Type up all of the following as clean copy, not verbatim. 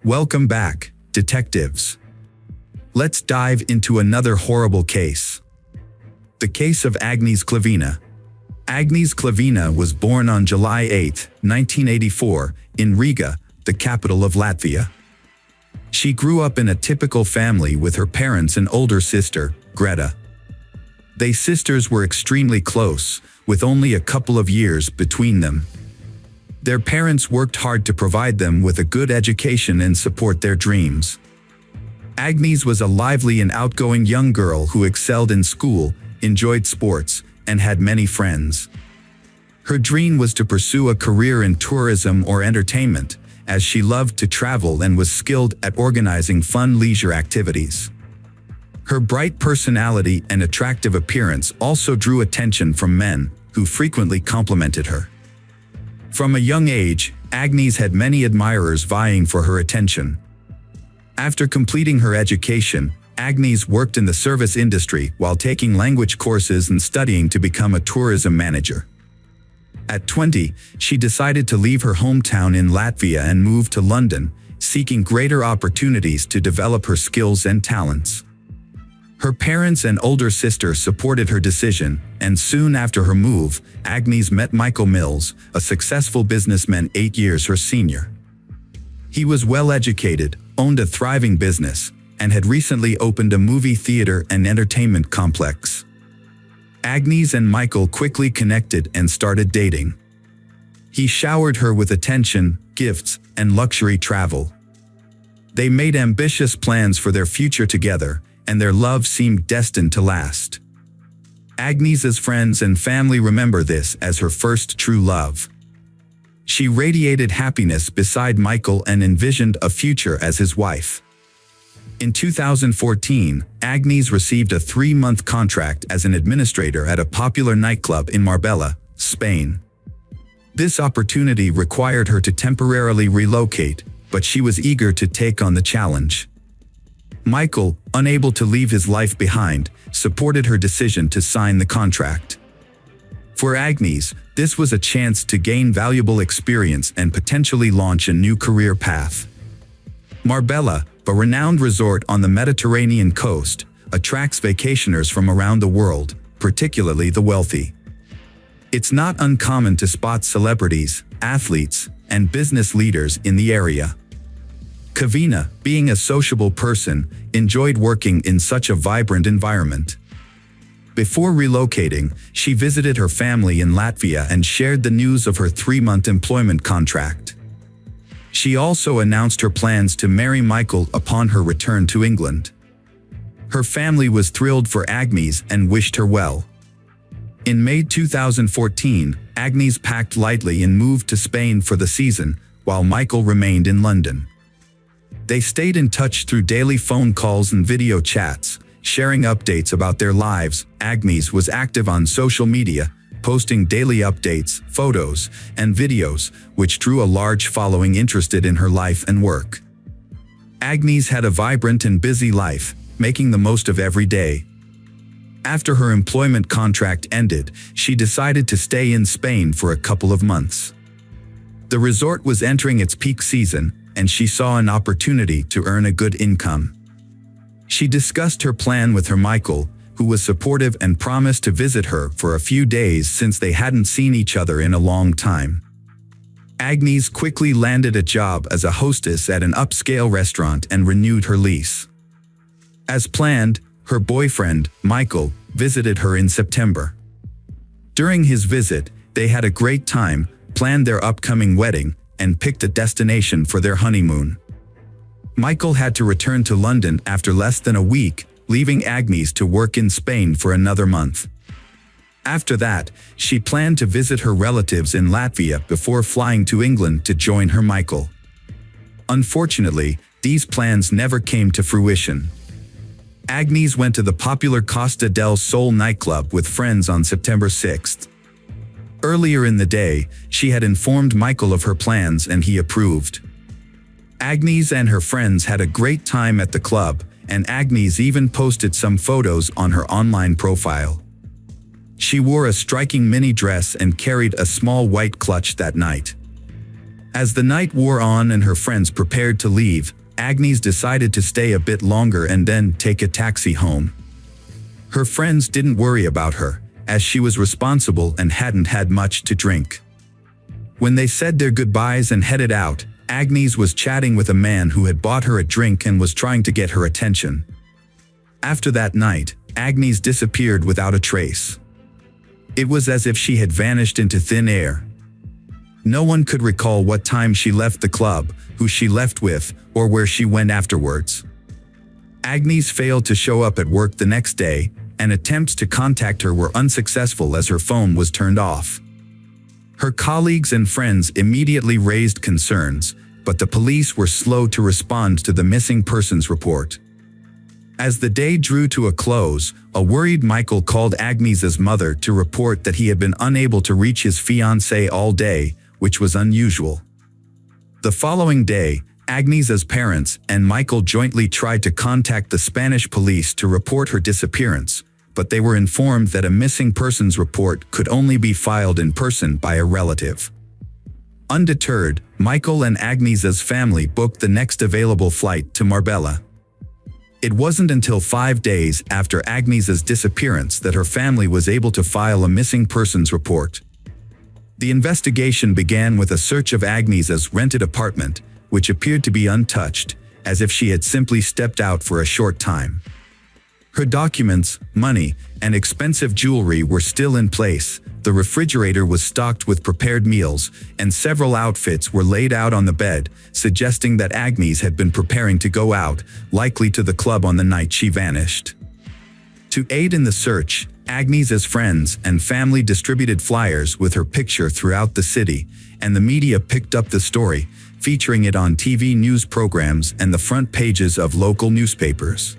Welcome back, detectives. Let's dive into another horrible case. The case of Agnese Klavina. Agnese Klavina was born on July 8, 1984, in Riga, the capital of Latvia. She grew up in a typical family with her parents and older sister, Greta. They sisters were extremely close, with only a couple of years between them. Their parents worked hard to provide them with a good education and support their dreams. Agnese was a lively and outgoing young girl who excelled in school, enjoyed sports, and had many friends. Her dream was to pursue a career in tourism or entertainment, as she loved to travel and was skilled at organizing fun leisure activities. Her bright personality and attractive appearance also drew attention from men, who frequently complimented her. From a young age, Agnese had many admirers vying for her attention. After completing her education, Agnese worked in the service industry while taking language courses and studying to become a tourism manager. At 20, she decided to leave her hometown in Latvia and move to London, seeking greater opportunities to develop her skills and talents. Her parents and older sister supported her decision, and soon after her move, Agnese met Michael Mills, a successful businessman 8 years her senior. He was well educated, owned a thriving business, and had recently opened a movie theater and entertainment complex. Agnese and Michael quickly connected and started dating. He showered her with attention, gifts, and luxury travel. They made ambitious plans for their future together, and their love seemed destined to last. Agnese's friends and family remember this as her first true love. She radiated happiness beside Michael and envisioned a future as his wife. In 2014, Agnese received a 3-month contract as an administrator at a popular nightclub in Marbella, Spain. This opportunity required her to temporarily relocate, but she was eager to take on the challenge. Michael, unable to leave his life behind, supported her decision to sign the contract. For Agnese, this was a chance to gain valuable experience and potentially launch a new career path. Marbella, a renowned resort on the Mediterranean coast, attracts vacationers from around the world, particularly the wealthy. It's not uncommon to spot celebrities, athletes, and business leaders in the area. Klavina, being a sociable person, enjoyed working in such a vibrant environment. Before relocating, she visited her family in Latvia and shared the news of her 3-month employment contract. She also announced her plans to marry Michael upon her return to England. Her family was thrilled for Agnese and wished her well. In May 2014, Agnese packed lightly and moved to Spain for the season, while Michael remained in London. They stayed in touch through daily phone calls and video chats, sharing updates about their lives. Agnese was active on social media, posting daily updates, photos, and videos, which drew a large following interested in her life and work. Agnese had a vibrant and busy life, making the most of every day. After her employment contract ended, she decided to stay in Spain for a couple of months. The resort was entering its peak season, and she saw an opportunity to earn a good income. She discussed her plan with her Michael, who was supportive and promised to visit her for a few days since they hadn't seen each other in a long time. Agnese quickly landed a job as a hostess at an upscale restaurant and renewed her lease. As planned, her boyfriend, Michael, visited her in September. During his visit, they had a great time, planned their upcoming wedding, and picked a destination for their honeymoon. Michael had to return to London after less than a week, leaving Agnese to work in Spain for another month. After that, she planned to visit her relatives in Latvia before flying to England to join her Michael. Unfortunately, these plans never came to fruition. Agnese went to the popular Costa del Sol nightclub with friends on September 6th. Earlier in the day, she had informed Michael of her plans and he approved. Agnese and her friends had a great time at the club, and Agnese even posted some photos on her online profile. She wore a striking mini dress and carried a small white clutch that night. As the night wore on and her friends prepared to leave, Agnese decided to stay a bit longer and then take a taxi home. Her friends didn't worry about her, as she was responsible and hadn't had much to drink. When they said their goodbyes and headed out, Agnese was chatting with a man who had bought her a drink and was trying to get her attention. After that night, Agnese disappeared without a trace. It was as if she had vanished into thin air. No one could recall what time she left the club, who she left with, or where she went afterwards. Agnese failed to show up at work the next day, and attempts to contact her were unsuccessful as her phone was turned off. Her colleagues and friends immediately raised concerns, but the police were slow to respond to the missing persons report. As the day drew to a close, a worried Michael called Agnese's mother to report that he had been unable to reach his fiancée all day, which was unusual. The following day, Agnese's parents and Michael jointly tried to contact the Spanish police to report her disappearance, but they were informed that a missing persons report could only be filed in person by a relative. Undeterred, Michael and Agnese's family booked the next available flight to Marbella. It wasn't until 5 days after Agnese's disappearance that her family was able to file a missing persons report. The investigation began with a search of Agnese's rented apartment, which appeared to be untouched, as if she had simply stepped out for a short time. Her documents, money, and expensive jewelry were still in place, the refrigerator was stocked with prepared meals, and several outfits were laid out on the bed, suggesting that Agnese had been preparing to go out, likely to the club on the night she vanished. To aid in the search, Agnese's friends and family distributed flyers with her picture throughout the city, and the media picked up the story, featuring it on TV news programs and the front pages of local newspapers.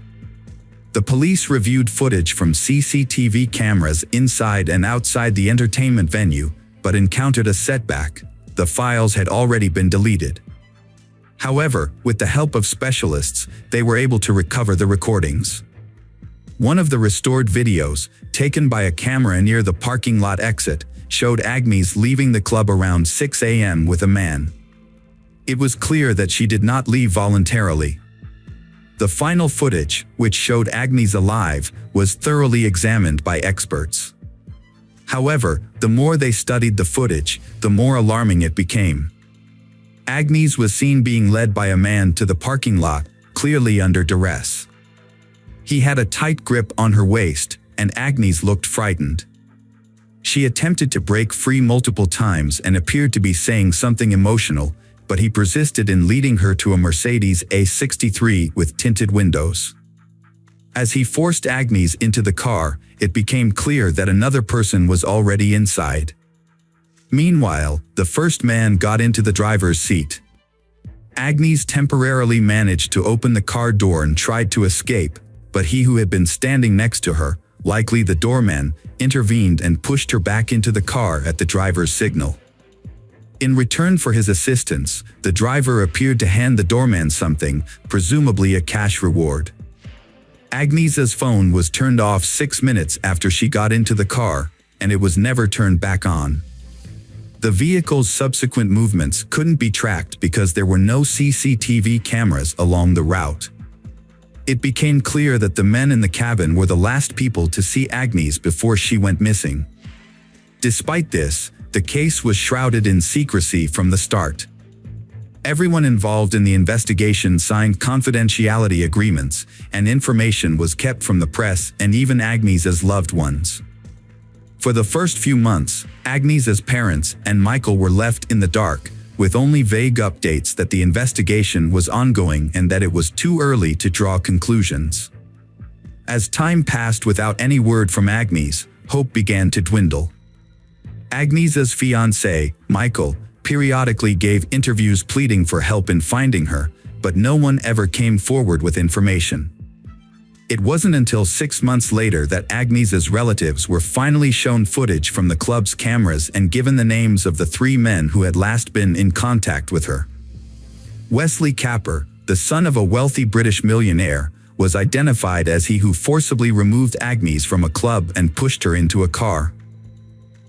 The police reviewed footage from CCTV cameras inside and outside the entertainment venue, but encountered a setback. The files had already been deleted. However, with the help of specialists, they were able to recover the recordings. One of the restored videos, taken by a camera near the parking lot exit, showed Agnese leaving the club around 6 a.m. with a man. It was clear that she did not leave voluntarily. The final footage, which showed Agnese alive, was thoroughly examined by experts. However, the more they studied the footage, the more alarming it became. Agnese was seen being led by a man to the parking lot, clearly under duress. He had a tight grip on her waist, and Agnese looked frightened. She attempted to break free multiple times and appeared to be saying something emotional, but he persisted in leading her to a Mercedes A63 with tinted windows. As he forced Agnese into the car, it became clear that another person was already inside. Meanwhile, the first man got into the driver's seat. Agnese temporarily managed to open the car door and tried to escape, but he who had been standing next to her, likely the doorman, intervened and pushed her back into the car at the driver's signal. In return for his assistance, the driver appeared to hand the doorman something, presumably a cash reward. Agnese's phone was turned off 6 minutes after she got into the car, and it was never turned back on. The vehicle's subsequent movements couldn't be tracked because there were no CCTV cameras along the route. It became clear that the men in the cabin were the last people to see Agnese before she went missing. Despite this, the case was shrouded in secrecy from the start. Everyone involved in the investigation signed confidentiality agreements, and information was kept from the press and even Agnese's loved ones. For the first few months, Agnese's parents and Michael were left in the dark, with only vague updates that the investigation was ongoing and that it was too early to draw conclusions. As time passed without any word from Agnese, hope began to dwindle. Agnese's fiancé, Michael, periodically gave interviews pleading for help in finding her, but no one ever came forward with information. It wasn't until 6 months later that Agnese's relatives were finally shown footage from the club's cameras and given the names of the 3 men who had last been in contact with her. Wesley Kapper, the son of a wealthy British millionaire, was identified as he who forcibly removed Agnese from a club and pushed her into a car.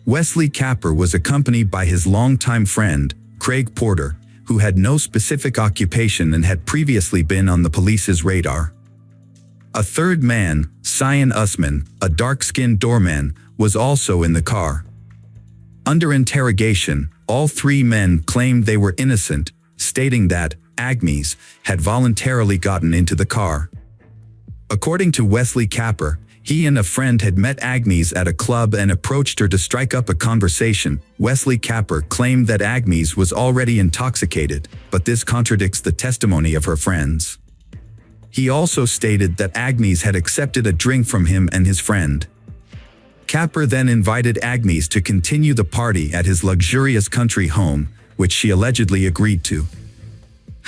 Wesley Kapper was accompanied by his longtime friend, Craig Porter, who had no specific occupation and had previously been on the police's radar. A third man, Usman, a dark-skinned doorman, was also in the car. Under interrogation, all three men claimed they were innocent, stating that Agnese had voluntarily gotten into the car. According to Wesley Kapper, he and a friend had met Agnese at a club and approached her to strike up a conversation. Wesley Kapper claimed that Agnese was already intoxicated, but this contradicts the testimony of her friends. He also stated that Agnese had accepted a drink from him and his friend. Kapper then invited Agnese to continue the party at his luxurious country home, which she allegedly agreed to.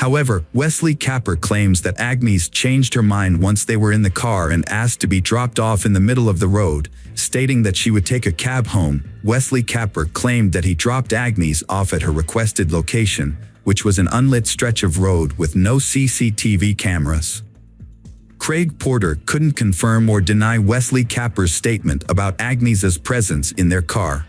However, Wesley Kapper claims that Agnese changed her mind once they were in the car and asked to be dropped off in the middle of the road, stating that she would take a cab home. Wesley Kapper claimed that he dropped Agnese off at her requested location, which was an unlit stretch of road with no CCTV cameras. Craig Porter couldn't confirm or deny Wesley Kapper's statement about Agnese's presence in their car.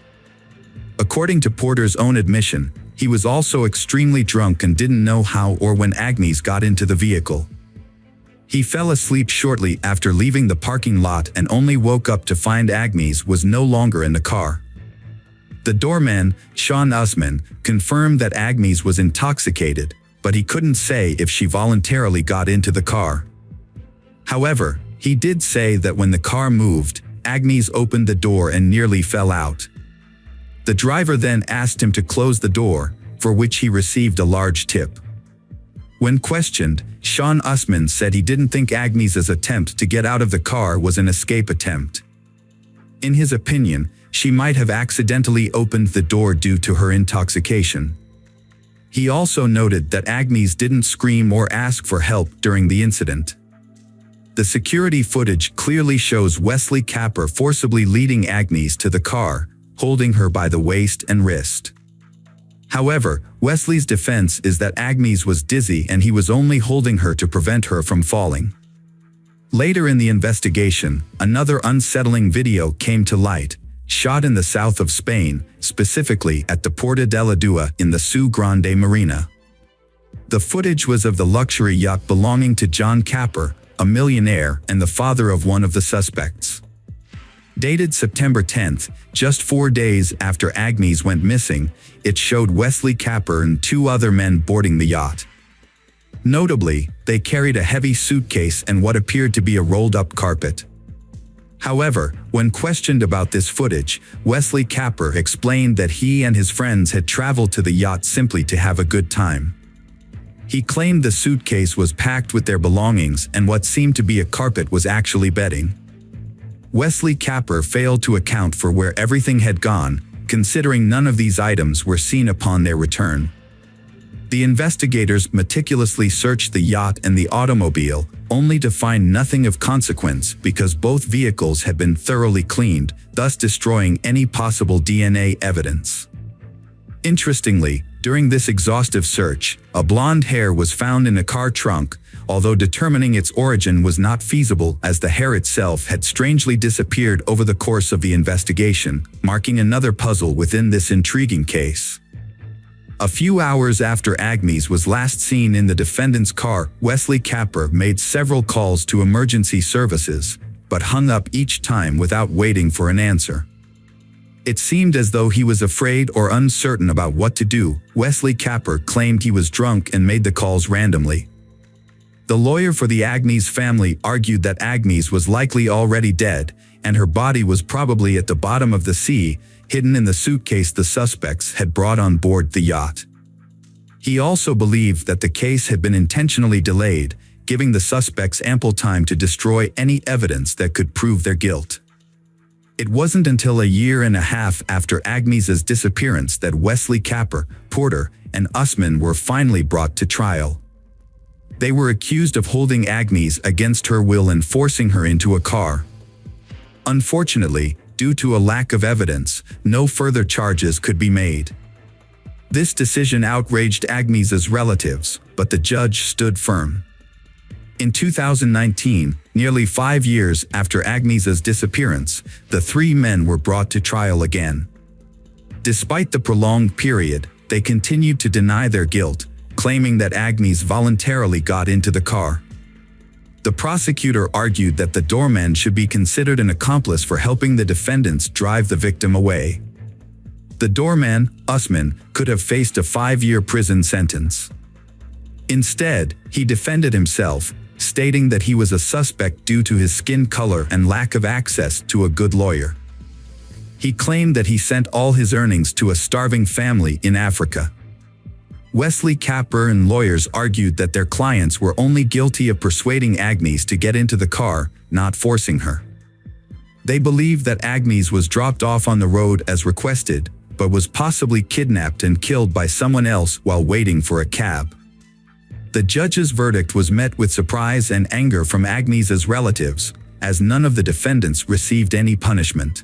According to Porter's own admission, he was also extremely drunk and didn't know how or when Agnese got into the vehicle. He fell asleep shortly after leaving the parking lot and only woke up to find Agnese was no longer in the car. The doorman, Usman, confirmed that Agnese was intoxicated, but he couldn't say if she voluntarily got into the car. However, he did say that when the car moved, Agnese opened the door and nearly fell out. The driver then asked him to close the door, for which he received a large tip. When questioned, Usman said he didn't think Agnese's attempt to get out of the car was an escape attempt. In his opinion, she might have accidentally opened the door due to her intoxication. He also noted that Agnese didn't scream or ask for help during the incident. The security footage clearly shows Wesley Kapper forcibly leading Agnese to the car, holding her by the waist and wrist. However, Wesley's defense is that Agnese was dizzy and he was only holding her to prevent her from falling. Later in the investigation, another unsettling video came to light, shot in the south of Spain, specifically at the Puerta de la Dua in the Su Grande Marina. The footage was of the luxury yacht belonging to John Kapper, a millionaire and the father of one of the suspects. Dated September 10th, just 4 days after Agnese went missing, it showed Wesley Kapper and two other men boarding the yacht. Notably, they carried a heavy suitcase and what appeared to be a rolled-up carpet. However, when questioned about this footage, Wesley Kapper explained that he and his friends had traveled to the yacht simply to have a good time. He claimed the suitcase was packed with their belongings and what seemed to be a carpet was actually bedding. Wesley Kapper failed to account for where everything had gone, considering none of these items were seen upon their return. The investigators meticulously searched the yacht and the automobile, only to find nothing of consequence because both vehicles had been thoroughly cleaned, thus destroying any possible DNA evidence. Interestingly, during this exhaustive search, a blonde hair was found in a car trunk, although determining its origin was not feasible as the hair itself had strangely disappeared over the course of the investigation, marking another puzzle within this intriguing case. A few hours after Agnese was last seen in the defendant's car, Wesley Kapper made several calls to emergency services, but hung up each time without waiting for an answer. It seemed as though he was afraid or uncertain about what to do. Wesley Kapper claimed he was drunk and made the calls randomly. The lawyer for the Agnese family argued that Agnese was likely already dead, and her body was probably at the bottom of the sea, hidden in the suitcase the suspects had brought on board the yacht. He also believed that the case had been intentionally delayed, giving the suspects ample time to destroy any evidence that could prove their guilt. It wasn't until a year and a half after Agnese's disappearance that Wesley Kapper, Porter, and Usman were finally brought to trial. They were accused of holding Agnese against her will and forcing her into a car. Unfortunately, due to a lack of evidence, no further charges could be made. This decision outraged Agnese's relatives, but the judge stood firm. In 2019, nearly 5 years after Agnese's disappearance, the three men were brought to trial again. Despite the prolonged period, they continued to deny their guilt, claiming that Agnese voluntarily got into the car. The prosecutor argued that the doorman should be considered an accomplice for helping the defendants drive the victim away. The doorman, Usman, could have faced a 5-year prison sentence. Instead, he defended himself, stating that he was a suspect due to his skin color and lack of access to a good lawyer. He claimed that he sent all his earnings to a starving family in Africa. Wesley, Kapper and lawyers argued that their clients were only guilty of persuading Agnese to get into the car, not forcing her. They believed that Agnese was dropped off on the road as requested, but was possibly kidnapped and killed by someone else while waiting for a cab. The judge's verdict was met with surprise and anger from Agnese's relatives, as none of the defendants received any punishment.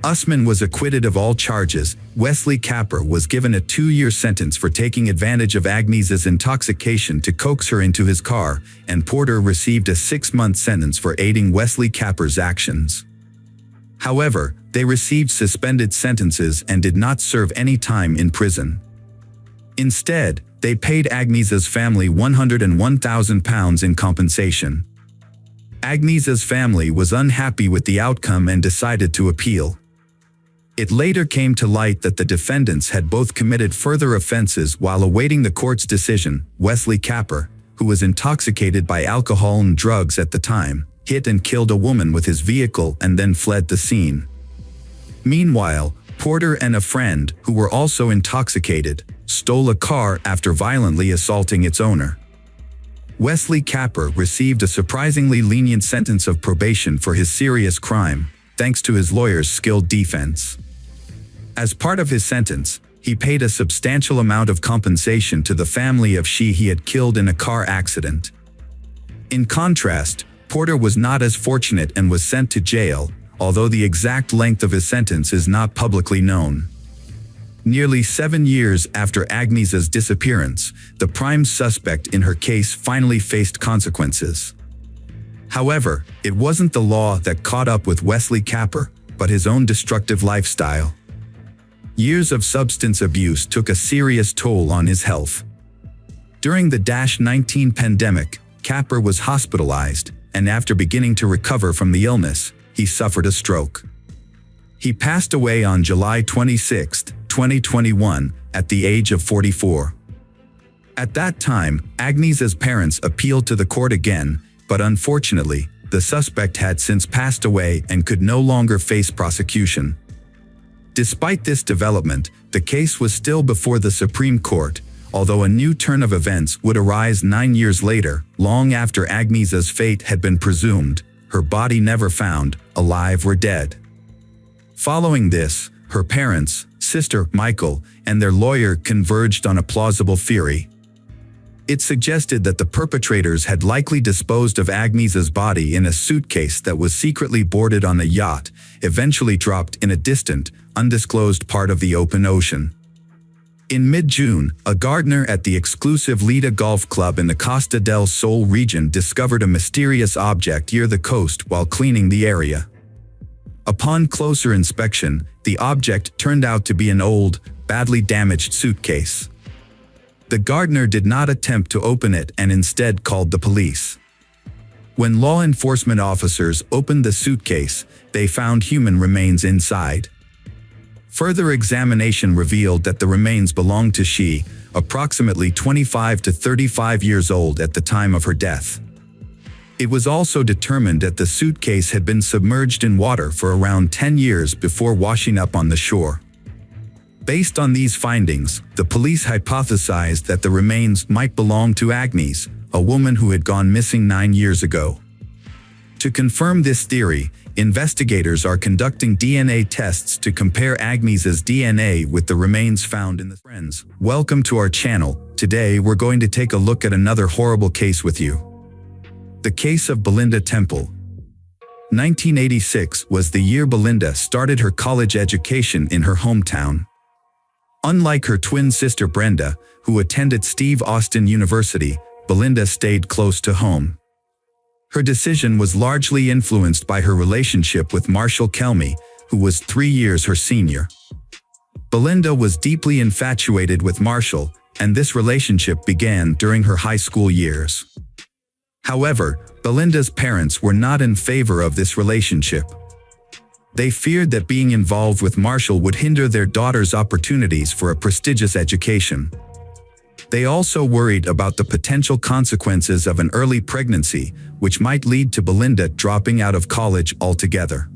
Usman was acquitted of all charges. Wesley, Kapper was given a 2-year sentence for taking advantage of Agnese's intoxication to coax her into his car, and Porter received a 6-month sentence for aiding Wesley, Kapper's actions. However, they received suspended sentences and did not serve any time in prison. Instead, they paid Agnese's family £101,000 in compensation. Agnese's family was unhappy with the outcome and decided to appeal. It later came to light that the defendants had both committed further offenses while awaiting the court's decision. Wesley, Kapper, who was intoxicated by alcohol and drugs at the time, hit and killed a woman with his vehicle and then fled the scene. Meanwhile, Porter and a friend, who were also intoxicated, stole a car after violently assaulting its owner. Wesley, Kapper received a surprisingly lenient sentence of probation for his serious crime, thanks to his lawyer's skilled defense. As part of his sentence, he paid a substantial amount of compensation to the family of she he had killed in a car accident. In contrast, Porter was not as fortunate and was sent to jail, although the exact length of his sentence is not publicly known. Nearly 7 years after Agnese's disappearance, the prime suspect in her case finally faced consequences. However, it wasn't the law that caught up with Wesley, Kapper, but his own destructive lifestyle. Years of substance abuse took a serious toll on his health. During the -19 pandemic, Kapper was hospitalized, and after beginning to recover from the illness, he suffered a stroke. He passed away on July 26, 2021, at the age of 44. At that time, Agnese's parents appealed to the court again, but unfortunately, the suspect had since passed away and could no longer face prosecution. Despite this development, the case was still before the Supreme Court, although a new turn of events would arise 9 years later, long after Agnese's fate had been presumed, her body never found, alive or dead. Following this, her parents, sister Michael, and their lawyer converged on a plausible theory. It suggested that the perpetrators had likely disposed of Agnese's body in a suitcase that was secretly boarded on a yacht, eventually dropped in a distant, undisclosed part of the open ocean. In mid-June, a gardener at the exclusive Lido Golf Club in the Costa del Sol region discovered a mysterious object near the coast while cleaning the area. Upon closer inspection, the object turned out to be an old, badly damaged suitcase. The gardener did not attempt to open it and instead called the police. When law enforcement officers opened the suitcase, they found human remains inside. Further examination revealed that the remains belonged to she, approximately 25 to 35 years old at the time of her death. It was also determined that the suitcase had been submerged in water for around 10 years before washing up on the shore. Based on these findings, the police hypothesized that the remains might belong to Agnese, a woman who had gone missing 9 years ago. To confirm this theory, investigators are conducting DNA tests to compare Agnese's DNA with the remains found in the friends. Welcome to our channel. Today we're going to take a look at another horrible case with you. The case of Belinda Temple. 1986 was the year Belinda started her college education in her hometown. Unlike her twin sister Brenda, who attended Steve Austin University, Belinda stayed close to home. Her decision was largely influenced by her relationship with Marshall Kelmy, who was 3 years her senior. Belinda was deeply infatuated with Marshall, and this relationship began during her high school years. However, Belinda's parents were not in favor of this relationship. They feared that being involved with Marshall would hinder their daughter's opportunities for a prestigious education. They also worried about the potential consequences of an early pregnancy, which might lead to Belinda dropping out of college altogether.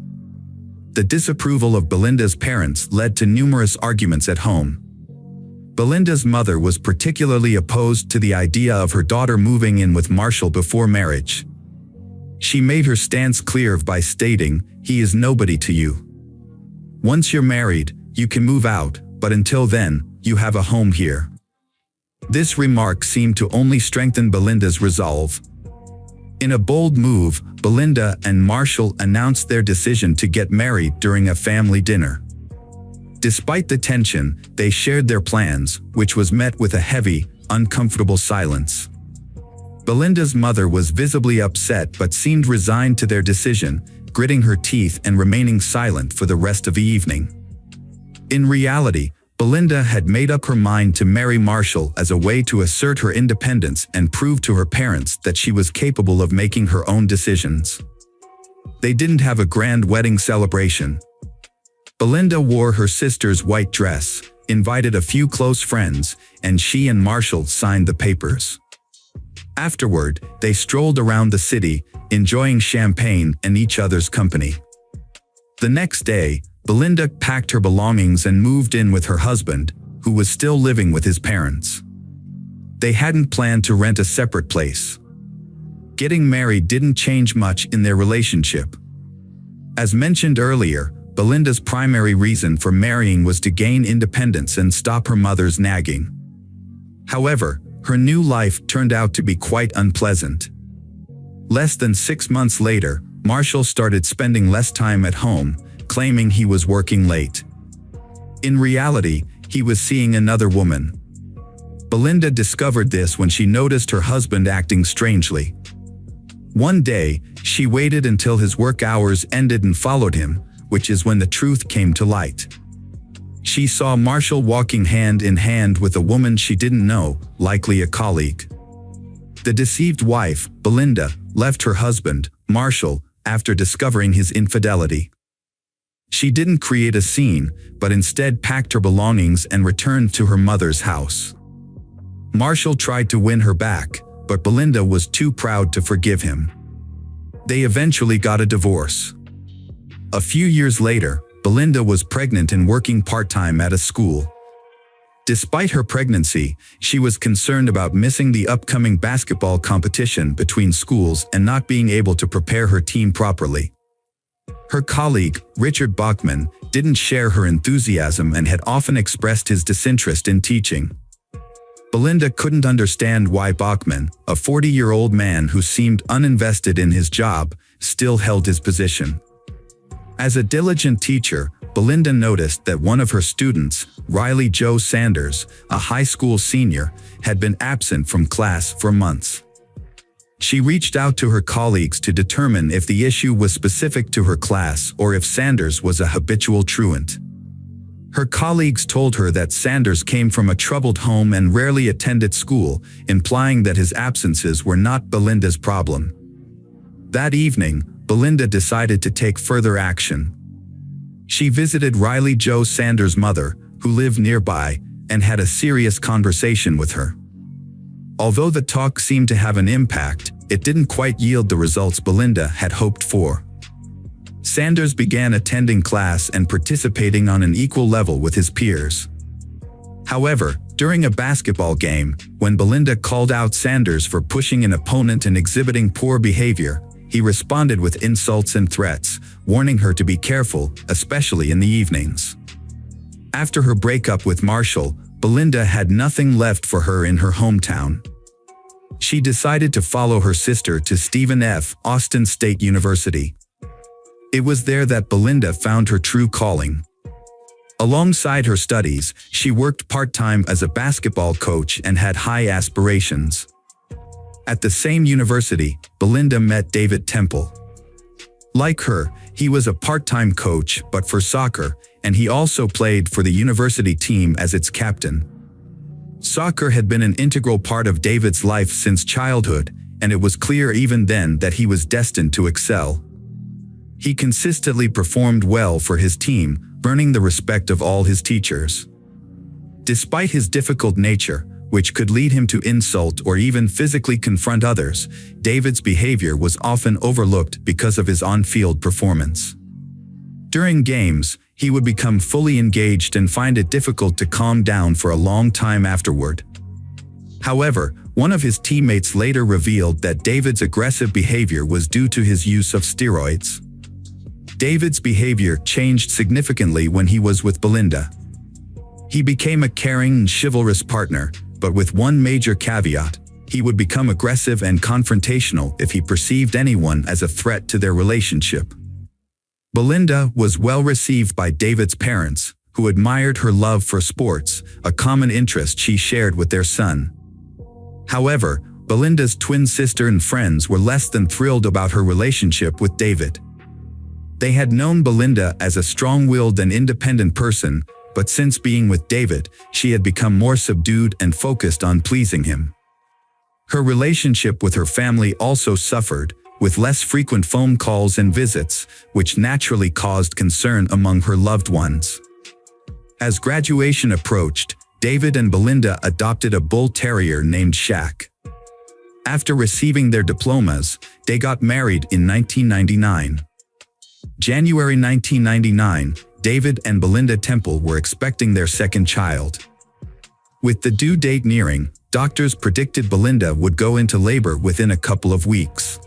The disapproval of Belinda's parents led to numerous arguments at home. Belinda's mother was particularly opposed to the idea of her daughter moving in with Marshall before marriage. She made her stance clear by stating, "He is nobody to you. Once you're married, you can move out, but until then, you have a home here." This remark seemed to only strengthen Belinda's resolve. In a bold move, Belinda and Marshall announced their decision to get married during a family dinner. Despite the tension, they shared their plans, which was met with a heavy, uncomfortable silence. Belinda's mother was visibly upset but seemed resigned to their decision, gritting her teeth and remaining silent for the rest of the evening. In reality, Belinda had made up her mind to marry Marshall as a way to assert her independence and prove to her parents that she was capable of making her own decisions. They didn't have a grand wedding celebration. Belinda wore her sister's white dress, invited a few close friends, and she and Marshall signed the papers. Afterward, they strolled around the city, enjoying champagne and each other's company. The next day, Belinda packed her belongings and moved in with her husband, who was still living with his parents. They hadn't planned to rent a separate place. Getting married didn't change much in their relationship. As mentioned earlier, Belinda's primary reason for marrying was to gain independence and stop her mother's nagging. However, her new life turned out to be quite unpleasant. Less than 6 months later, Marshall started spending less time at home, claiming he was working late. In reality, he was seeing another woman. Belinda discovered this when she noticed her husband acting strangely. One day, she waited until his work hours ended and followed him, which is when the truth came to light. She saw Marshall walking hand in hand with a woman she didn't know, likely a colleague. The deceived wife, Belinda, left her husband, Marshall, after discovering his infidelity. She didn't create a scene, but instead packed her belongings and returned to her mother's house. Marshall tried to win her back, but Belinda was too proud to forgive him. They eventually got a divorce. A few years later, Belinda was pregnant and working part-time at a school. Despite her pregnancy, she was concerned about missing the upcoming basketball competition between schools and not being able to prepare her team properly. Her colleague, Richard Bachman, didn't share her enthusiasm and had often expressed his disinterest in teaching. Belinda couldn't understand why Bachman, a 40-year-old man who seemed uninvested in his job, still held his position. As a diligent teacher, Belinda noticed that one of her students, Riley Joe Sanders, a high school senior, had been absent from class for months. She reached out to her colleagues to determine if the issue was specific to her class or if Sanders was a habitual truant. Her colleagues told her that Sanders came from a troubled home and rarely attended school, implying that his absences were not Belinda's problem. That evening, Belinda decided to take further action. She visited Riley Joe Sanders' mother, who lived nearby, and had a serious conversation with her. Although the talk seemed to have an impact, it didn't quite yield the results Belinda had hoped for. Sanders began attending class and participating on an equal level with his peers. However, during a basketball game, when Belinda called out Sanders for pushing an opponent and exhibiting poor behavior, he responded with insults and threats, warning her to be careful, especially in the evenings. After her breakup with Marshall, Belinda had nothing left for her in her hometown. She decided to follow her sister to Stephen F. Austin State University. It was there that Belinda found her true calling. Alongside her studies, she worked part-time as a basketball coach and had high aspirations. At the same university, Belinda met David Temple. Like her, he was a part-time coach but for soccer, and he also played for the university team as its captain. Soccer had been an integral part of David's life since childhood, and it was clear even then that he was destined to excel. He consistently performed well for his team, earning the respect of all his teachers. Despite his difficult nature, which could lead him to insult or even physically confront others, David's behavior was often overlooked because of his on-field performance. During games, he would become fully engaged and find it difficult to calm down for a long time afterward. However, one of his teammates later revealed that David's aggressive behavior was due to his use of steroids. David's behavior changed significantly when he was with Belinda. He became a caring and chivalrous partner, but with one major caveat: he would become aggressive and confrontational if he perceived anyone as a threat to their relationship. Belinda was well received by David's parents, who admired her love for sports, a common interest she shared with their son. However, Belinda's twin sister and friends were less than thrilled about her relationship with David. They had known Belinda as a strong-willed and independent person, but since being with David, she had become more subdued and focused on pleasing him. Her relationship with her family also suffered, with less frequent phone calls and visits, which naturally caused concern among her loved ones. As graduation approached, David and Belinda adopted a bull terrier named Shaq. After receiving their diplomas, they got married in 1999. January 1999, David and Belinda Temple were expecting their second child. With the due date nearing, doctors predicted Belinda would go into labor within a couple of weeks.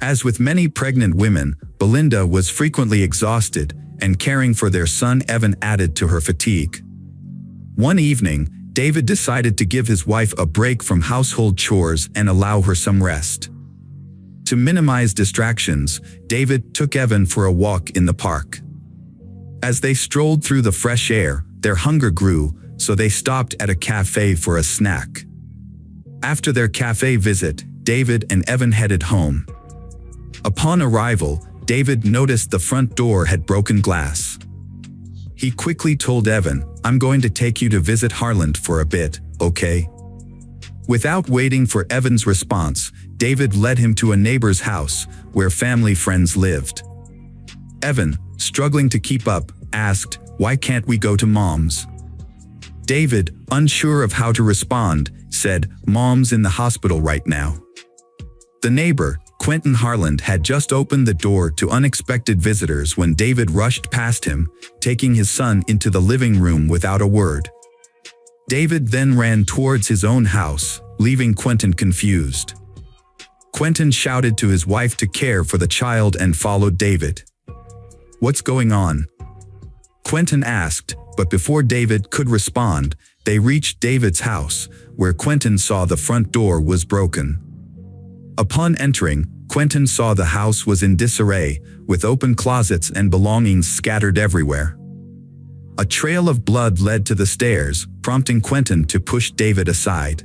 As with many pregnant women, Belinda was frequently exhausted, and caring for their son Evan added to her fatigue. One evening, David decided to give his wife a break from household chores and allow her some rest. To minimize distractions, David took Evan for a walk in the park. As they strolled through the fresh air, their hunger grew, so they stopped at a cafe for a snack. After their cafe visit, David and Evan headed home. Upon arrival, David noticed the front door had broken glass. He quickly told Evan, "I'm going to take you to visit Harland for a bit, okay?" Without waiting for Evan's response, David led him to a neighbor's house, where family friends lived. Evan, struggling to keep up, asked, "Why can't we go to Mom's?" David, unsure of how to respond, said, "Mom's in the hospital right now." The neighbor, Quentin Harland, had just opened the door to unexpected visitors when David rushed past him, taking his son into the living room without a word. David then ran towards his own house, leaving Quentin confused. Quentin shouted to his wife to care for the child and followed David. "What's going on?" Quentin asked, but before David could respond, they reached David's house, where Quentin saw the front door was broken. Upon entering, Quentin saw the house was in disarray, with open closets and belongings scattered everywhere. A trail of blood led to the stairs, prompting Quentin to push David aside.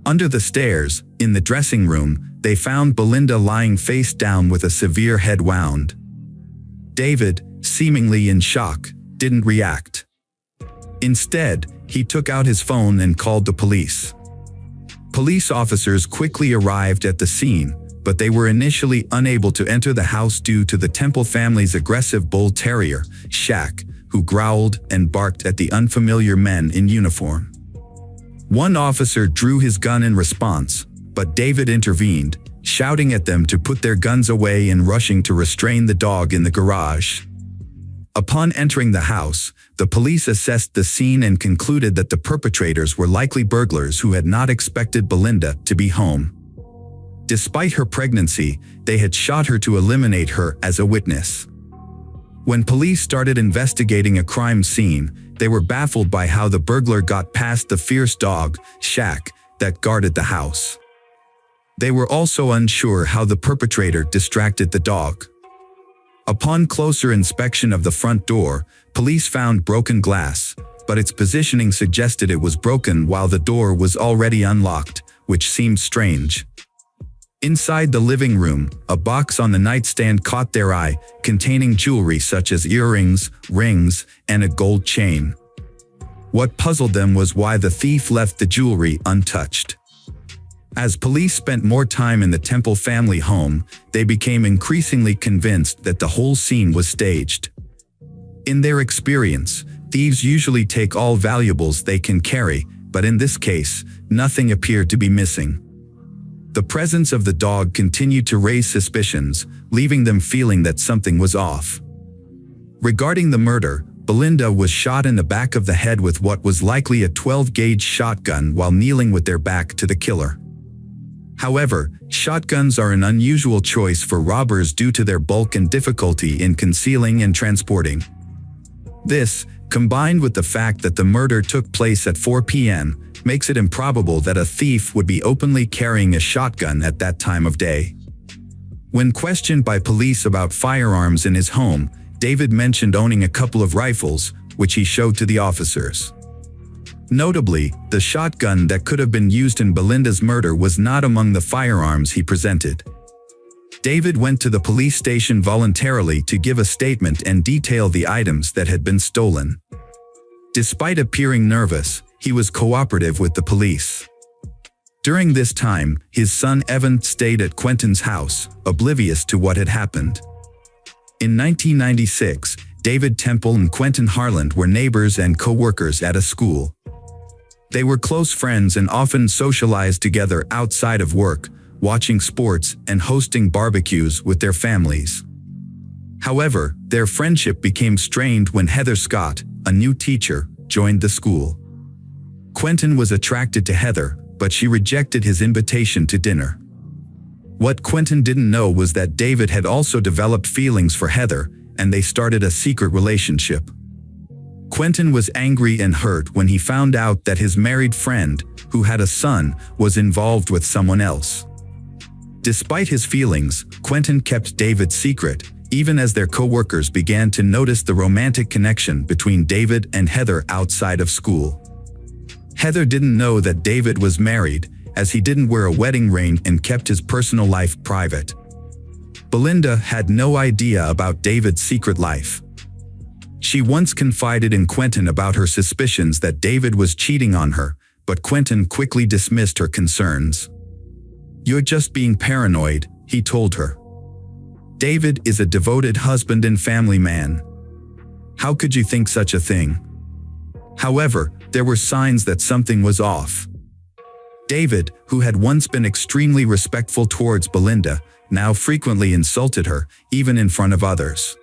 Under the stairs, in the dressing room, they found Belinda lying face down with a severe head wound. David, seemingly in shock, didn't react. Instead, he took out his phone and called the police. Police officers quickly arrived at the scene, but they were initially unable to enter the house due to the Temple family's aggressive bull terrier, Shaq, who growled and barked at the unfamiliar men in uniform. One officer drew his gun in response, but David intervened, shouting at them to put their guns away and rushing to restrain the dog in the garage. Upon entering the house, the police assessed the scene and concluded that the perpetrators were likely burglars who had not expected Belinda to be home. Despite her pregnancy, they had shot her to eliminate her as a witness. When police started investigating a crime scene, they were baffled by how the burglar got past the fierce dog, Shaq, that guarded the house. They were also unsure how the perpetrator distracted the dog. Upon closer inspection of the front door, police found broken glass, but its positioning suggested it was broken while the door was already unlocked, which seemed strange. Inside the living room, a box on the nightstand caught their eye, containing jewelry such as earrings, rings, and a gold chain. What puzzled them was why the thief left the jewelry untouched. As police spent more time in the Temple family home, they became increasingly convinced that the whole scene was staged. In their experience, thieves usually take all valuables they can carry, but in this case, nothing appeared to be missing. The presence of the dog continued to raise suspicions, leaving them feeling that something was off. Regarding the murder, Belinda was shot in the back of the head with what was likely a 12-gauge shotgun while kneeling with their back to the killer. However, shotguns are an unusual choice for robbers due to their bulk and difficulty in concealing and transporting. This, combined with the fact that the murder took place at 4 p.m., makes it improbable that a thief would be openly carrying a shotgun at that time of day. When questioned by police about firearms in his home, David mentioned owning a couple of rifles, which he showed to the officers. Notably, the shotgun that could have been used in Belinda's murder was not among the firearms he presented. David went to the police station voluntarily to give a statement and detail the items that had been stolen. Despite appearing nervous, he was cooperative with the police. During this time, his son Evan stayed at Quentin's house, oblivious to what had happened. In 1996, David Temple and Quentin Harland were neighbors and co-workers at a school. They were close friends and often socialized together outside of work, watching sports and hosting barbecues with their families. However, their friendship became strained when Heather Scott, a new teacher, joined the school. Quentin was attracted to Heather, but she rejected his invitation to dinner. What Quentin didn't know was that David had also developed feelings for Heather, and they started a secret relationship. Quentin was angry and hurt when he found out that his married friend, who had a son, was involved with someone else. Despite his feelings, Quentin kept David secret, even as their co-workers began to notice the romantic connection between David and Heather outside of school. Heather didn't know that David was married, as he didn't wear a wedding ring and kept his personal life private. Belinda had no idea about David's secret life. She once confided in Quentin about her suspicions that David was cheating on her, but Quentin quickly dismissed her concerns. "You're just being paranoid," he told her. "David is a devoted husband and family man. How could you think such a thing?" However, there were signs that something was off. David, who had once been extremely respectful towards Belinda, now frequently insulted her, even in front of others.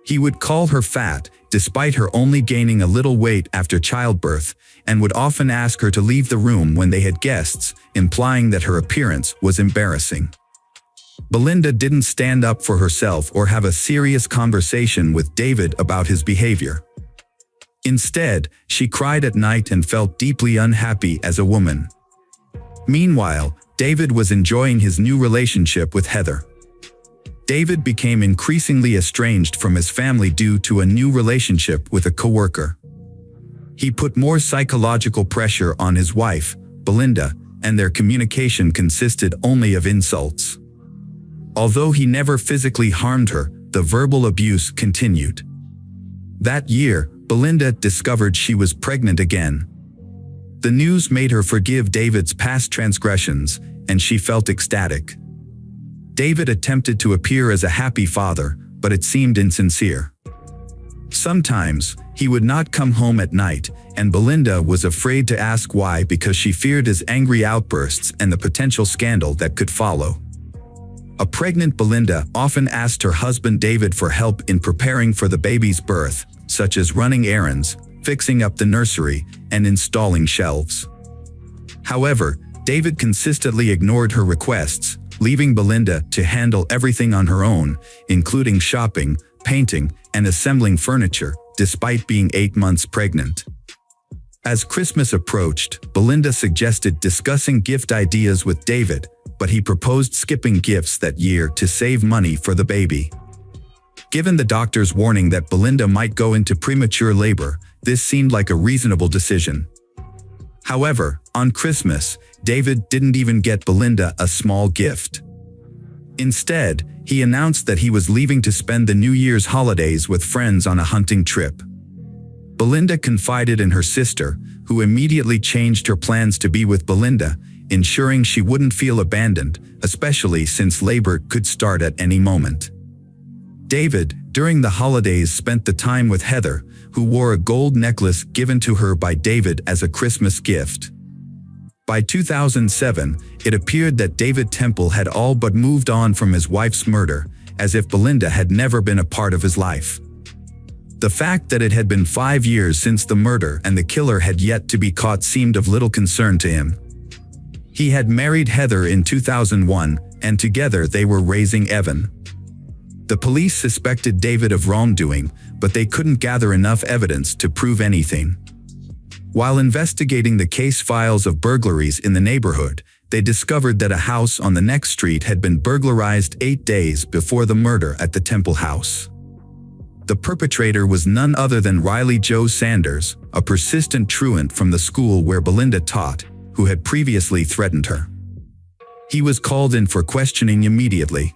He would call her fat, despite her only gaining a little weight after childbirth, and would often ask her to leave the room when they had guests, implying that her appearance was embarrassing. Belinda didn't stand up for herself or have a serious conversation with David about his behavior. Instead, she cried at night and felt deeply unhappy as a woman. Meanwhile, David was enjoying his new relationship with Heather. David became increasingly estranged from his family due to a new relationship with a coworker. He put more psychological pressure on his wife, Belinda, and their communication consisted only of insults. Although he never physically harmed her, the verbal abuse continued. That year, Belinda discovered she was pregnant again. The news made her forgive David's past transgressions, and she felt ecstatic. David attempted to appear as a happy father, but it seemed insincere. Sometimes, he would not come home at night, and Belinda was afraid to ask why because she feared his angry outbursts and the potential scandal that could follow. A pregnant Belinda often asked her husband David for help in preparing for the baby's birth, such as running errands, fixing up the nursery, and installing shelves. However, David consistently ignored her requests, leaving Belinda to handle everything on her own, including shopping, painting, and assembling furniture, despite being 8 months pregnant. As Christmas approached, Belinda suggested discussing gift ideas with David, but he proposed skipping gifts that year to save money for the baby. Given the doctor's warning that Belinda might go into premature labor, this seemed like a reasonable decision. However, on Christmas, David didn't even get Belinda a small gift. Instead, he announced that he was leaving to spend the New Year's holidays with friends on a hunting trip. Belinda confided in her sister, who immediately changed her plans to be with Belinda, ensuring she wouldn't feel abandoned, especially since labor could start at any moment. David, during the holidays, spent the time with Heather, who wore a gold necklace given to her by David as a Christmas gift. By 2007, it appeared that David Temple had all but moved on from his wife's murder, as if Belinda had never been a part of his life. The fact that it had been 5 years since the murder and the killer had yet to be caught seemed of little concern to him. He had married Heather in 2001, and together they were raising Evan. The police suspected David of wrongdoing, but they couldn't gather enough evidence to prove anything. While investigating the case files of burglaries in the neighborhood, they discovered that a house on the next street had been burglarized 8 days before the murder at the Temple house. The perpetrator was none other than Riley Joe Sanders, a persistent truant from the school where Belinda taught, who had previously threatened her. He was called in for questioning immediately.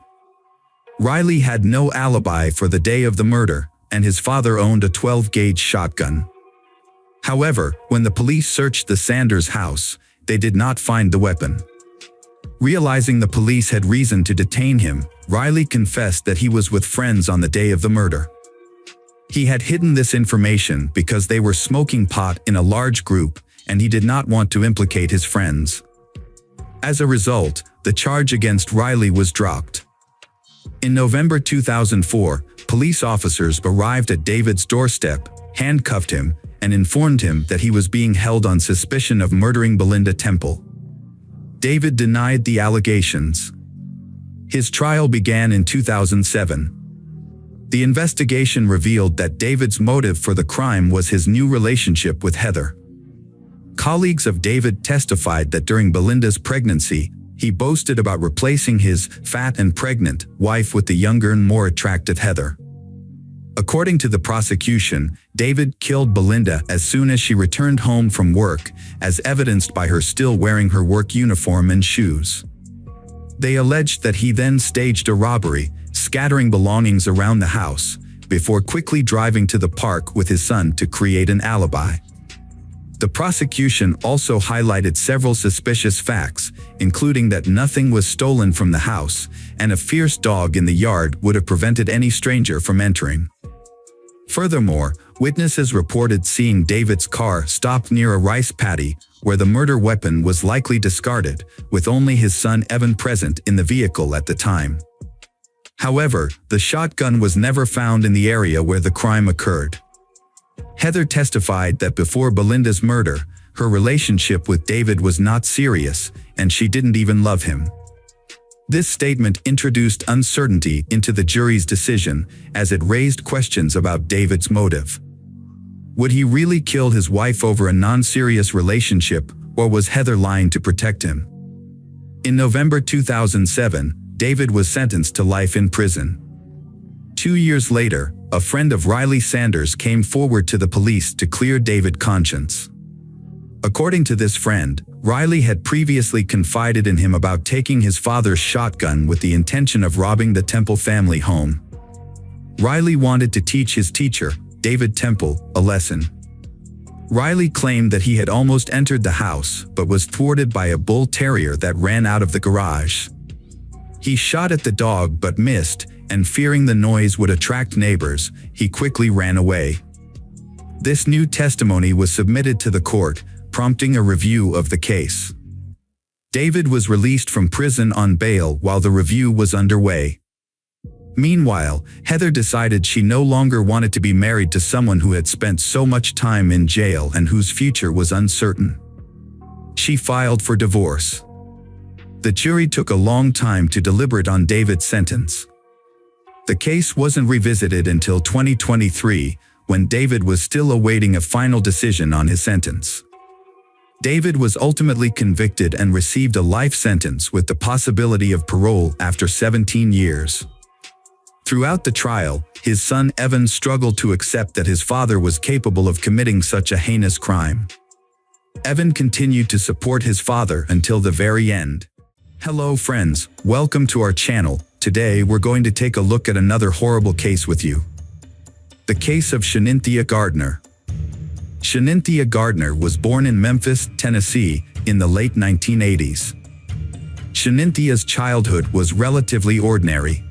Riley had no alibi for the day of the murder, and his father owned a 12-gauge shotgun. However, when the police searched the Sanders house, they did not find the weapon. Realizing the police had reason to detain him, Riley confessed that he was with friends on the day of the murder. He had hidden this information because they were smoking pot in a large group, and he did not want to implicate his friends. As a result, the charge against Riley was dropped. In November 2004, police officers arrived at David's doorstep, handcuffed him, and informed him that he was being held on suspicion of murdering Belinda Temple. David denied the allegations. His trial began in 2007. The investigation revealed that David's motive for the crime was his new relationship with Heather. Colleagues of David testified that during Belinda's pregnancy, he boasted about replacing his fat and pregnant wife with the younger and more attractive Heather. According to the prosecution, David killed Belinda as soon as she returned home from work, as evidenced by her still wearing her work uniform and shoes. They alleged that he then staged a robbery, scattering belongings around the house, before quickly driving to the park with his son to create an alibi. The prosecution also highlighted several suspicious facts, including that nothing was stolen from the house, and a fierce dog in the yard would have prevented any stranger from entering. Furthermore, witnesses reported seeing David's car stop near a rice paddy, where the murder weapon was likely discarded, with only his son Evan present in the vehicle at the time. However, the shotgun was never found in the area where the crime occurred. Heather testified that before Belinda's murder, her relationship with David was not serious, and she didn't even love him. This statement introduced uncertainty into the jury's decision, as it raised questions about David's motive. Would he really kill his wife over a non-serious relationship, or was Heather lying to protect him? In November 2007, David was sentenced to life in prison. 2 years later, a friend of Riley Sanders came forward to the police to clear David's conscience. According to this friend, Riley had previously confided in him about taking his father's shotgun with the intention of robbing the Temple family home. Riley wanted to teach his teacher, David Temple, a lesson. Riley claimed that he had almost entered the house but was thwarted by a bull terrier that ran out of the garage. He shot at the dog but missed, and fearing the noise would attract neighbors, he quickly ran away. This new testimony was submitted to the court, prompting a review of the case. David was released from prison on bail while the review was underway. Meanwhile, Heather decided she no longer wanted to be married to someone who had spent so much time in jail and whose future was uncertain. She filed for divorce. The jury took a long time to deliberate on David's sentence. The case wasn't revisited until 2023, when David was still awaiting a final decision on his sentence. David was ultimately convicted and received a life sentence with the possibility of parole after 17 years. Throughout the trial, his son Evan struggled to accept that his father was capable of committing such a heinous crime. Evan continued to support his father until the very end. Hello friends, welcome to our channel. Today we're going to take a look at another horrible case with you. The case of Shanynthia Gardner. Shanynthia Gardner was born in Memphis, Tennessee, in the late 1980s. Shaninthia's childhood was relatively ordinary.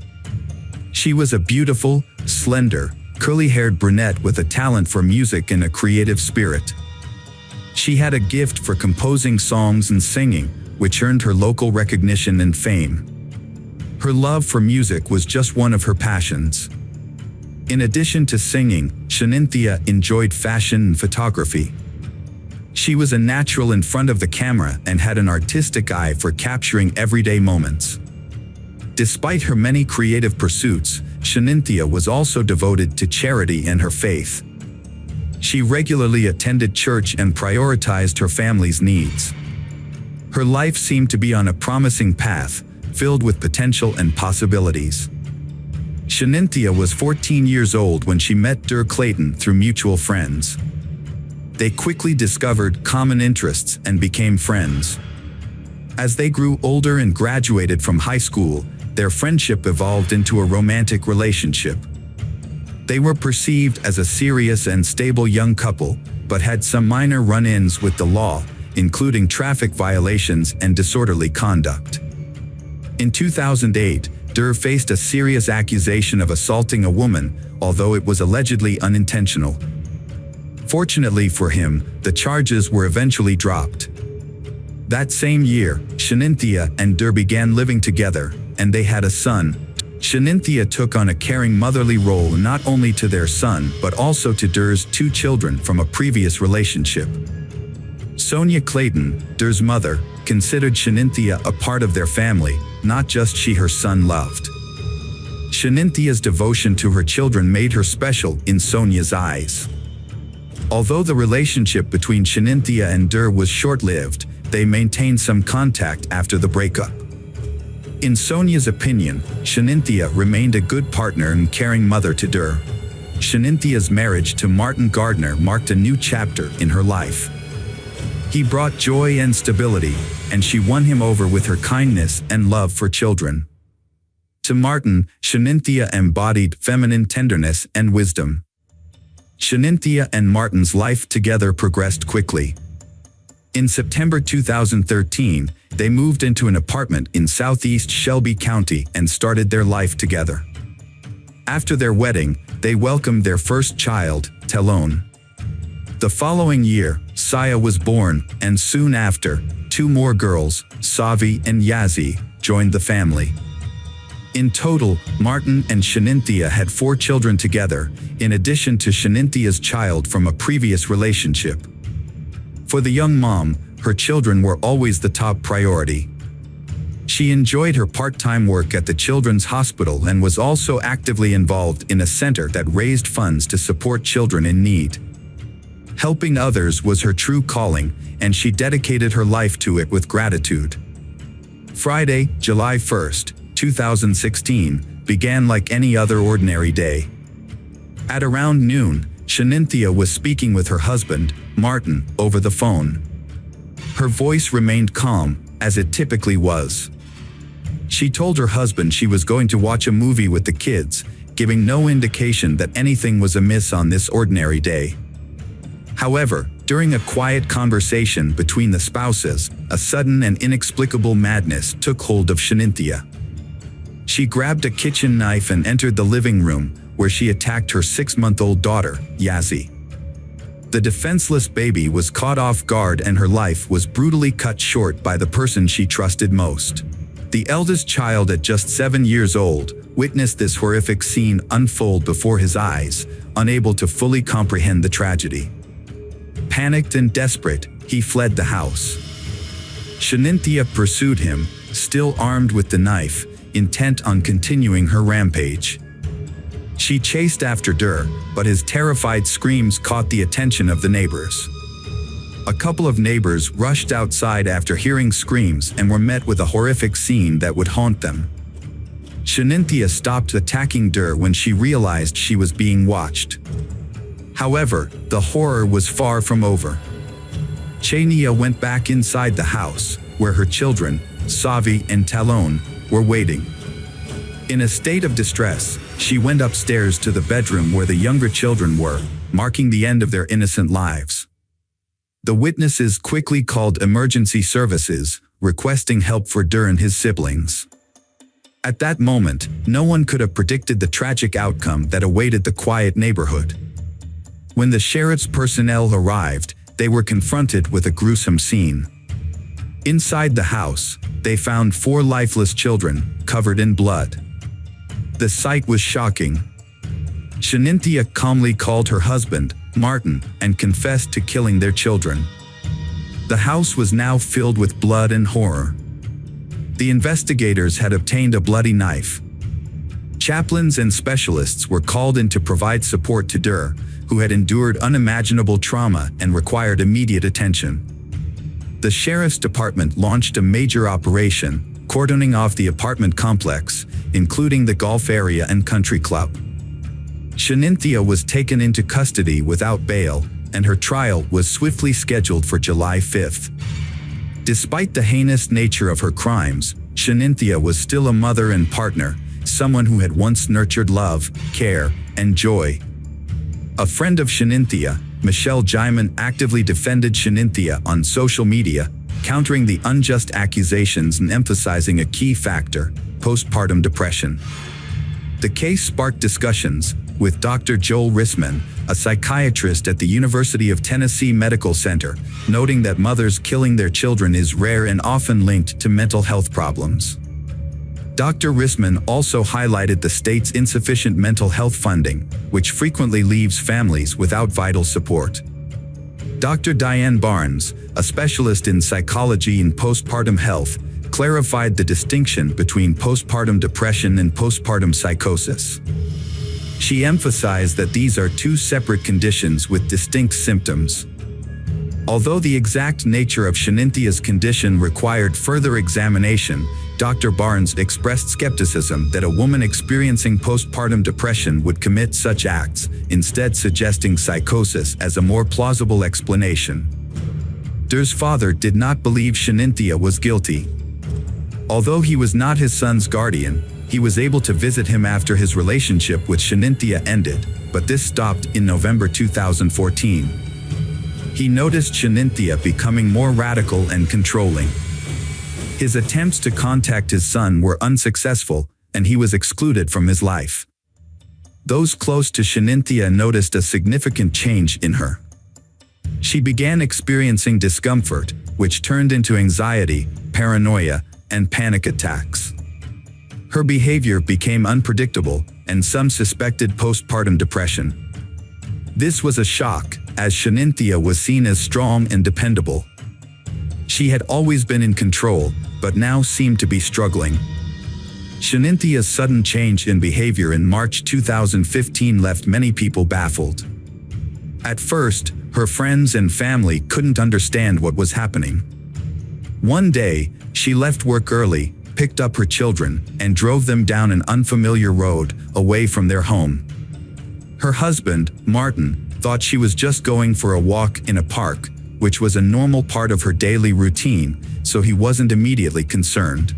She was a beautiful, slender, curly-haired brunette with a talent for music and a creative spirit. She had a gift for composing songs and singing, which earned her local recognition and fame. Her love for music was just one of her passions. In addition to singing, Shanynthia enjoyed fashion and photography. She was a natural in front of the camera and had an artistic eye for capturing everyday moments. Despite her many creative pursuits, Shanynthia was also devoted to charity and her faith. She regularly attended church and prioritized her family's needs. Her life seemed to be on a promising path, filled with potential and possibilities. Shanynthia was 14 years old when she met Dur Clayton through mutual friends. They quickly discovered common interests and became friends. As they grew older and graduated from high school, their friendship evolved into a romantic relationship. They were perceived as a serious and stable young couple, but had some minor run-ins with the law, including traffic violations and disorderly conduct. In 2008, Dur faced a serious accusation of assaulting a woman, although it was allegedly unintentional. Fortunately for him, the charges were eventually dropped. That same year, Shanynthia and Dur began living together, and they had a son. Shanynthia took on a caring motherly role not only to their son but also to Dur's 2 children from a previous relationship. Sonia Clayton, Dur's mother, considered Shanynthia a part of their family, not just she her son loved. Shaninthia's devotion to her children made her special in Sonia's eyes. Although the relationship between Shanynthia and Dur was short-lived, they maintained some contact after the breakup. In Sonia's opinion, Shanynthia remained a good partner and caring mother to Dur. Shaninthia's marriage to Martin Gardner marked a new chapter in her life. He brought joy and stability, and she won him over with her kindness and love for children. To Martin, Shanynthia embodied feminine tenderness and wisdom. Shanynthia and Martin's life together progressed quickly. In September 2013, they moved into an apartment in southeast Shelby County and started their life together. After their wedding, they welcomed their first child, Telone. The following year, Saya was born, and soon after, 2 more girls, Savi and Yazzie, joined the family. In total, Martin and Shanynthia had 4 children together, in addition to Shaninthia's child from a previous relationship. For the young mom, her children were always the top priority. She enjoyed her part-time work at the Children's Hospital and was also actively involved in a center that raised funds to support children in need. Helping others was her true calling, and she dedicated her life to it with gratitude. Friday, July 1st, 2016, began like any other ordinary day. At around noon, Shanynthia was speaking with her husband, Martin, over the phone. Her voice remained calm, as it typically was. She told her husband she was going to watch a movie with the kids, giving no indication that anything was amiss on this ordinary day. However, during a quiet conversation between the spouses, a sudden and inexplicable madness took hold of Shanynthia. She grabbed a kitchen knife and entered the living room, where she attacked her 6-month-old daughter, Yazzie. The defenseless baby was caught off guard and her life was brutally cut short by the person she trusted most. The eldest child, at just 7 years old, witnessed this horrific scene unfold before his eyes, unable to fully comprehend the tragedy. Panicked and desperate, he fled the house. Shanynthia pursued him, still armed with the knife, intent on continuing her rampage. She chased after Dur, but his terrified screams caught the attention of the neighbors. A couple of neighbors rushed outside after hearing screams and were met with a horrific scene that would haunt them. Shanynthia stopped attacking Dur when she realized she was being watched. However, the horror was far from over. Chania went back inside the house, where her children, Savi and Talon, were waiting. In a state of distress, she went upstairs to the bedroom where the younger children were, marking the end of their innocent lives. The witnesses quickly called emergency services, requesting help for Dur and his siblings. At that moment, no one could have predicted the tragic outcome that awaited the quiet neighborhood. When the sheriff's personnel arrived, they were confronted with a gruesome scene. Inside the house, they found 4 lifeless children, covered in blood. The sight was shocking. Shanynthia calmly called her husband, Martin, and confessed to killing their children. The house was now filled with blood and horror. The investigators had obtained a bloody knife. Chaplains and specialists were called in to provide support to Dur, who had endured unimaginable trauma and required immediate attention. The sheriff's department launched a major operation, cordoning off the apartment complex, including the golf area and country club. Shanynthia was taken into custody without bail, and her trial was swiftly scheduled for July 5th. Despite the heinous nature of her crimes, Shanynthia was still a mother and partner, someone who had once nurtured love, care, and joy. A friend of Shanynthia, Michelle Jaiman, actively defended Shanynthia on social media, countering the unjust accusations and emphasizing a key factor: postpartum depression. The case sparked discussions, with Dr. Joel Usman, a psychiatrist at the University of Tennessee Medical Center, noting that mothers killing their children is rare and often linked to mental health problems. Dr. Usman also highlighted the state's insufficient mental health funding, which frequently leaves families without vital support. Dr. Diane Barnes, a specialist in psychology and postpartum health, clarified the distinction between postpartum depression and postpartum psychosis. She emphasized that these are 2 separate conditions with distinct symptoms. Although the exact nature of Shaninthia's condition required further examination, Dr. Barnes expressed skepticism that a woman experiencing postpartum depression would commit such acts, instead suggesting psychosis as a more plausible explanation. Dur's father did not believe Shanynthia was guilty. Although he was not his son's guardian, he was able to visit him after his relationship with Shanynthia ended, but this stopped in November 2014. He noticed Shanynthia becoming more radical and controlling. His attempts to contact his son were unsuccessful, and he was excluded from his life. Those close to Shanynthia noticed a significant change in her. She began experiencing discomfort, which turned into anxiety, paranoia, and panic attacks. Her behavior became unpredictable, and some suspected postpartum depression. This was a shock, as Shanynthia was seen as strong and dependable. She had always been in control, but now seemed to be struggling. Shaninthia's sudden change in behavior in March 2015 left many people baffled. At first, her friends and family couldn't understand what was happening. One day, she left work early, picked up her children, and drove them down an unfamiliar road, away from their home. Her husband, Martin, thought she was just going for a walk in a park, which was a normal part of her daily routine, so he wasn't immediately concerned.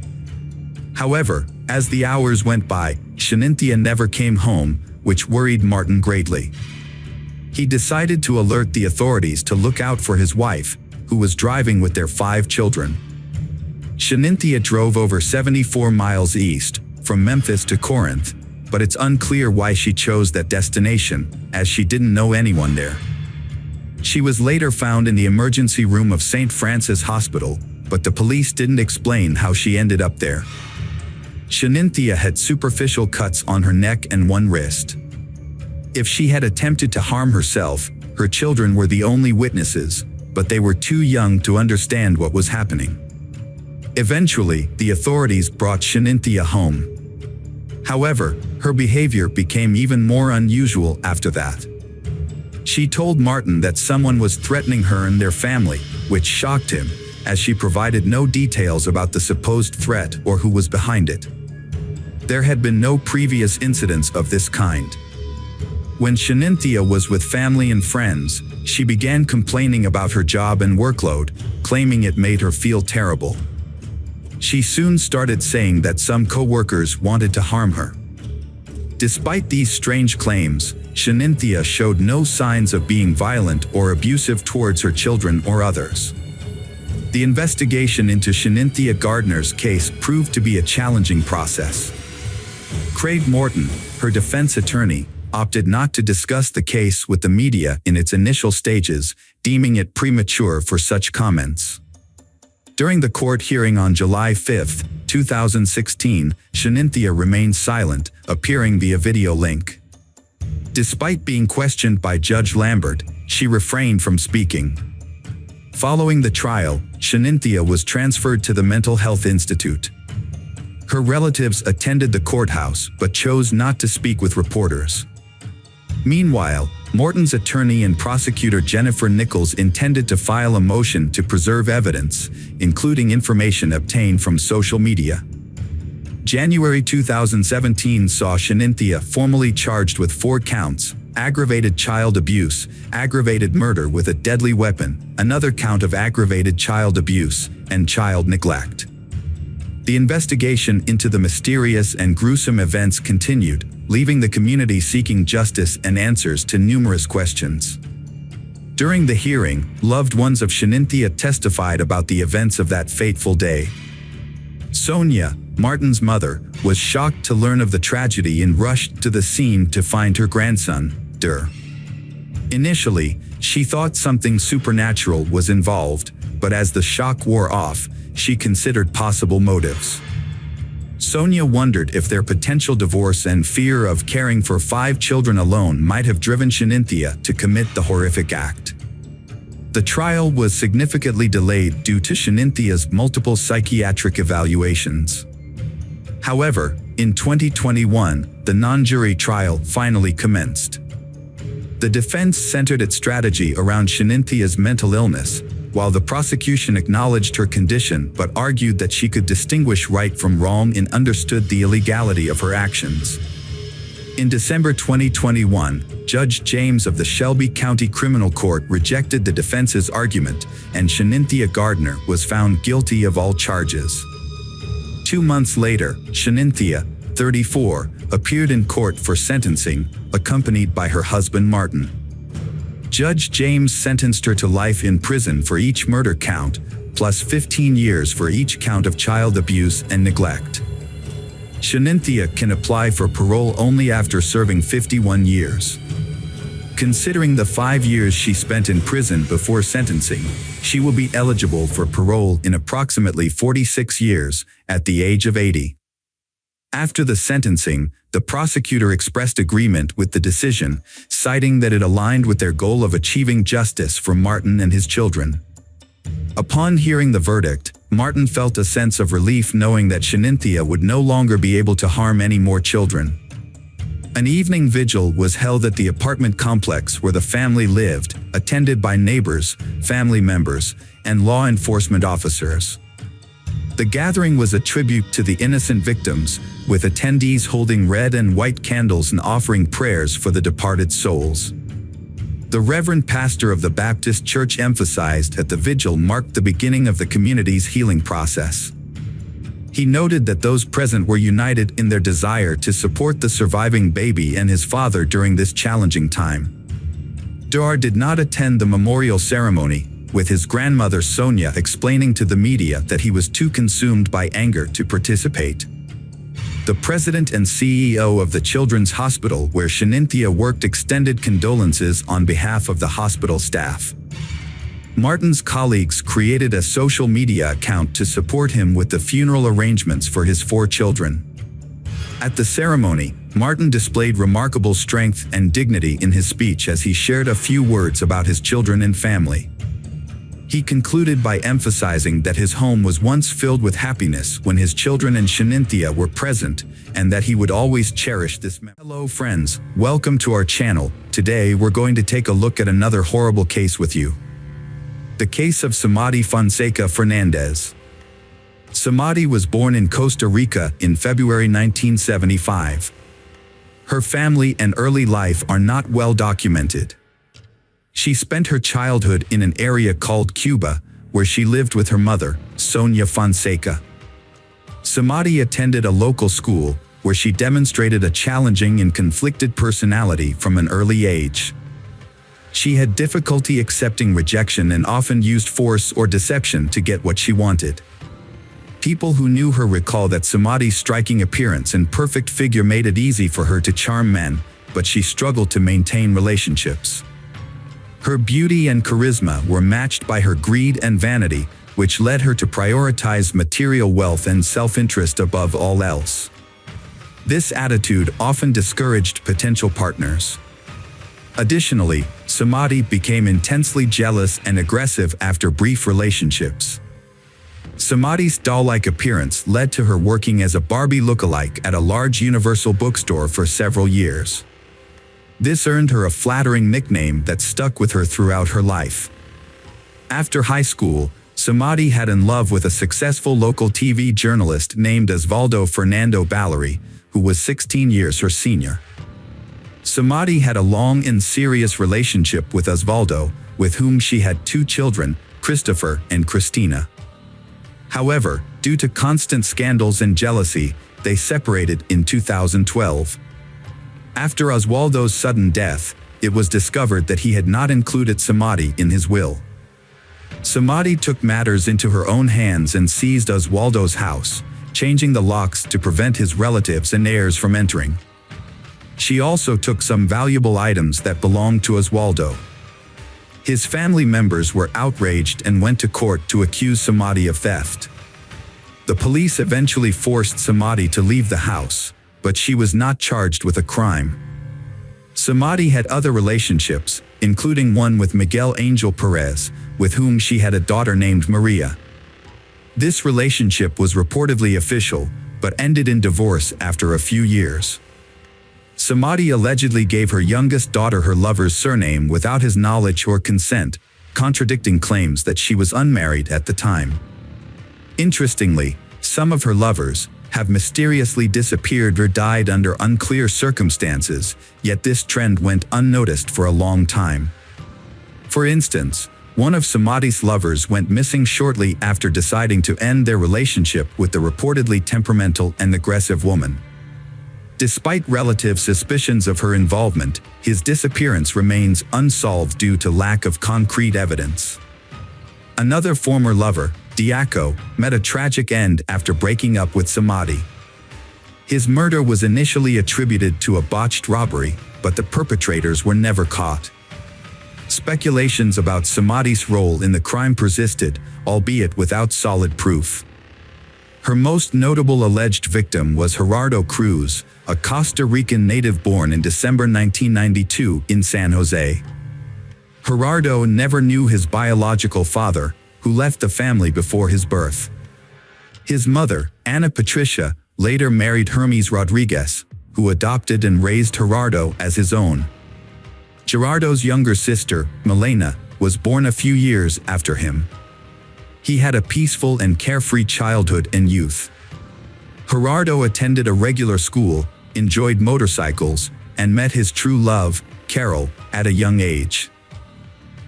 However, as the hours went by, Shanynthia never came home, which worried Martin greatly. He decided to alert the authorities to look out for his wife, who was driving with their 5 children. Shanynthia drove over 74 miles east, from Memphis to Corinth, but it's unclear why she chose that destination, as she didn't know anyone there. She was later found in the emergency room of St. Francis Hospital, but the police didn't explain how she ended up there. Shanynthia had superficial cuts on her neck and one wrist. If she had attempted to harm herself, her children were the only witnesses, but they were too young to understand what was happening. Eventually, the authorities brought Shanynthia home. However, her behavior became even more unusual after that. She told Martin that someone was threatening her and their family, which shocked him, as she provided no details about the supposed threat or who was behind it. There had been no previous incidents of this kind. When Shanynthia was with family and friends, she began complaining about her job and workload, claiming it made her feel terrible. She soon started saying that some co-workers wanted to harm her. Despite these strange claims, Shanynthia showed no signs of being violent or abusive towards her children or others. The investigation into Shanynthia Gardner's case proved to be a challenging process. Craig Morton, her defense attorney, opted not to discuss the case with the media in its initial stages, deeming it premature for such comments. During the court hearing on July 5, 2016, Shanynthia remained silent, appearing via video link. Despite being questioned by Judge Lambert, she refrained from speaking. Following the trial, Shanynthia was transferred to the Mental Health Institute. Her relatives attended the courthouse but chose not to speak with reporters. Meanwhile, Morton's attorney and prosecutor Jennifer Nichols intended to file a motion to preserve evidence, including information obtained from social media. January 2017 saw Shanynthia formally charged with 4 counts: aggravated child abuse, aggravated murder with a deadly weapon, another count of aggravated child abuse, and child neglect. The investigation into the mysterious and gruesome events continued, leaving the community seeking justice and answers to numerous questions. During the hearing, loved ones of Shanynthia testified about the events of that fateful day. Sonia, Martin's mother, was shocked to learn of the tragedy and rushed to the scene to find her grandson, Der. Initially, she thought something supernatural was involved, but as the shock wore off, she considered possible motives. Sonia wondered if their potential divorce and fear of caring for 5 children alone might have driven Shanynthia to commit the horrific act. The trial was significantly delayed due to Shaninthia's multiple psychiatric evaluations. However, in 2021, the non-jury trial finally commenced. The defense centered its strategy around Shaninthia's mental illness, while the prosecution acknowledged her condition but argued that she could distinguish right from wrong and understood the illegality of her actions. In December 2021, Judge James of the Shelby County Criminal Court rejected the defense's argument, and Shanynthia Gardner was found guilty of all charges. 2 months later, Shanynthia, 34, appeared in court for sentencing, accompanied by her husband Martin. Judge James sentenced her to life in prison for each murder count, plus 15 years for each count of child abuse and neglect. Shanynthia can apply for parole only after serving 51 years. Considering the 5 years she spent in prison before sentencing, she will be eligible for parole in approximately 46 years, at the age of 80. After the sentencing, the prosecutor expressed agreement with the decision, citing that it aligned with their goal of achieving justice for Martin and his children. Upon hearing the verdict, Martin felt a sense of relief knowing that Shanynthia would no longer be able to harm any more children. An evening vigil was held at the apartment complex where the family lived, attended by neighbors, family members, and law enforcement officers. The gathering was a tribute to the innocent victims, with attendees holding red and white candles and offering prayers for the departed souls. The Reverend Pastor of the Baptist Church emphasized that the vigil marked the beginning of the community's healing process. He noted that those present were united in their desire to support the surviving baby and his father during this challenging time. Der did not attend the memorial ceremony, with his grandmother Sonia explaining to the media that he was too consumed by anger to participate. The president and CEO of the Children's Hospital where Shanynthia worked extended condolences on behalf of the hospital staff. Martin's colleagues created a social media account to support him with the funeral arrangements for his 4 children. At the ceremony, Martin displayed remarkable strength and dignity in his speech as he shared a few words about his children and family. He concluded by emphasizing that his home was once filled with happiness when his children and Shanynthia were present, and that he would always cherish this memory. Hello friends, welcome to our channel. Today we're going to take a look at another horrible case with you. The case of Samadi Fonseca Fernandez. Samadi was born in Costa Rica in February 1975. Her family and early life are not well documented. She spent her childhood in an area called Cuba, where she lived with her mother, Sonia Fonseca. Samadhi attended a local school, where she demonstrated a challenging and conflicted personality from an early age. She had difficulty accepting rejection and often used force or deception to get what she wanted. People who knew her recall that Samadhi's striking appearance and perfect figure made it easy for her to charm men, but she struggled to maintain relationships. Her beauty and charisma were matched by her greed and vanity, which led her to prioritize material wealth and self-interest above all else. This attitude often discouraged potential partners. Additionally, Samadhi became intensely jealous and aggressive after brief relationships. Samadhi's doll-like appearance led to her working as a Barbie lookalike at a large Universal bookstore for several years. This earned her a flattering nickname that stuck with her throughout her life. After high school, Samadhi had in love with a successful local TV journalist named Osvaldo Fernando Ballery, who was 16 years her senior. Samadhi had a long and serious relationship with Osvaldo, with whom she had 2 children, Christopher and Christina. However, due to constant scandals and jealousy, they separated in 2012. After Osvaldo's sudden death, it was discovered that he had not included Samadhi in his will. Samadhi took matters into her own hands and seized Osvaldo's house, changing the locks to prevent his relatives and heirs from entering. She also took some valuable items that belonged to Osvaldo. His family members were outraged and went to court to accuse Samadhi of theft. The police eventually forced Samadhi to leave the house, but she was not charged with a crime. Samadhi had other relationships, including one with Miguel Angel Perez, with whom she had a daughter named Maria. This relationship was reportedly official, but ended in divorce after a few years. Samadhi allegedly gave her youngest daughter her lover's surname without his knowledge or consent, contradicting claims that she was unmarried at the time. Interestingly, some of her lovers have mysteriously disappeared or died under unclear circumstances, yet this trend went unnoticed for a long time. For instance, one of Samadhi's lovers went missing shortly after deciding to end their relationship with the reportedly temperamental and aggressive woman. Despite relative suspicions of her involvement, his disappearance remains unsolved due to lack of concrete evidence. Another former lover, Diaco, met a tragic end after breaking up with Samadhi. His murder was initially attributed to a botched robbery, but the perpetrators were never caught. Speculations about Samadhi's role in the crime persisted, albeit without solid proof. Her most notable alleged victim was Gerardo Cruz, a Costa Rican native born in December 1992 in San Jose. Gerardo never knew his biological father, who left the family before his birth. His mother, Ana Patricia, later married Hermes Rodriguez, who adopted and raised Gerardo as his own. Gerardo's younger sister, Milena, was born a few years after him. He had a peaceful and carefree childhood and youth. Gerardo attended a regular school, enjoyed motorcycles, and met his true love, Carol, at a young age.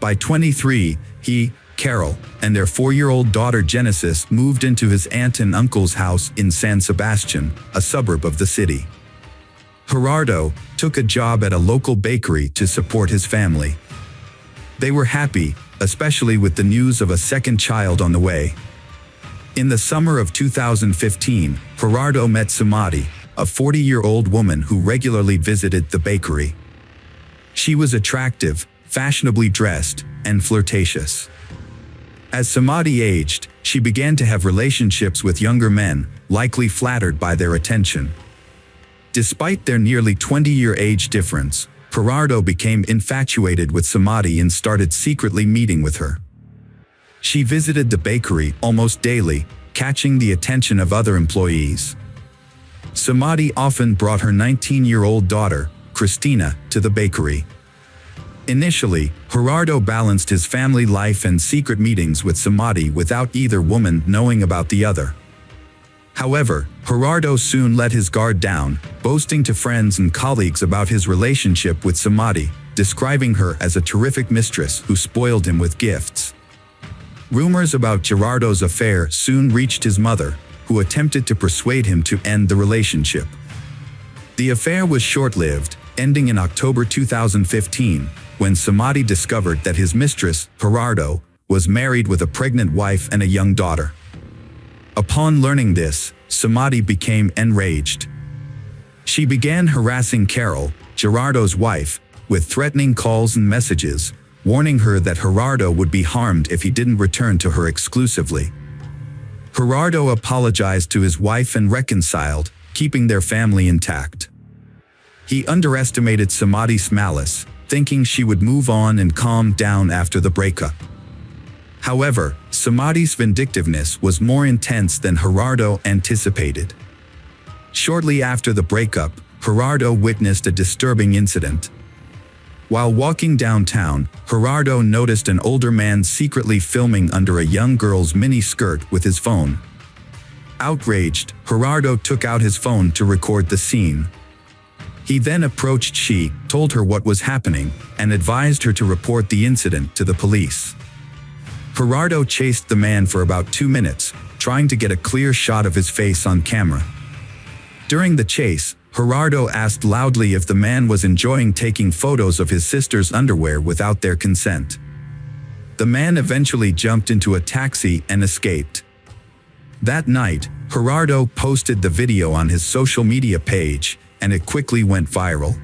By 23, he, Carol, and their 4-year-old daughter Genesis moved into his aunt and uncle's house in San Sebastian, a suburb of the city. Gerardo took a job at a local bakery to support his family. They were happy, especially with the news of a second child on the way. In the summer of 2015, Gerardo met Samadhi, a 40-year-old woman who regularly visited the bakery. She was attractive, fashionably dressed, and flirtatious. As Samadhi aged, she began to have relationships with younger men, likely flattered by their attention. Despite their nearly 20-year age difference, Gerardo became infatuated with Samadhi and started secretly meeting with her. She visited the bakery almost daily, catching the attention of other employees. Samadhi often brought her 19-year-old daughter, Christina, to the bakery. Initially, Gerardo balanced his family life and secret meetings with Samadhi without either woman knowing about the other. However, Gerardo soon let his guard down, boasting to friends and colleagues about his relationship with Samadi, describing her as a terrific mistress who spoiled him with gifts. Rumors about Gerardo's affair soon reached his mother, who attempted to persuade him to end the relationship. The affair was short-lived, ending in October 2015, when Samadi discovered that his mistress, Gerardo, was married with a pregnant wife and a young daughter. Upon learning this, Samadi became enraged. She began harassing Carol, Gerardo's wife, with threatening calls and messages, warning her that Gerardo would be harmed if he didn't return to her exclusively. Gerardo apologized to his wife and reconciled, keeping their family intact. He underestimated Samadi's malice, thinking she would move on and calm down after the breakup. However, Samadi's vindictiveness was more intense than Gerardo anticipated. Shortly after the breakup, Gerardo witnessed a disturbing incident. While walking downtown, Gerardo noticed an older man secretly filming under a young girl's mini-skirt with his phone. Outraged, Gerardo took out his phone to record the scene. He then approached she, told her what was happening, and advised her to report the incident to the police. Gerardo chased the man for about 2 minutes, trying to get a clear shot of his face on camera. During the chase, Gerardo asked loudly if the man was enjoying taking photos of his sister's underwear without their consent. The man eventually jumped into a taxi and escaped. That night, Gerardo posted the video on his social media page, and it quickly went viral.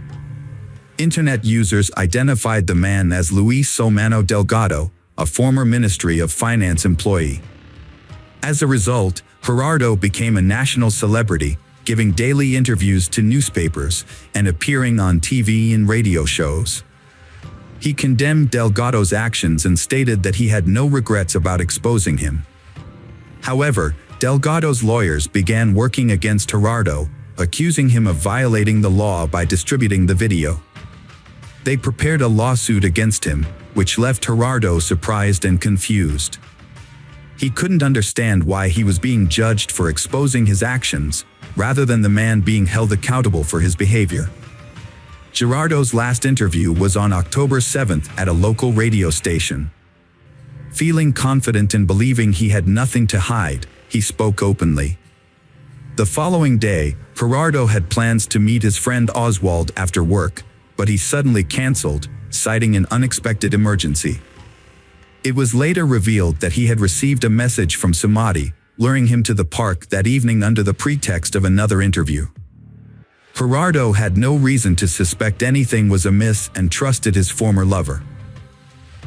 Internet users identified the man as Luis Somano Delgado, a former Ministry of Finance employee. As a result, Gerardo became a national celebrity, giving daily interviews to newspapers and appearing on TV and radio shows. He condemned Delgado's actions and stated that he had no regrets about exposing him. However, Delgado's lawyers began working against Gerardo, accusing him of violating the law by distributing the video. They prepared a lawsuit against him, which left Gerardo surprised and confused. He couldn't understand why he was being judged for exposing his actions, rather than the man being held accountable for his behavior. Gerardo's last interview was on October 7th at a local radio station. Feeling confident and believing he had nothing to hide, he spoke openly. The following day, Gerardo had plans to meet his friend Oswald after work, but he suddenly canceled, citing an unexpected emergency. It was later revealed that he had received a message from Samadi, luring him to the park that evening under the pretext of another interview. Gerardo had no reason to suspect anything was amiss and trusted his former lover.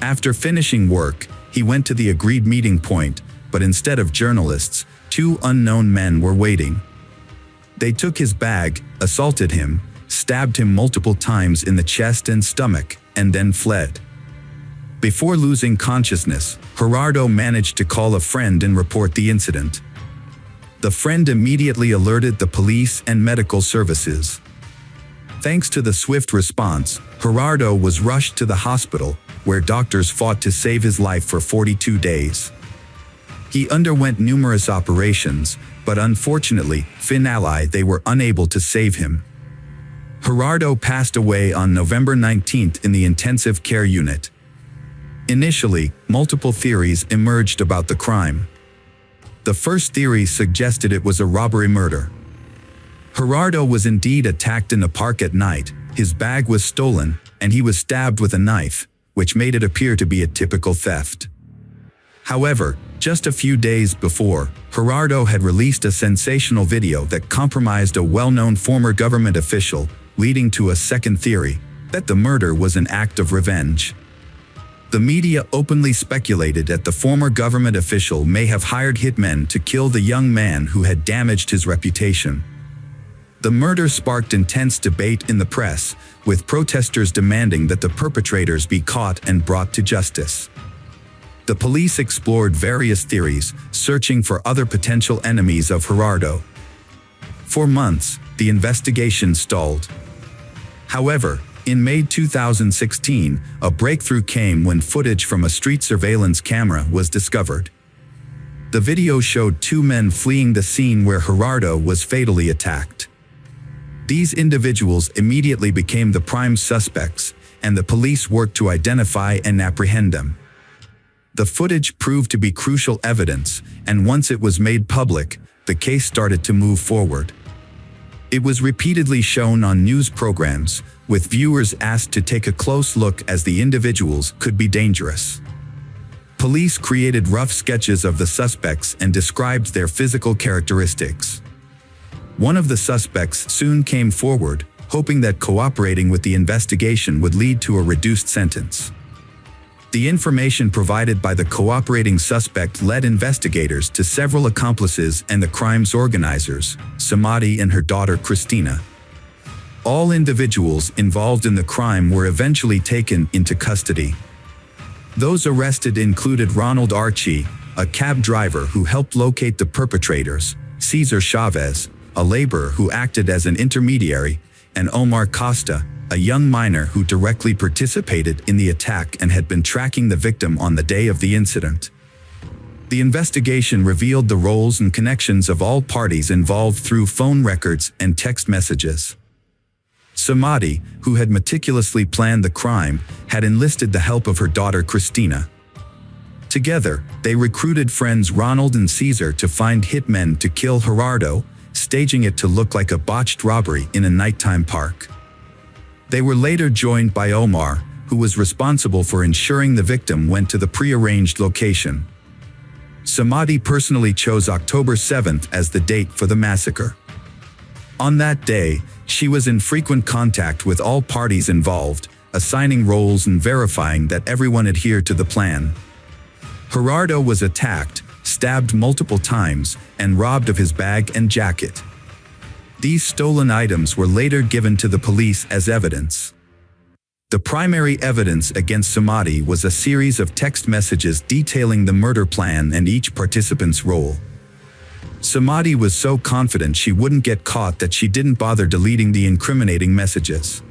After finishing work, he went to the agreed meeting point, but instead of journalists, 2 unknown men were waiting. They took his bag, assaulted him, stabbed him multiple times in the chest and stomach, and then fled. Before losing consciousness, Gerardo managed to call a friend and report the incident. The friend immediately alerted the police and medical services. Thanks to the swift response, Gerardo was rushed to the hospital, where doctors fought to save his life for 42 days. He underwent numerous operations, but unfortunately, they were unable to save him. Gerardo passed away on November 19th in the intensive care unit. Initially, multiple theories emerged about the crime. The first theory suggested it was a robbery murder. Gerardo was indeed attacked in a park at night, his bag was stolen, and he was stabbed with a knife, which made it appear to be a typical theft. However, just a few days before, Gerardo had released a sensational video that compromised a well-known former government official, leading to a second theory, that the murder was an act of revenge. The media openly speculated that the former government official may have hired hitmen to kill the young man who had damaged his reputation. The murder sparked intense debate in the press, with protesters demanding that the perpetrators be caught and brought to justice. The police explored various theories, searching for other potential enemies of Gerardo. For months, the investigation stalled. However, in May 2016, a breakthrough came when footage from a street surveillance camera was discovered. The video showed two men fleeing the scene where Gerardo was fatally attacked. These individuals immediately became the prime suspects, and the police worked to identify and apprehend them. The footage proved to be crucial evidence, and once it was made public, the case started to move forward. It was repeatedly shown on news programs, with viewers asked to take a close look as the individuals could be dangerous. Police created rough sketches of the suspects and described their physical characteristics. One of the suspects soon came forward, hoping that cooperating with the investigation would lead to a reduced sentence. The information provided by the cooperating suspect led investigators to several accomplices and the crime's organizers, Samadhi and her daughter Christina. All individuals involved in the crime were eventually taken into custody. Those arrested included Ronald Archie, a cab driver who helped locate the perpetrators, Cesar Chavez, a laborer who acted as an intermediary, and Omar Costa, a young miner who directly participated in the attack and had been tracking the victim on the day of the incident. The investigation revealed the roles and connections of all parties involved through phone records and text messages. Samadhi, who had meticulously planned the crime, had enlisted the help of her daughter Christina. Together, they recruited friends Ronald and Cesar to find hitmen to kill Gerardo, staging it to look like a botched robbery in a nighttime park. They were later joined by Omar, who was responsible for ensuring the victim went to the prearranged location. Samadhi personally chose October 7th as the date for the massacre. On that day, she was in frequent contact with all parties involved, assigning roles and verifying that everyone adhered to the plan. Gerardo was attacked, stabbed multiple times, and robbed of his bag and jacket. These stolen items were later given to the police as evidence. The primary evidence against Samadhi was a series of text messages detailing the murder plan and each participant's role. Samadhi was so confident she wouldn't get caught that she didn't bother deleting the incriminating messages.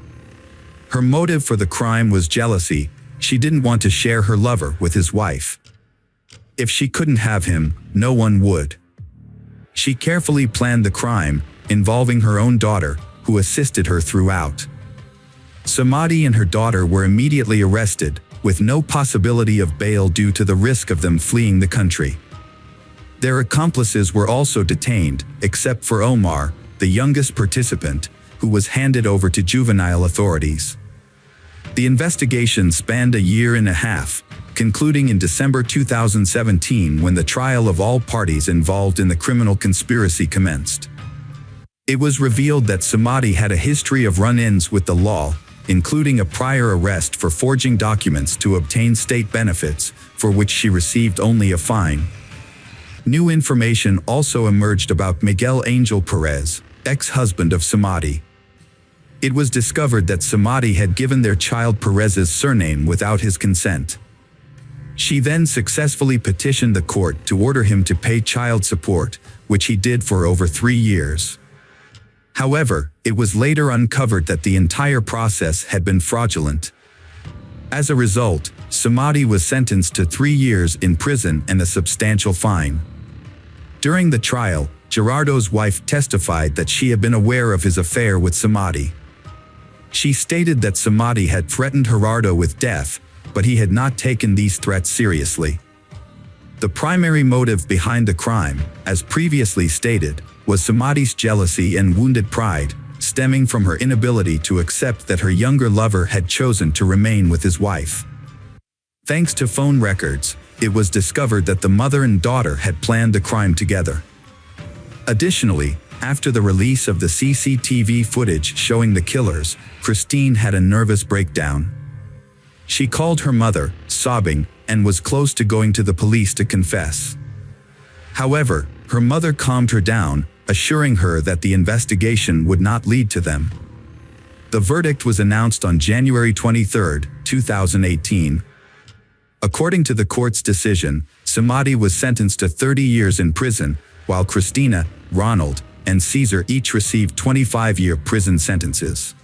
Her motive for the crime was jealousy. She didn't want to share her lover with his wife. If she couldn't have him, no one would. She carefully planned the crime, involving her own daughter, who assisted her throughout. Samadhi and her daughter were immediately arrested, with no possibility of bail due to the risk of them fleeing the country. Their accomplices were also detained, except for Omar, the youngest participant, who was handed over to juvenile authorities. The investigation spanned a year and a half, concluding in December 2017 when the trial of all parties involved in the criminal conspiracy commenced. It was revealed that Samadhi had a history of run-ins with the law, including a prior arrest for forging documents to obtain state benefits, for which she received only a fine. New information also emerged about Miguel Angel Perez, ex-husband of Samadhi. It was discovered that Samadhi had given their child Perez's surname without his consent. She then successfully petitioned the court to order him to pay child support, which he did for over 3 years. However, it was later uncovered that the entire process had been fraudulent. As a result, Samadhi was sentenced to 3 years in prison and a substantial fine. During the trial, Gerardo's wife testified that she had been aware of his affair with Samadhi. She stated that Samadhi had threatened Gerardo with death, but he had not taken these threats seriously. The primary motive behind the crime, as previously stated, was Samadhi's jealousy and wounded pride, stemming from her inability to accept that her younger lover had chosen to remain with his wife. Thanks to phone records, it was discovered that the mother and daughter had planned the crime together. Additionally, after the release of the CCTV footage showing the killers, Christine had a nervous breakdown. She called her mother, sobbing, and was close to going to the police to confess. However, her mother calmed her down, assuring her that the investigation would not lead to them. The verdict was announced on January 23, 2018. According to the court's decision, Samadhi was sentenced to 30 years in prison, while Christina, Ronald, and Cesar each received 25-year prison sentences.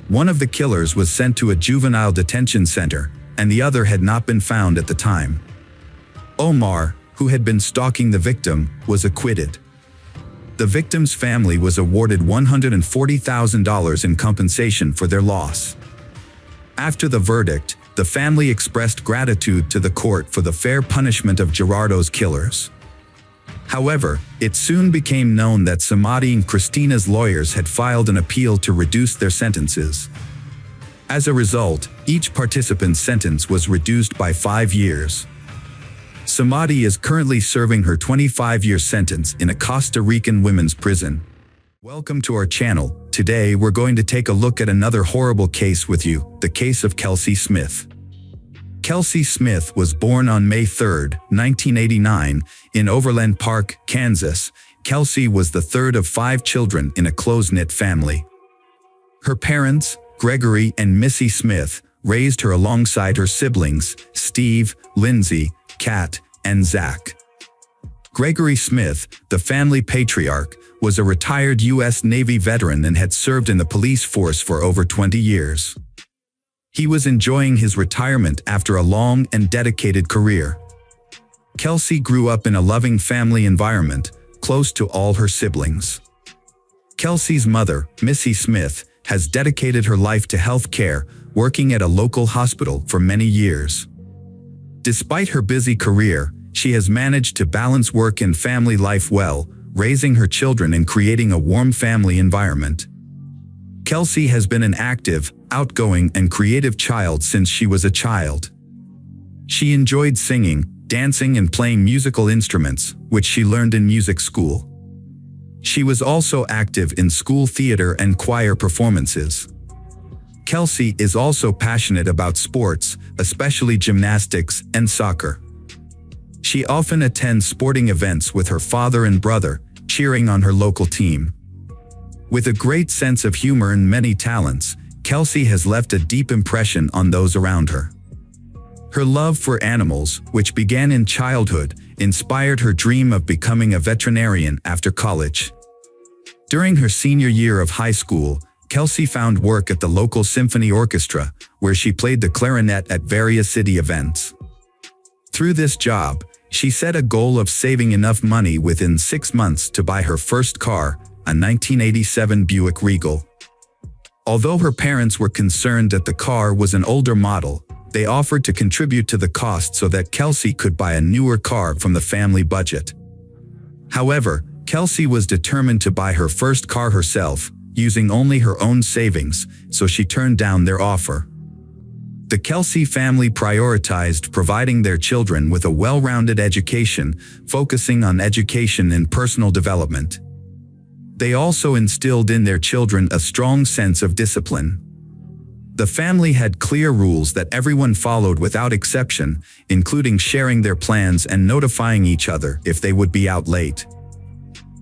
One of the killers was sent to a juvenile detention center, and the other had not been found at the time. Omar, who had been stalking the victim, was acquitted. The victim's family was awarded $140,000 in compensation for their loss. After the verdict, the family expressed gratitude to the court for the fair punishment of Gerardo's killers. However, it soon became known that Samadi and Christina's lawyers had filed an appeal to reduce their sentences. As a result, each participant's sentence was reduced by 5 years. Samadi is currently serving her 25-year sentence in a Costa Rican women's prison. Welcome to our channel. Today we're going to take a look at another horrible case with you, the case of Kelsey Smith. Kelsey Smith was born on May 3, 1989, in Overland Park, Kansas. Kelsey was the third of 5 children in a close-knit family. Her parents, Gregory and Missy Smith, raised her alongside her siblings, Steve, Lindsay, Kat, and Zach. Gregory Smith, the family patriarch, was a retired U.S. Navy veteran and had served in the police force for over 20 years. He was enjoying his retirement after a long and dedicated career. Kelsey grew up in a loving family environment, close to all her siblings. Kelsey's mother, Missy Smith, has dedicated her life to health care, working at a local hospital for many years. Despite her busy career, she has managed to balance work and family life well, raising her children and creating a warm family environment. Kelsey has been an active, outgoing, and creative child since she was a child. She enjoyed singing, dancing, and playing musical instruments, which she learned in music school. She was also active in school theater and choir performances. Kelsey is also passionate about sports, especially gymnastics and soccer. She often attends sporting events with her father and brother, cheering on her local team. With a great sense of humor and many talents, Kelsey has left a deep impression on those around her. Her love for animals, which began in childhood, inspired her dream of becoming a veterinarian after college. During her senior year of high school, Kelsey found work at the local symphony orchestra, where she played the clarinet at various city events. Through this job, she set a goal of saving enough money within 6 months to buy her first car, a 1987 Buick Regal. Although her parents were concerned that the car was an older model, they offered to contribute to the cost so that Kelsey could buy a newer car from the family budget. However, Kelsey was determined to buy her first car herself, using only her own savings, so she turned down their offer. The Kelsey family prioritized providing their children with a well-rounded education, focusing on education and personal development. They also instilled in their children a strong sense of discipline. The family had clear rules that everyone followed without exception, including sharing their plans and notifying each other if they would be out late.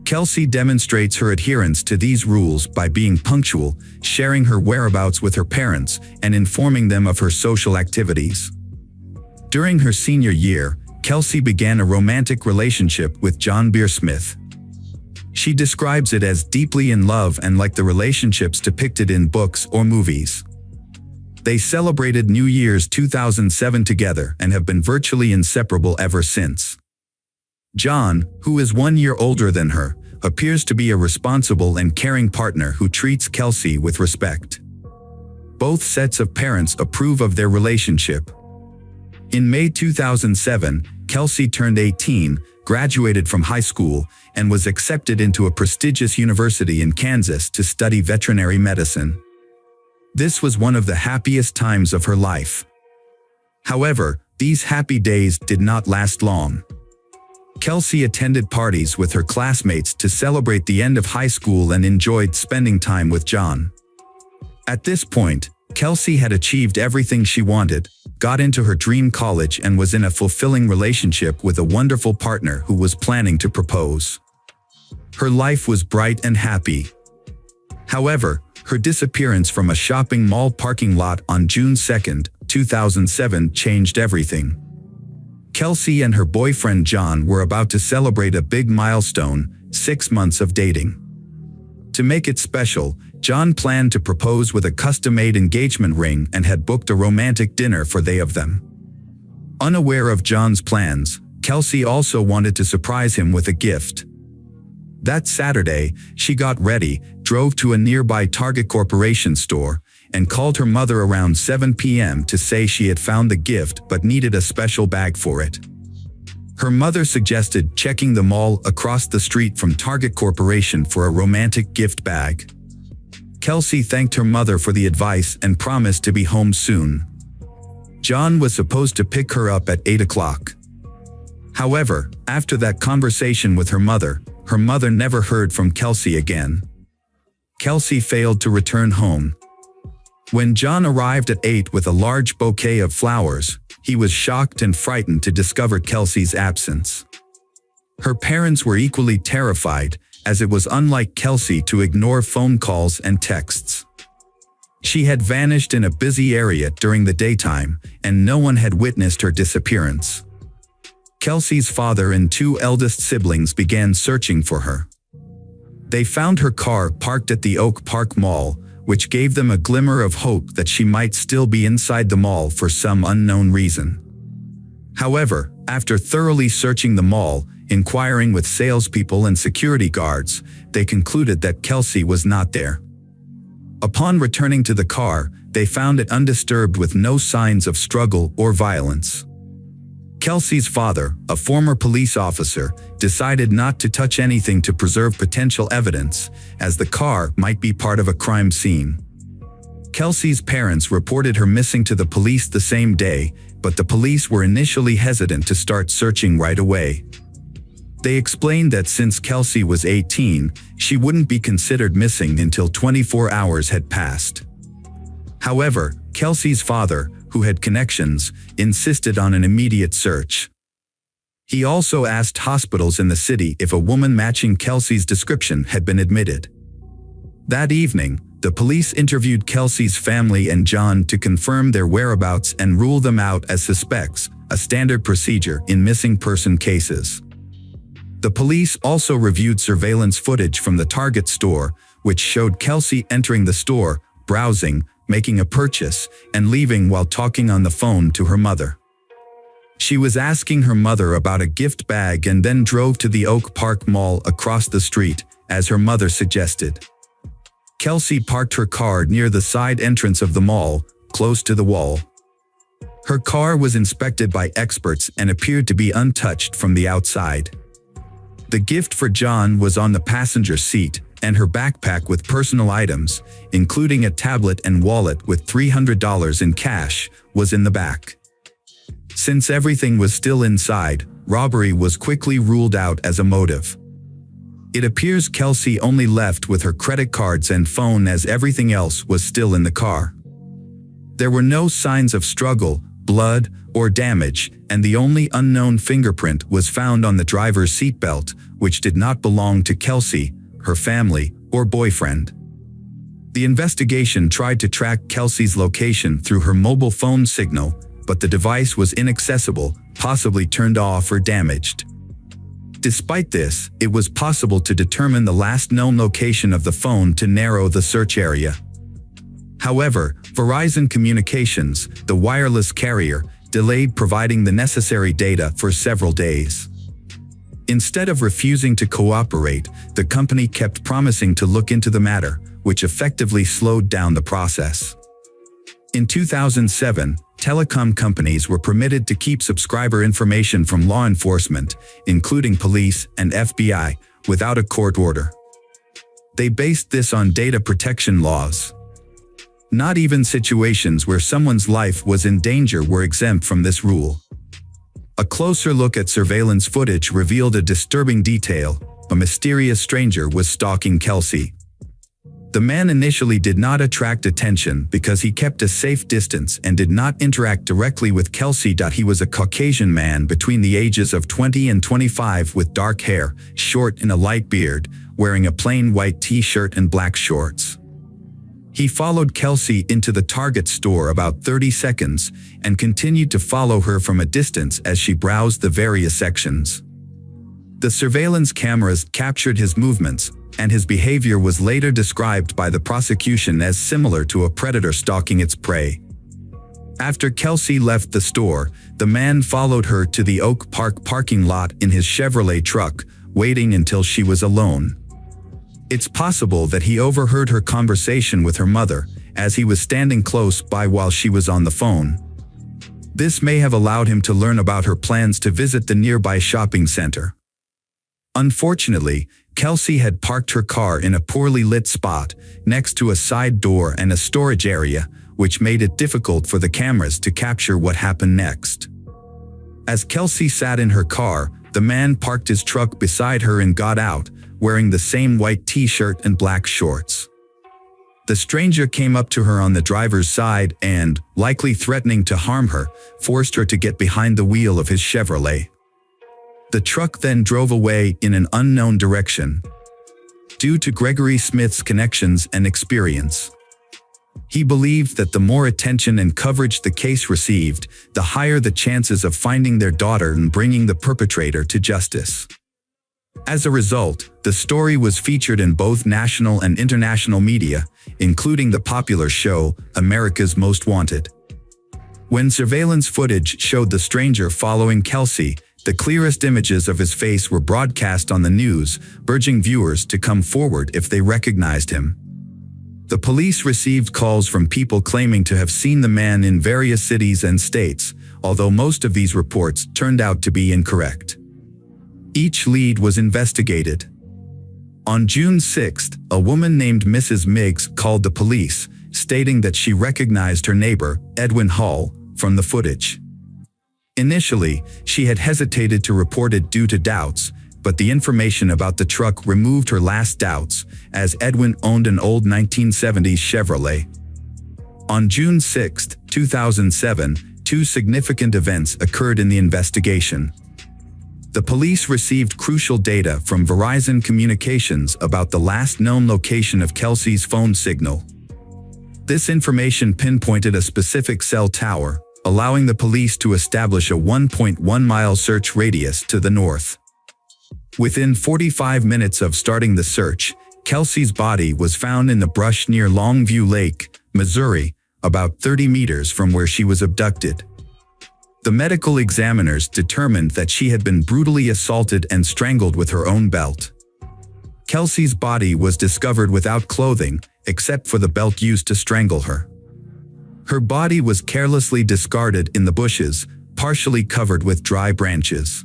Kelsey demonstrates her adherence to these rules by being punctual, sharing her whereabouts with her parents, and informing them of her social activities. During her senior year, Kelsey began a romantic relationship with John Beer Smith. She describes it as deeply in love and like the relationships depicted in books or movies. They celebrated New Year's 2007 together and have been virtually inseparable ever since. John, who is 1 year older than her, appears to be a responsible and caring partner who treats Kelsey with respect. Both sets of parents approve of their relationship. In May 2007, Kelsey turned 18, graduated from high school, and was accepted into a prestigious university in Kansas to study veterinary medicine. This was one of the happiest times of her life. However, these happy days did not last long. Kelsey attended parties with her classmates to celebrate the end of high school and enjoyed spending time with John. At this point, Kelsey had achieved everything she wanted, got into her dream college, and was in a fulfilling relationship with a wonderful partner who was planning to propose. Her life was bright and happy. However, her disappearance from a shopping mall parking lot on June 2, 2007 changed everything. Kelsey and her boyfriend John were about to celebrate a big milestone, 6 months of dating. To make it special, John planned to propose with a custom-made engagement ring and had booked a romantic dinner for they of them. Unaware of John's plans, Kelsey also wanted to surprise him with a gift. That Saturday, she got ready, drove to a nearby Target Corporation store, and called her mother around 7 p.m. to say she had found the gift but needed a special bag for it. Her mother suggested checking the mall across the street from Target Corporation for a romantic gift bag. Kelsey thanked her mother for the advice and promised to be home soon. John was supposed to pick her up at 8 o'clock. However, after that conversation with her mother never heard from Kelsey again. Kelsey failed to return home. When John arrived at 8 with a large bouquet of flowers, he was shocked and frightened to discover Kelsey's absence. Her parents were equally terrified, as it was unlike Kelsey to ignore phone calls and texts. She had vanished in a busy area during the daytime, and no one had witnessed her disappearance. Kelsey's father and two eldest siblings began searching for her. They found her car parked at the Oak Park Mall, which gave them a glimmer of hope that she might still be inside the mall for some unknown reason. However, after thoroughly searching the mall, inquiring with salespeople and security guards, they concluded that Kelsey was not there. Upon returning to the car, they found it undisturbed with no signs of struggle or violence. Kelsey's father, a former police officer, decided not to touch anything to preserve potential evidence, as the car might be part of a crime scene. Kelsey's parents reported her missing to the police the same day, but the police were initially hesitant to start searching right away. They explained that since Kelsey was 18, she wouldn't be considered missing until 24 hours had passed. However, Kelsey's father, who had connections, insisted on an immediate search. He also asked hospitals in the city if a woman matching Kelsey's description had been admitted. That evening, the police interviewed Kelsey's family and John to confirm their whereabouts and rule them out as suspects, a standard procedure in missing person cases. The police also reviewed surveillance footage from the Target store, which showed Kelsey entering the store, browsing, making a purchase, and leaving while talking on the phone to her mother. She was asking her mother about a gift bag and then drove to the Oak Park Mall across the street, as her mother suggested. Kelsey parked her car near the side entrance of the mall, close to the wall. Her car was inspected by experts and appeared to be untouched from the outside. The gift for John was on the passenger seat, and her backpack with personal items, including a tablet and wallet with $300 in cash, was in the back. Since everything was still inside, robbery was quickly ruled out as a motive. It appears Kelsey only left with her credit cards and phone, as everything else was still in the car. There were no signs of struggle, blood, or damage, and the only unknown fingerprint was found on the driver's seatbelt, which did not belong to Kelsey, her family, or boyfriend. The investigation tried to track Kelsey's location through her mobile phone signal, but the device was inaccessible, possibly turned off or damaged. Despite this, it was possible to determine the last known location of the phone to narrow the search area. However, Verizon Communications, the wireless carrier, delayed providing the necessary data for several days. Instead of refusing to cooperate, the company kept promising to look into the matter, which effectively slowed down the process. In 2007, telecom companies were permitted to keep subscriber information from law enforcement, including police and FBI, without a court order. They based this on data protection laws. Not even situations where someone's life was in danger were exempt from this rule. A closer look at surveillance footage revealed a disturbing detail: a mysterious stranger was stalking Kelsey. The man initially did not attract attention because he kept a safe distance and did not interact directly with Kelsey. He was a Caucasian man between the ages of 20 and 25 with dark hair, short and a light beard, wearing a plain white t-shirt and black shorts. He followed Kelsey into the Target store about 30 seconds and continued to follow her from a distance as she browsed the various sections. The surveillance cameras captured his movements, and his behavior was later described by the prosecution as similar to a predator stalking its prey. After Kelsey left the store, the man followed her to the Oak Park parking lot in his Chevrolet truck, waiting until she was alone. It's possible that he overheard her conversation with her mother, as he was standing close by while she was on the phone. This may have allowed him to learn about her plans to visit the nearby shopping center. Unfortunately, Kelsey had parked her car in a poorly lit spot, next to a side door and a storage area, which made it difficult for the cameras to capture what happened next. As Kelsey sat in her car, the man parked his truck beside her and got out, wearing the same white t-shirt and black shorts. The stranger came up to her on the driver's side and, likely threatening to harm her, forced her to get behind the wheel of his Chevrolet. The truck then drove away in an unknown direction. Due to Gregory Smith's connections and experience, he believed that the more attention and coverage the case received, the higher the chances of finding their daughter and bringing the perpetrator to justice. As a result, the story was featured in both national and international media, including the popular show America's Most Wanted. When surveillance footage showed the stranger following Kelsey, the clearest images of his face were broadcast on the news, urging viewers to come forward if they recognized him. The police received calls from people claiming to have seen the man in various cities and states, although most of these reports turned out to be incorrect. Each lead was investigated. On June 6, a woman named Mrs. Miggs called the police, stating that she recognized her neighbor, Edwin Hall, from the footage. Initially, she had hesitated to report it due to doubts, but the information about the truck removed her last doubts, as Edwin owned an old 1970s Chevrolet. On June 6, 2007, two significant events occurred in the investigation. The police received crucial data from Verizon Communications about the last known location of Kelsey's phone signal. This information pinpointed a specific cell tower, allowing the police to establish a 1.1-mile search radius to the north. Within 45 minutes of starting the search, Kelsey's body was found in the brush near Longview Lake, Missouri, about 30 meters from where she was abducted. The medical examiners determined that she had been brutally assaulted and strangled with her own belt. Kelsey's body was discovered without clothing, except for the belt used to strangle her. Her body was carelessly discarded in the bushes, partially covered with dry branches.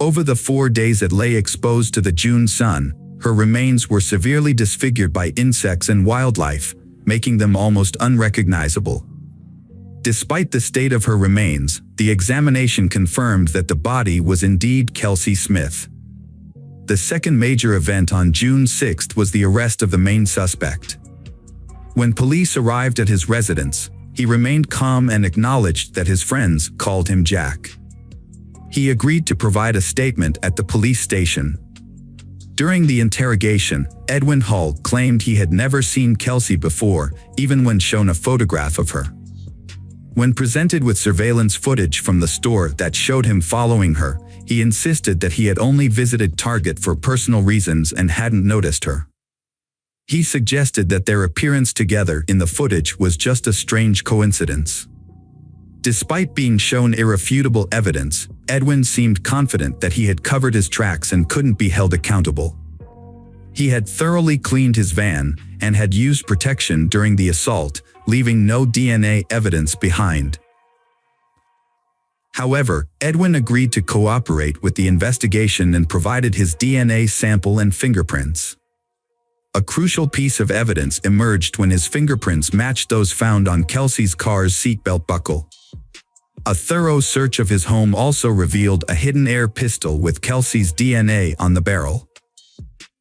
Over the 4 days it lay exposed to the June sun, her remains were severely disfigured by insects and wildlife, making them almost unrecognizable. Despite the state of her remains, the examination confirmed that the body was indeed Kelsey Smith. The second major event on June 6 was the arrest of the main suspect. When police arrived at his residence, he remained calm and acknowledged that his friends called him Jack. He agreed to provide a statement at the police station. During the interrogation, Edwin Hall claimed he had never seen Kelsey before, even when shown a photograph of her. When presented with surveillance footage from the store that showed him following her, he insisted that he had only visited Target for personal reasons and hadn't noticed her. He suggested that their appearance together in the footage was just a strange coincidence. Despite being shown irrefutable evidence, Edwin seemed confident that he had covered his tracks and couldn't be held accountable. He had thoroughly cleaned his van and had used protection during the assault, leaving no DNA evidence behind. However, Edwin agreed to cooperate with the investigation and provided his DNA sample and fingerprints. A crucial piece of evidence emerged when his fingerprints matched those found on Kelsey's car's seatbelt buckle. A thorough search of his home also revealed a hidden air pistol with Kelsey's DNA on the barrel.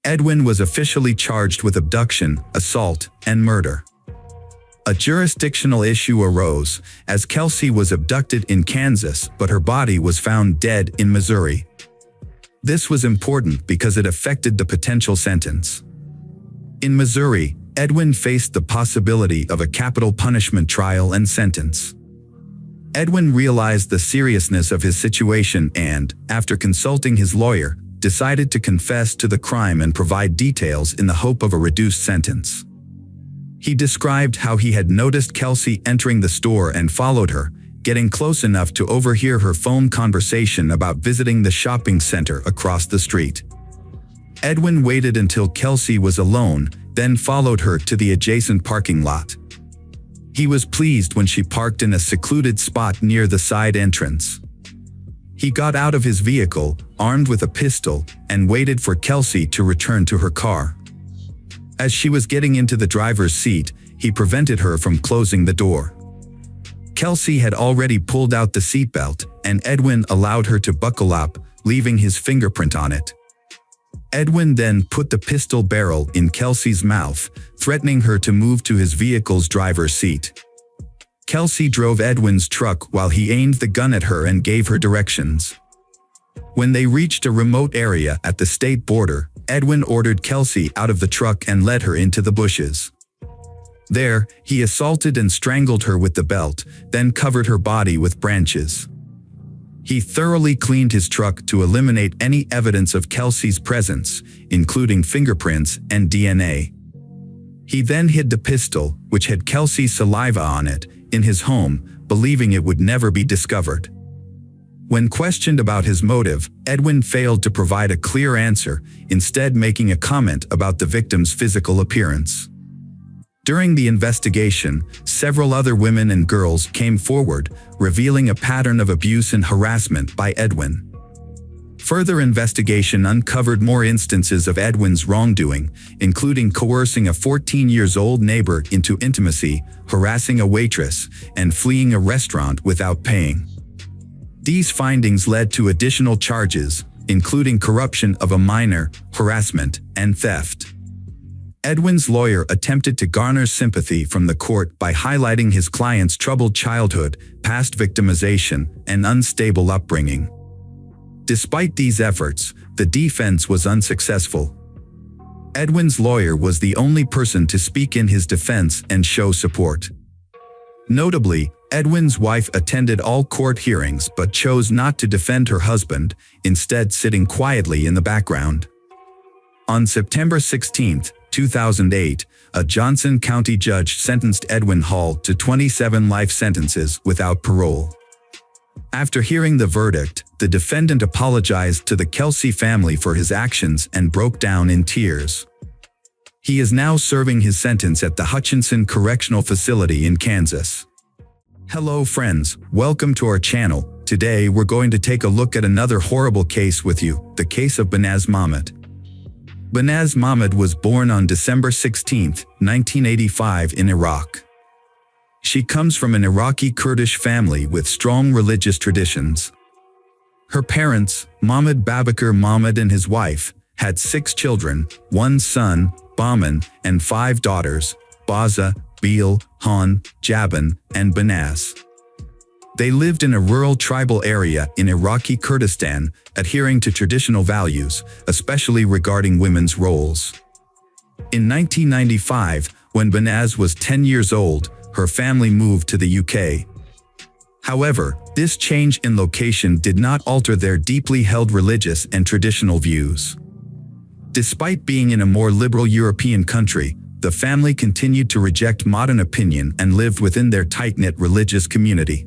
Edwin was officially charged with abduction, assault, and murder. A jurisdictional issue arose, as Kelsey was abducted in Kansas but her body was found dead in Missouri. This was important because it affected the potential sentence. In Missouri, Edwin faced the possibility of a capital punishment trial and sentence. Edwin realized the seriousness of his situation and, after consulting his lawyer, decided to confess to the crime and provide details in the hope of a reduced sentence. He described how he had noticed Kelsey entering the store and followed her, getting close enough to overhear her phone conversation about visiting the shopping center across the street. Edwin waited until Kelsey was alone, then followed her to the adjacent parking lot. He was pleased when she parked in a secluded spot near the side entrance. He got out of his vehicle, armed with a pistol, and waited for Kelsey to return to her car. As she was getting into the driver's seat, he prevented her from closing the door. Kelsey had already pulled out the seatbelt, and Edwin allowed her to buckle up, leaving his fingerprint on it. Edwin then put the pistol barrel in Kelsey's mouth, threatening her to move to his vehicle's driver's seat. Kelsey drove Edwin's truck while he aimed the gun at her and gave her directions. When they reached a remote area at the state border, Edwin ordered Kelsey out of the truck and led her into the bushes. There, he assaulted and strangled her with the belt, then covered her body with branches. He thoroughly cleaned his truck to eliminate any evidence of Kelsey's presence, including fingerprints and DNA. He then hid the pistol, which had Kelsey's saliva on it, in his home, believing it would never be discovered. When questioned about his motive, Edwin failed to provide a clear answer, instead making a comment about the victim's physical appearance. During the investigation, several other women and girls came forward, revealing a pattern of abuse and harassment by Edwin. Further investigation uncovered more instances of Edwin's wrongdoing, including coercing a 14-year-old neighbor into intimacy, harassing a waitress, and fleeing a restaurant without paying. These findings led to additional charges, including corruption of a minor, harassment, and theft. Edwin's lawyer attempted to garner sympathy from the court by highlighting his client's troubled childhood, past victimization, and unstable upbringing. Despite these efforts, the defense was unsuccessful. Edwin's lawyer was the only person to speak in his defense and show support. Notably, Edwin's wife attended all court hearings but chose not to defend her husband, instead sitting quietly in the background. On September 16, 2008, a Johnson County judge sentenced Edwin Hall to 27 life sentences without parole. After hearing the verdict, the defendant apologized to the Kelsey family for his actions and broke down in tears. He is now serving his sentence at the Hutchinson Correctional Facility in Kansas. Hello friends, welcome to our channel. Today we're going to take a look at another horrible case with you, the case of Behnaz Mahmud. Behnaz Mahmud was born on December 16, 1985 in Iraq. She comes from an Iraqi Kurdish family with strong religious traditions. Her parents, Mahmud Babakar Mahmud and his wife, had 6 children, 1 son, Bahman, and 5 daughters, Baza, Beel, Han, Jaban, and Behnaz. They lived in a rural tribal area in Iraqi Kurdistan, adhering to traditional values, especially regarding women's roles. In 1995, when Behnaz was 10 years old, her family moved to the UK. However, this change in location did not alter their deeply held religious and traditional views. Despite being in a more liberal European country, the family continued to reject modern opinion and lived within their tight-knit religious community.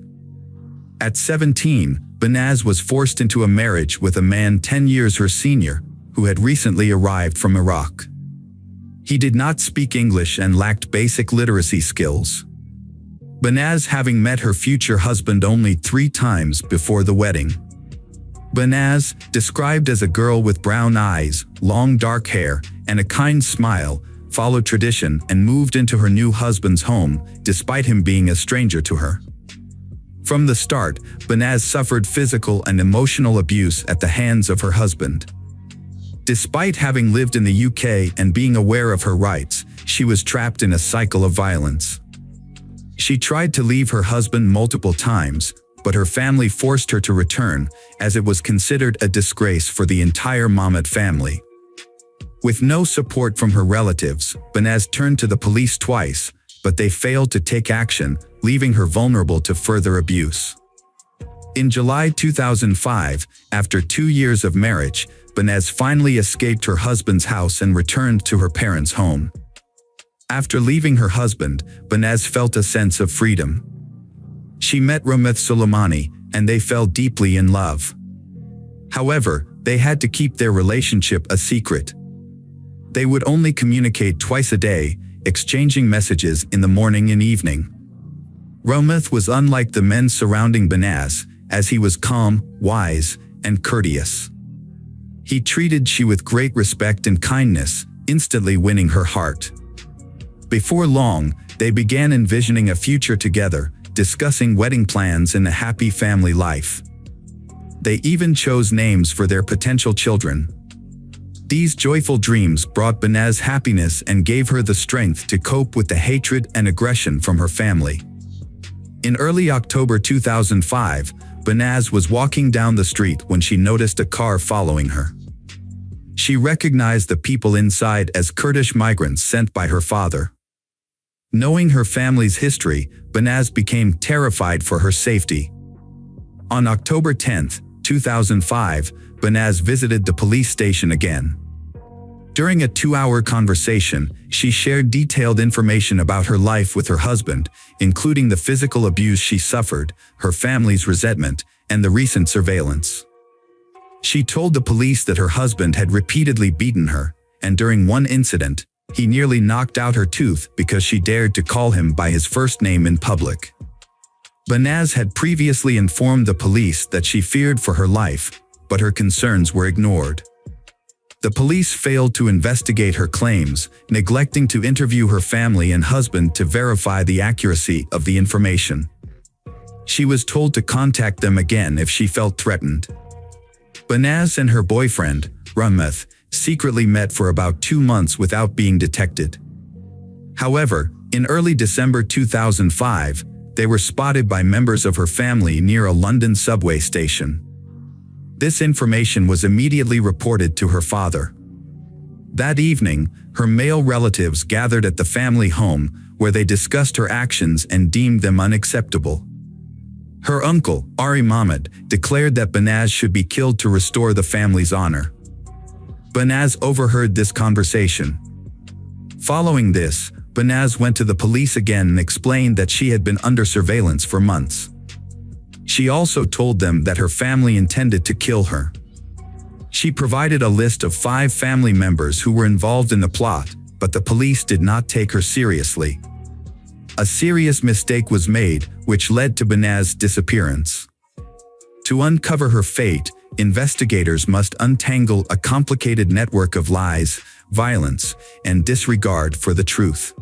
At 17, Behnaz was forced into a marriage with a man 10 years her senior, who had recently arrived from Iraq. He did not speak English and lacked basic literacy skills. Behnaz having met her future husband only 3 times before the wedding. Behnaz, described as a girl with brown eyes, long dark hair, and a kind smile, followed tradition and moved into her new husband's home, despite him being a stranger to her. From the start, Behnaz suffered physical and emotional abuse at the hands of her husband. Despite having lived in the UK and being aware of her rights, she was trapped in a cycle of violence. She tried to leave her husband multiple times, but her family forced her to return, as it was considered a disgrace for the entire Mahmud family. With no support from her relatives, Behnaz turned to the police twice, but they failed to take action, leaving her vulnerable to further abuse. In July 2005, after 2 years of marriage, Behnaz finally escaped her husband's house and returned to her parents' home. After leaving her husband, Banaz felt a sense of freedom. She met Rahmat Soleimani, and they fell deeply in love. However, they had to keep their relationship a secret. They would only communicate twice a day, exchanging messages in the morning and evening. Rahmat was unlike the men surrounding Banaz, as he was calm, wise, and courteous. He treated she with great respect and kindness, instantly winning her heart. Before long, they began envisioning a future together, discussing wedding plans and a happy family life. They even chose names for their potential children. These joyful dreams brought Banaz happiness and gave her the strength to cope with the hatred and aggression from her family. In early October 2005, Banaz was walking down the street when she noticed a car following her. She recognized the people inside as Kurdish migrants sent by her father. Knowing her family's history, Banaz became terrified for her safety. On October 10, 2005, Banaz visited the police station again. During a 2-hour conversation, she shared detailed information about her life with her husband, including the physical abuse she suffered, her family's resentment, and the recent surveillance. She told the police that her husband had repeatedly beaten her, and during one incident, he nearly knocked out her tooth because she dared to call him by his first name in public. Banaz had previously informed the police that she feared for her life, but her concerns were ignored. The police failed to investigate her claims, neglecting to interview her family and husband to verify the accuracy of the information. She was told to contact them again if she felt threatened. Banaz and her boyfriend, Rahmat, secretly met for about 2 months without being detected. However, in early December 2005, they were spotted by members of her family near a London subway station. This information was immediately reported to her father. That evening, her male relatives gathered at the family home, where they discussed her actions and deemed them unacceptable. Her uncle, Ari Mahmud, declared that Banaz should be killed to restore the family's honor. Banaz overheard this conversation. Following this, Banaz went to the police again and explained that she had been under surveillance for months. She also told them that her family intended to kill her. She provided a list of 5 family members who were involved in the plot, but the police did not take her seriously. A serious mistake was made, which led to Banaz's disappearance. To uncover her fate, investigators must untangle a complicated network of lies, violence, and disregard for the truth.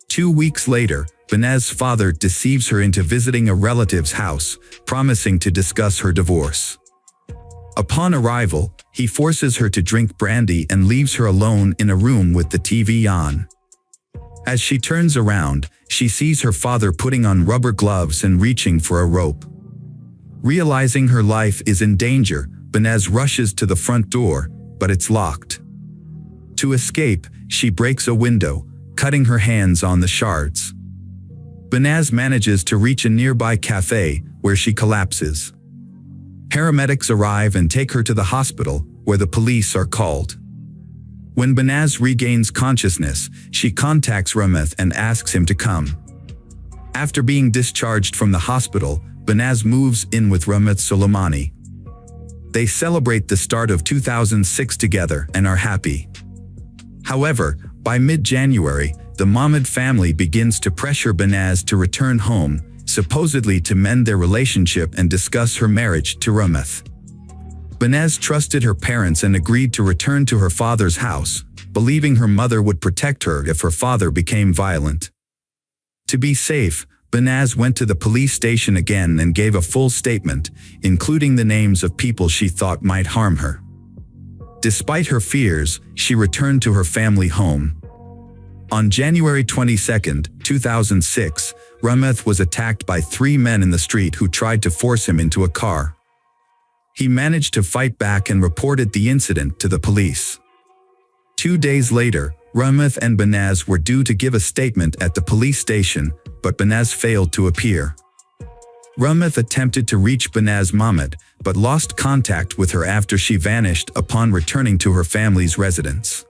2 weeks later, Banaz's father deceives her into visiting a relative's house, promising to discuss her divorce. Upon arrival, he forces her to drink brandy and leaves her alone in a room with the TV on. As she turns around, she sees her father putting on rubber gloves and reaching for a rope. Realizing her life is in danger, Banaz rushes to the front door, but it's locked. To escape, she breaks a window, cutting her hands on the shards. Banaz manages to reach a nearby cafe, where she collapses. Paramedics arrive and take her to the hospital, where the police are called. When Banaz regains consciousness, she contacts Rahmat and asks him to come. After being discharged from the hospital, Banaz moves in with Rahmat Soleimani. They celebrate the start of 2006 together and are happy. However, by mid-January, the Mahmud family begins to pressure Banaz to return home, supposedly to mend their relationship and discuss her marriage to Rahmat. Banaz trusted her parents and agreed to return to her father's house, believing her mother would protect her if her father became violent. To be safe, Banaz went to the police station again and gave a full statement, including the names of people she thought might harm her. Despite her fears, she returned to her family home. On January 22, 2006, Rahmat was attacked by 3 men in the street who tried to force him into a car. He managed to fight back and reported the incident to the police. 2 days later, Rahmat and Banaz were due to give a statement at the police station, but Banaz failed to appear. Rahmat attempted to reach Banaz Mahmud, but lost contact with her after she vanished upon returning to her family's residence.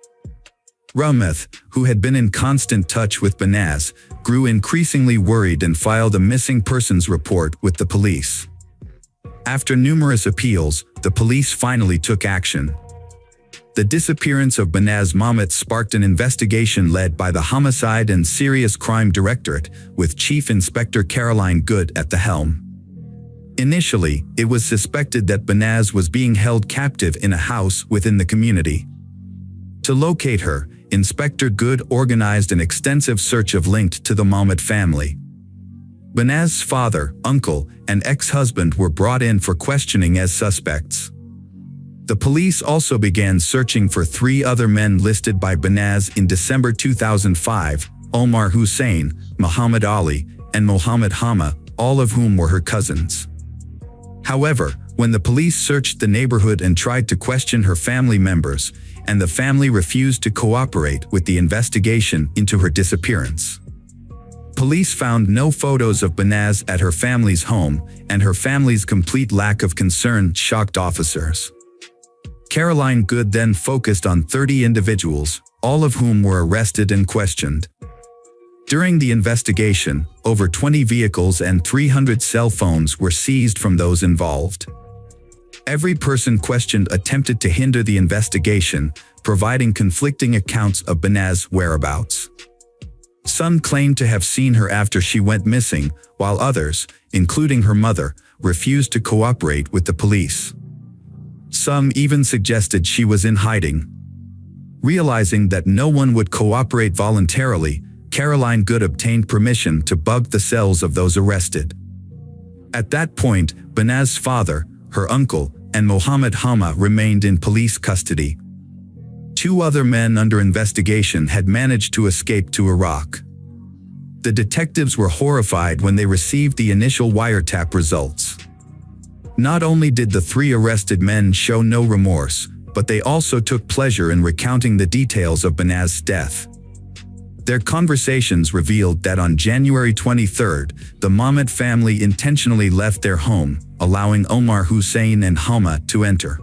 Rumeth, who had been in constant touch with Banaz, grew increasingly worried and filed a missing persons report with the police. After numerous appeals, the police finally took action. The disappearance of Banaz Mahmet sparked an investigation led by the Homicide and Serious Crime Directorate, with Chief Inspector Caroline Good at the helm. Initially, it was suspected that Banaz was being held captive in a house within the community. To locate her, Inspector Good organized an extensive search of linked to the Mahmet family. Banaz's father, uncle, and ex-husband were brought in for questioning as suspects. The police also began searching for 3 other men listed by Banaz in December 2005, Omar Hussein, Muhammad Ali, and Mohammed Hama, all of whom were her cousins. However, when the police searched the neighborhood and tried to question her family members, and the family refused to cooperate with the investigation into her disappearance. Police found no photos of Banaz at her family's home, and her family's complete lack of concern shocked officers. Caroline Good then focused on 30 individuals, all of whom were arrested and questioned. During the investigation, over 20 vehicles and 300 cell phones were seized from those involved. Every person questioned attempted to hinder the investigation, providing conflicting accounts of Banaz's whereabouts. Some claimed to have seen her after she went missing, while others, including her mother, refused to cooperate with the police. Some even suggested she was in hiding. Realizing that no one would cooperate voluntarily, Caroline Good obtained permission to bug the cells of those arrested. At that point, Banaz's father, her uncle, and Mohammed Hama remained in police custody. 2 other men under investigation had managed to escape to Iraq. The detectives were horrified when they received the initial wiretap results. Not only did the 3 arrested men show no remorse, but they also took pleasure in recounting the details of Banaz's death. Their conversations revealed that on January 23, the Mahmet family intentionally left their home, allowing Omar Hussein and Hama to enter.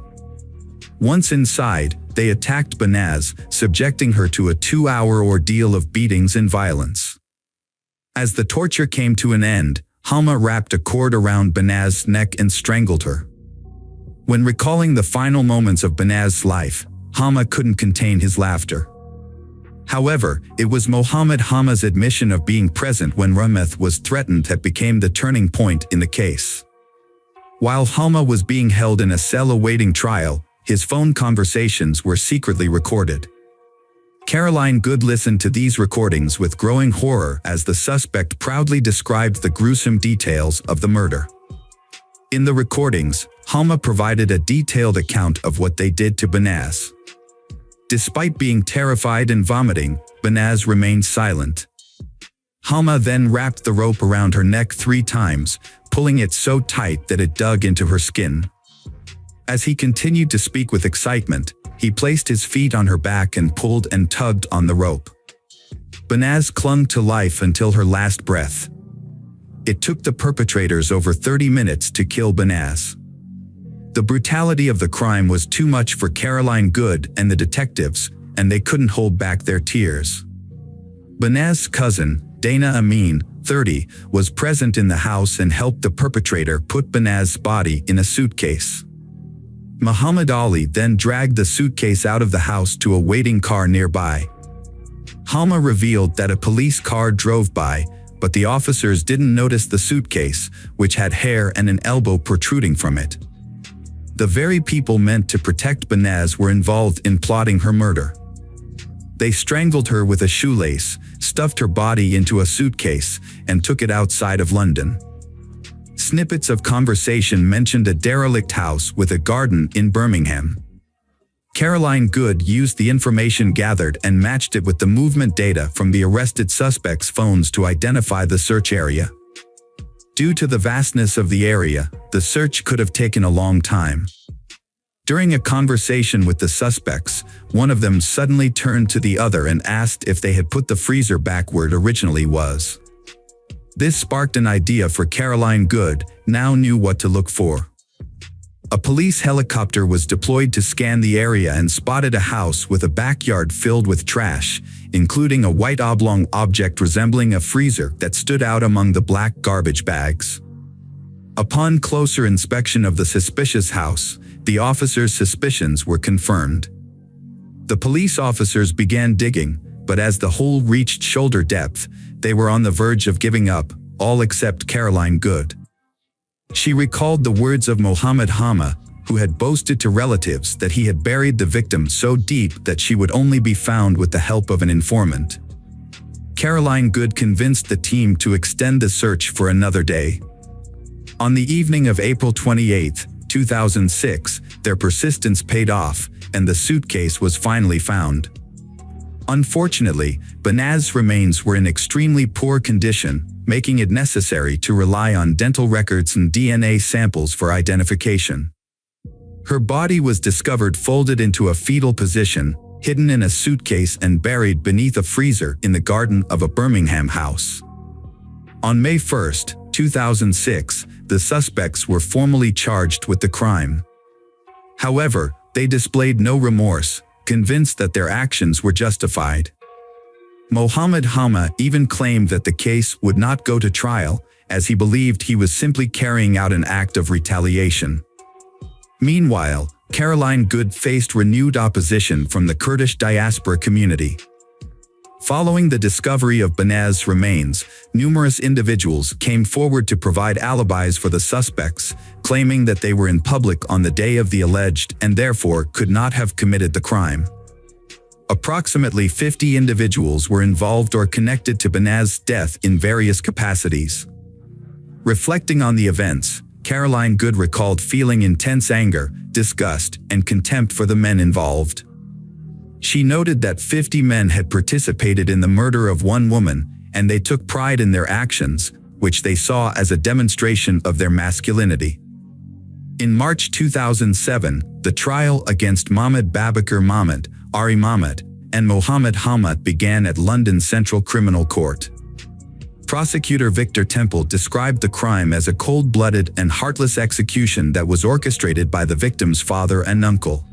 Once inside, they attacked Banaz, subjecting her to a 2-hour ordeal of beatings and violence. As the torture came to an end, Hama wrapped a cord around Banaz's neck and strangled her. When recalling the final moments of Banaz's life, Hama couldn't contain his laughter. However, it was Mohammed Hama's admission of being present when Rumeth was threatened that became the turning point in the case. While Hama was being held in a cell awaiting trial, his phone conversations were secretly recorded. Caroline Good listened to these recordings with growing horror as the suspect proudly described the gruesome details of the murder. In the recordings, Hama provided a detailed account of what they did to Banaz. Despite being terrified and vomiting, Banaz remained silent. Hama then wrapped the rope around her neck 3 times, pulling it so tight that it dug into her skin. As he continued to speak with excitement, he placed his feet on her back and pulled and tugged on the rope. Banaz clung to life until her last breath. It took the perpetrators over 30 minutes to kill Banaz. The brutality of the crime was too much for Caroline Good and the detectives, and they couldn't hold back their tears. Banaz's cousin, Dana Amin, 30, was present in the house and helped the perpetrator put Banaz's body in a suitcase. Muhammad Ali then dragged the suitcase out of the house to a waiting car nearby. Hama revealed that a police car drove by, but the officers didn't notice the suitcase, which had hair and an elbow protruding from it. The very people meant to protect Banaz were involved in plotting her murder. They strangled her with a shoelace, stuffed her body into a suitcase, and took it outside of London. Snippets of conversation mentioned a derelict house with a garden in Birmingham. Caroline Good used the information gathered and matched it with the movement data from the arrested suspects' phones to identify the search area. Due to the vastness of the area, the search could have taken a long time. During a conversation with the suspects, one of them suddenly turned to the other and asked if they had put the freezer back where it originally was. This sparked an idea for Caroline Good, now knew what to look for. A police helicopter was deployed to scan the area and spotted a house with a backyard filled with trash, including a white oblong object resembling a freezer that stood out among the black garbage bags. Upon closer inspection of the suspicious house, the officers' suspicions were confirmed. The police officers began digging, but as the hole reached shoulder depth, they were on the verge of giving up, all except Caroline Good. She recalled the words of Mohammed Hama, who had boasted to relatives that he had buried the victim so deep that she would only be found with the help of an informant. Caroline Good convinced the team to extend the search for another day. On the evening of April 28, 2006, their persistence paid off, and the suitcase was finally found. Unfortunately, Banaz's remains were in extremely poor condition, making it necessary to rely on dental records and DNA samples for identification. Her body was discovered folded into a fetal position, hidden in a suitcase and buried beneath a freezer in the garden of a Birmingham house. On May 1, 2006, the suspects were formally charged with the crime. However, they displayed no remorse, convinced that their actions were justified. Mohammed Hama even claimed that the case would not go to trial, as he believed he was simply carrying out an act of retaliation. Meanwhile, Caroline Good faced renewed opposition from the Kurdish diaspora community. Following the discovery of Banaz's remains, numerous individuals came forward to provide alibis for the suspects, claiming that they were in public on the day of the alleged and therefore could not have committed the crime. Approximately 50 individuals were involved or connected to Banaz's death in various capacities. Reflecting on the events, Caroline Good recalled feeling intense anger, disgust, and contempt for the men involved. She noted that 50 men had participated in the murder of one woman, and they took pride in their actions, which they saw as a demonstration of their masculinity. In March 2007, the trial against Mahmoud Babakar Mahmoud, Ari Mahmoud, and Mohammed Hama began at London Central Criminal Court. Prosecutor Victor Temple described the crime as a cold-blooded and heartless execution that was orchestrated by the victim's father and uncle.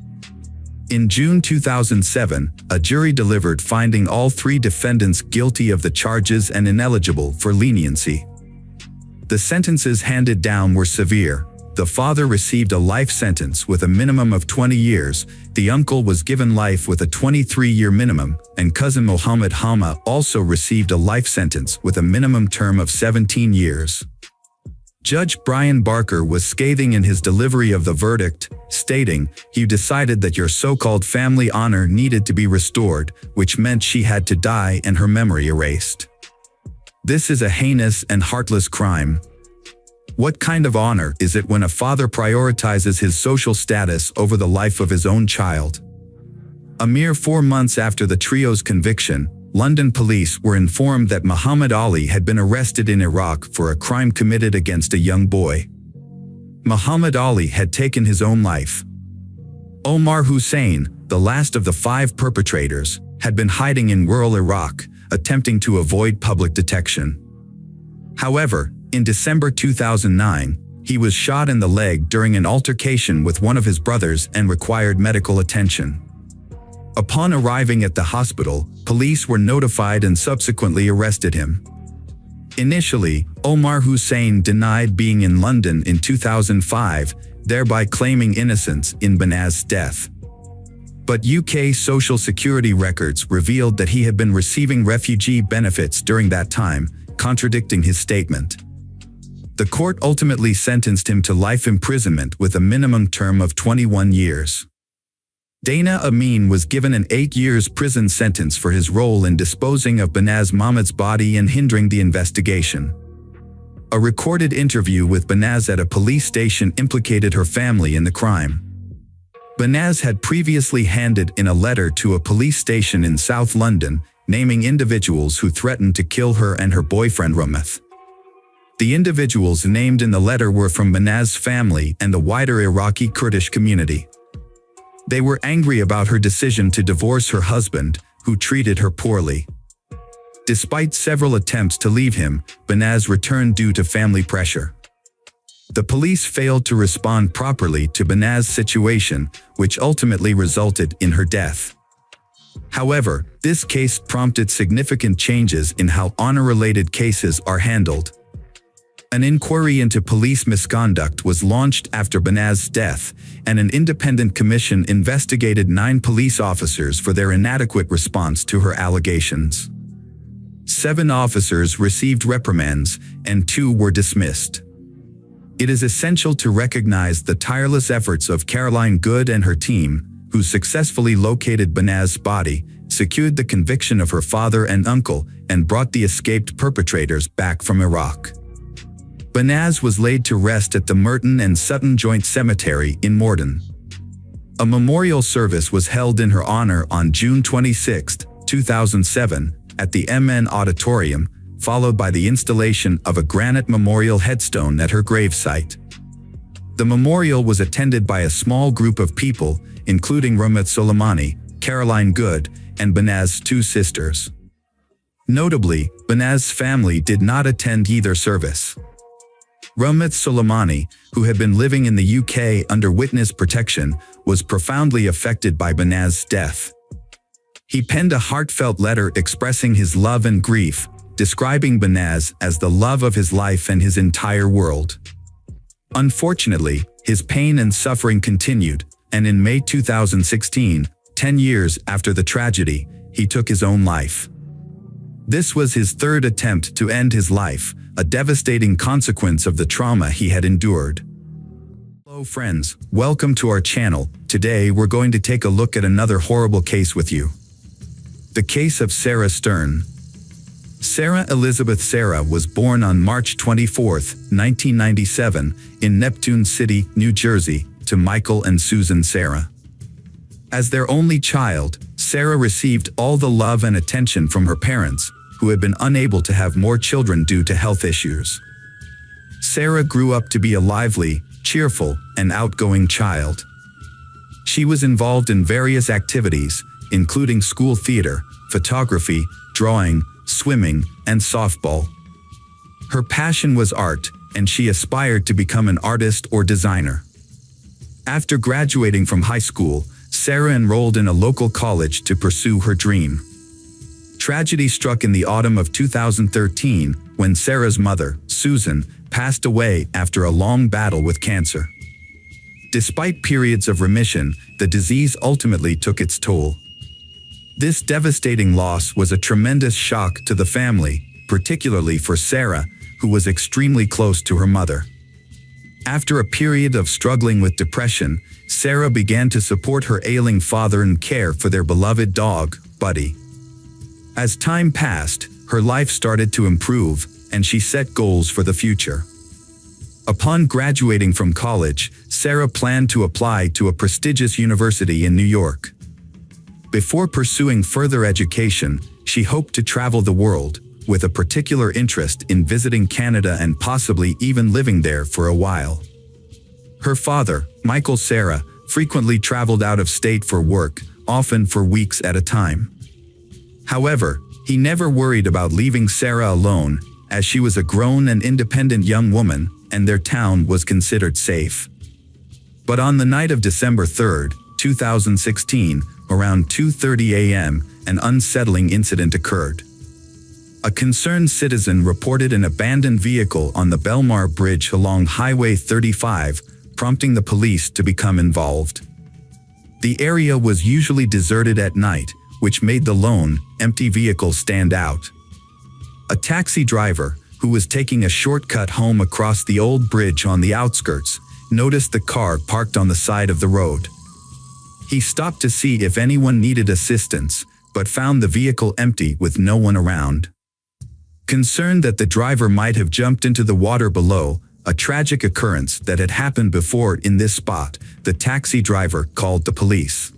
In June 2007, a jury delivered finding all three defendants guilty of the charges and ineligible for leniency. The sentences handed down were severe. The father received a life sentence with a minimum of 20 years, the uncle was given life with a 23-year minimum, and cousin Mohammed Hama also received a life sentence with a minimum term of 17 years. Judge Brian Barker was scathing in his delivery of the verdict, stating, "You decided that your so-called family honor needed to be restored, which meant she had to die and her memory erased. This is a heinous and heartless crime. What kind of honor is it when a father prioritizes his social status over the life of his own child?" A mere 4 months after the trio's conviction, London police were informed that Muhammad Ali had been arrested in Iraq for a crime committed against a young boy. Muhammad Ali had taken his own life. Omar Hussein, the last of the 5 perpetrators, had been hiding in rural Iraq, attempting to avoid public detection. However, in December 2009, he was shot in the leg during an altercation with one of his brothers and required medical attention. Upon arriving at the hospital, police were notified and subsequently arrested him. Initially, Omar Hussein denied being in London in 2005, thereby claiming innocence in Banaz's death. But UK Social Security records revealed that he had been receiving refugee benefits during that time, contradicting his statement. The court ultimately sentenced him to life imprisonment with a minimum term of 21 years. Dana Amin was given an 8 years prison sentence for his role in disposing of Banaz Mahmoud's body and hindering the investigation. A recorded interview with Banaz at a police station implicated her family in the crime. Banaz had previously handed in a letter to a police station in South London, naming individuals who threatened to kill her and her boyfriend Rameth. The individuals named in the letter were from Banaz's family and the wider Iraqi Kurdish community. They were angry about her decision to divorce her husband, who treated her poorly. Despite several attempts to leave him, Banaz returned due to family pressure. The police failed to respond properly to Benaz's situation, which ultimately resulted in her death. However, this case prompted significant changes in how honor-related cases are handled. An inquiry into police misconduct was launched after Benaz's death, and an independent commission investigated 9 police officers for their inadequate response to her allegations. 7 officers received reprimands, and 2 were dismissed. It is essential to recognize the tireless efforts of Caroline Good and her team, who successfully located Benaz's body, secured the conviction of her father and uncle, and brought the escaped perpetrators back from Iraq. Benaz was laid to rest at the Merton and Sutton Joint Cemetery in Morden. A memorial service was held in her honor on June 26, 2007, at the MN Auditorium, followed by the installation of a granite memorial headstone at her gravesite. The memorial was attended by a small group of people, including Rahmat Soleimani, Caroline Good, and Benaz's 2 sisters. Notably, Benaz's family did not attend either service. Rahmat Soleimani, who had been living in the UK under witness protection, was profoundly affected by Benaz's death. He penned a heartfelt letter expressing his love and grief, describing Benaz as the love of his life and his entire world. Unfortunately, his pain and suffering continued, and in May 2016, 10 years after the tragedy, he took his own life. This was his 3rd attempt to end his life, a devastating consequence of the trauma he had endured. Hello friends, welcome to our channel. Today we're going to take a look at another horrible case with you. The case of Sarah Stern. Sarah Elizabeth Sarah was born on March 24, 1997, in Neptune City, New Jersey, to Michael and Susan Sarah. As their only child, Sarah received all the love and attention from her parents, who had been unable to have more children due to health issues. Sarah grew up to be a lively, cheerful, and outgoing child. She was involved in various activities, including school theater, photography, drawing, swimming, and softball. Her passion was art, and she aspired to become an artist or designer. After graduating from high school, Sarah enrolled in a local college to pursue her dream. Tragedy struck in the autumn of 2013 when Sarah's mother, Susan, passed away after a long battle with cancer. Despite periods of remission, the disease ultimately took its toll. This devastating loss was a tremendous shock to the family, particularly for Sarah, who was extremely close to her mother. After a period of struggling with depression, Sarah began to support her ailing father and care for their beloved dog, Buddy. As time passed, her life started to improve, and she set goals for the future. Upon graduating from college, Sarah planned to apply to a prestigious university in New York. Before pursuing further education, she hoped to travel the world, with a particular interest in visiting Canada and possibly even living there for a while. Her father, Michael Sarah, frequently traveled out of state for work, often for weeks at a time. However, he never worried about leaving Sarah alone, as she was a grown and independent young woman, and their town was considered safe. But on the night of December 3, 2016, around 2:30 a.m., an unsettling incident occurred. A concerned citizen reported an abandoned vehicle on the Belmar Bridge along Highway 35, prompting the police to become involved. The area was usually deserted at night, which made the lone, empty vehicle stand out. A taxi driver, who was taking a shortcut home across the old bridge on the outskirts, noticed the car parked on the side of the road. He stopped to see if anyone needed assistance, but found the vehicle empty with no one around. Concerned that the driver might have jumped into the water below, a tragic occurrence that had happened before in this spot, the taxi driver called the police.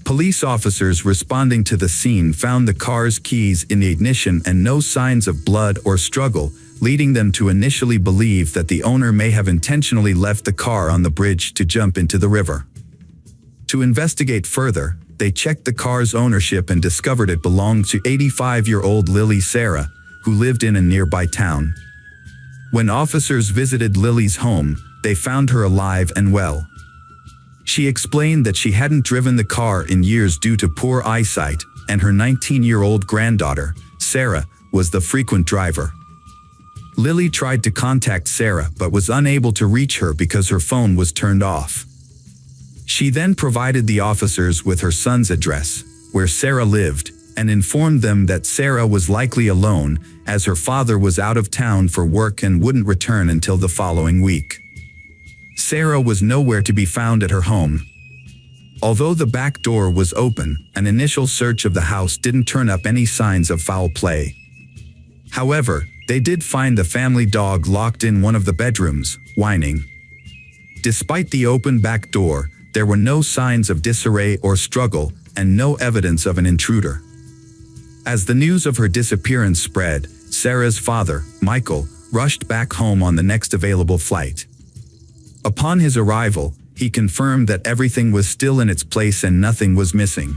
Police officers responding to the scene found the car's keys in the ignition and no signs of blood or struggle, leading them to initially believe that the owner may have intentionally left the car on the bridge to jump into the river. To investigate further, they checked the car's ownership and discovered it belonged to 85-year-old Lily Sarah, who lived in a nearby town. When officers visited Lily's home, they found her alive and well. She explained that she hadn't driven the car in years due to poor eyesight, and her 19-year-old granddaughter, Sarah, was the frequent driver. Lily tried to contact Sarah but was unable to reach her because her phone was turned off. She then provided the officers with her son's address, where Sarah lived, and informed them that Sarah was likely alone, as her father was out of town for work and wouldn't return until the following week. Sarah was nowhere to be found at her home. Although the back door was open, an initial search of the house didn't turn up any signs of foul play. However, they did find the family dog locked in one of the bedrooms, whining. Despite the open back door, there were no signs of disarray or struggle, and no evidence of an intruder. As the news of her disappearance spread, Sarah's father, Michael, rushed back home on the next available flight. Upon his arrival, he confirmed that everything was still in its place and nothing was missing.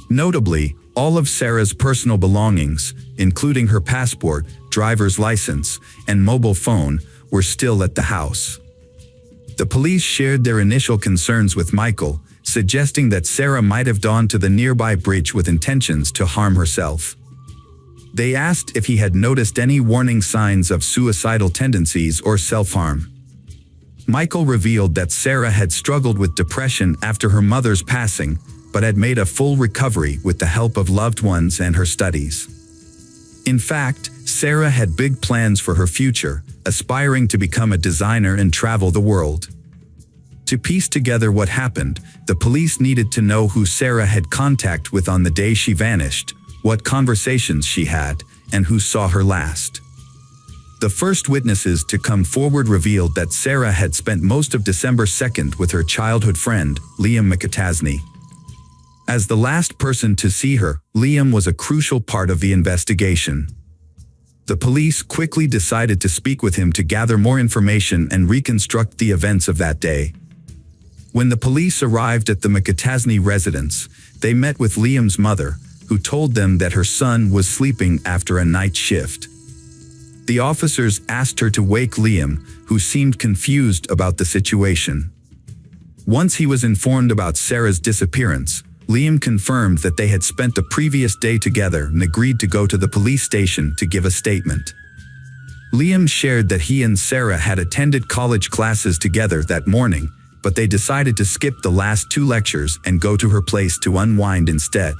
Notably, all of Sarah's personal belongings, including her passport, driver's license, and mobile phone, were still at the house. The police shared their initial concerns with Michael, suggesting that Sarah might have gone to the nearby bridge with intentions to harm herself. They asked if he had noticed any warning signs of suicidal tendencies or self-harm. Michael revealed that Sarah had struggled with depression after her mother's passing, but had made a full recovery with the help of loved ones and her studies. In fact, Sarah had big plans for her future, aspiring to become a designer and travel the world. To piece together what happened, the police needed to know who Sarah had contact with on the day she vanished, what conversations she had, and who saw her last. The first witnesses to come forward revealed that Sarah had spent most of December 2nd with her childhood friend, Liam McAtasney. As the last person to see her, Liam was a crucial part of the investigation. The police quickly decided to speak with him to gather more information and reconstruct the events of that day. When the police arrived at the McAtasney residence, they met with Liam's mother, who told them that her son was sleeping after a night shift. The officers asked her to wake Liam, who seemed confused about the situation. Once he was informed about Sarah's disappearance, Liam confirmed that they had spent the previous day together and agreed to go to the police station to give a statement. Liam shared that he and Sarah had attended college classes together that morning, but they decided to skip the last 2 lectures and go to her place to unwind instead.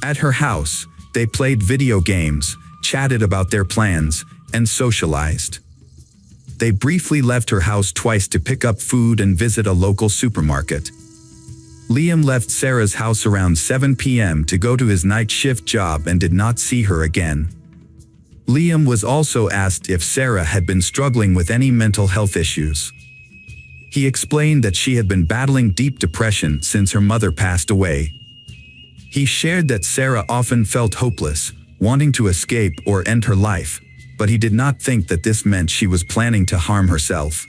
At her house, they played video games, chatted about their plans, and socialized. They briefly left her house twice to pick up food and visit a local supermarket. Liam left Sarah's house around 7 p.m. to go to his night shift job and did not see her again. Liam was also asked if Sarah had been struggling with any mental health issues. He explained that she had been battling deep depression since her mother passed away. He shared that Sarah often felt hopeless, wanting to escape or end her life, but he did not think that this meant she was planning to harm herself.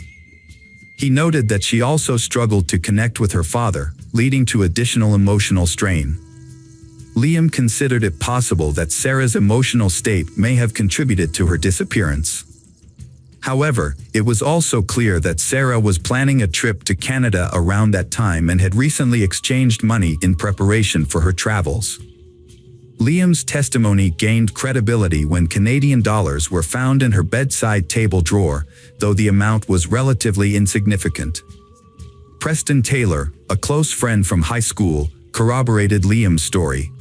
He noted that she also struggled to connect with her father, leading to additional emotional strain. Liam considered it possible that Sarah's emotional state may have contributed to her disappearance. However, it was also clear that Sarah was planning a trip to Canada around that time and had recently exchanged money in preparation for her travels. Liam's testimony gained credibility when Canadian dollars were found in her bedside table drawer, though the amount was relatively insignificant. Preston Taylor, a close friend from high school, corroborated Liam's story.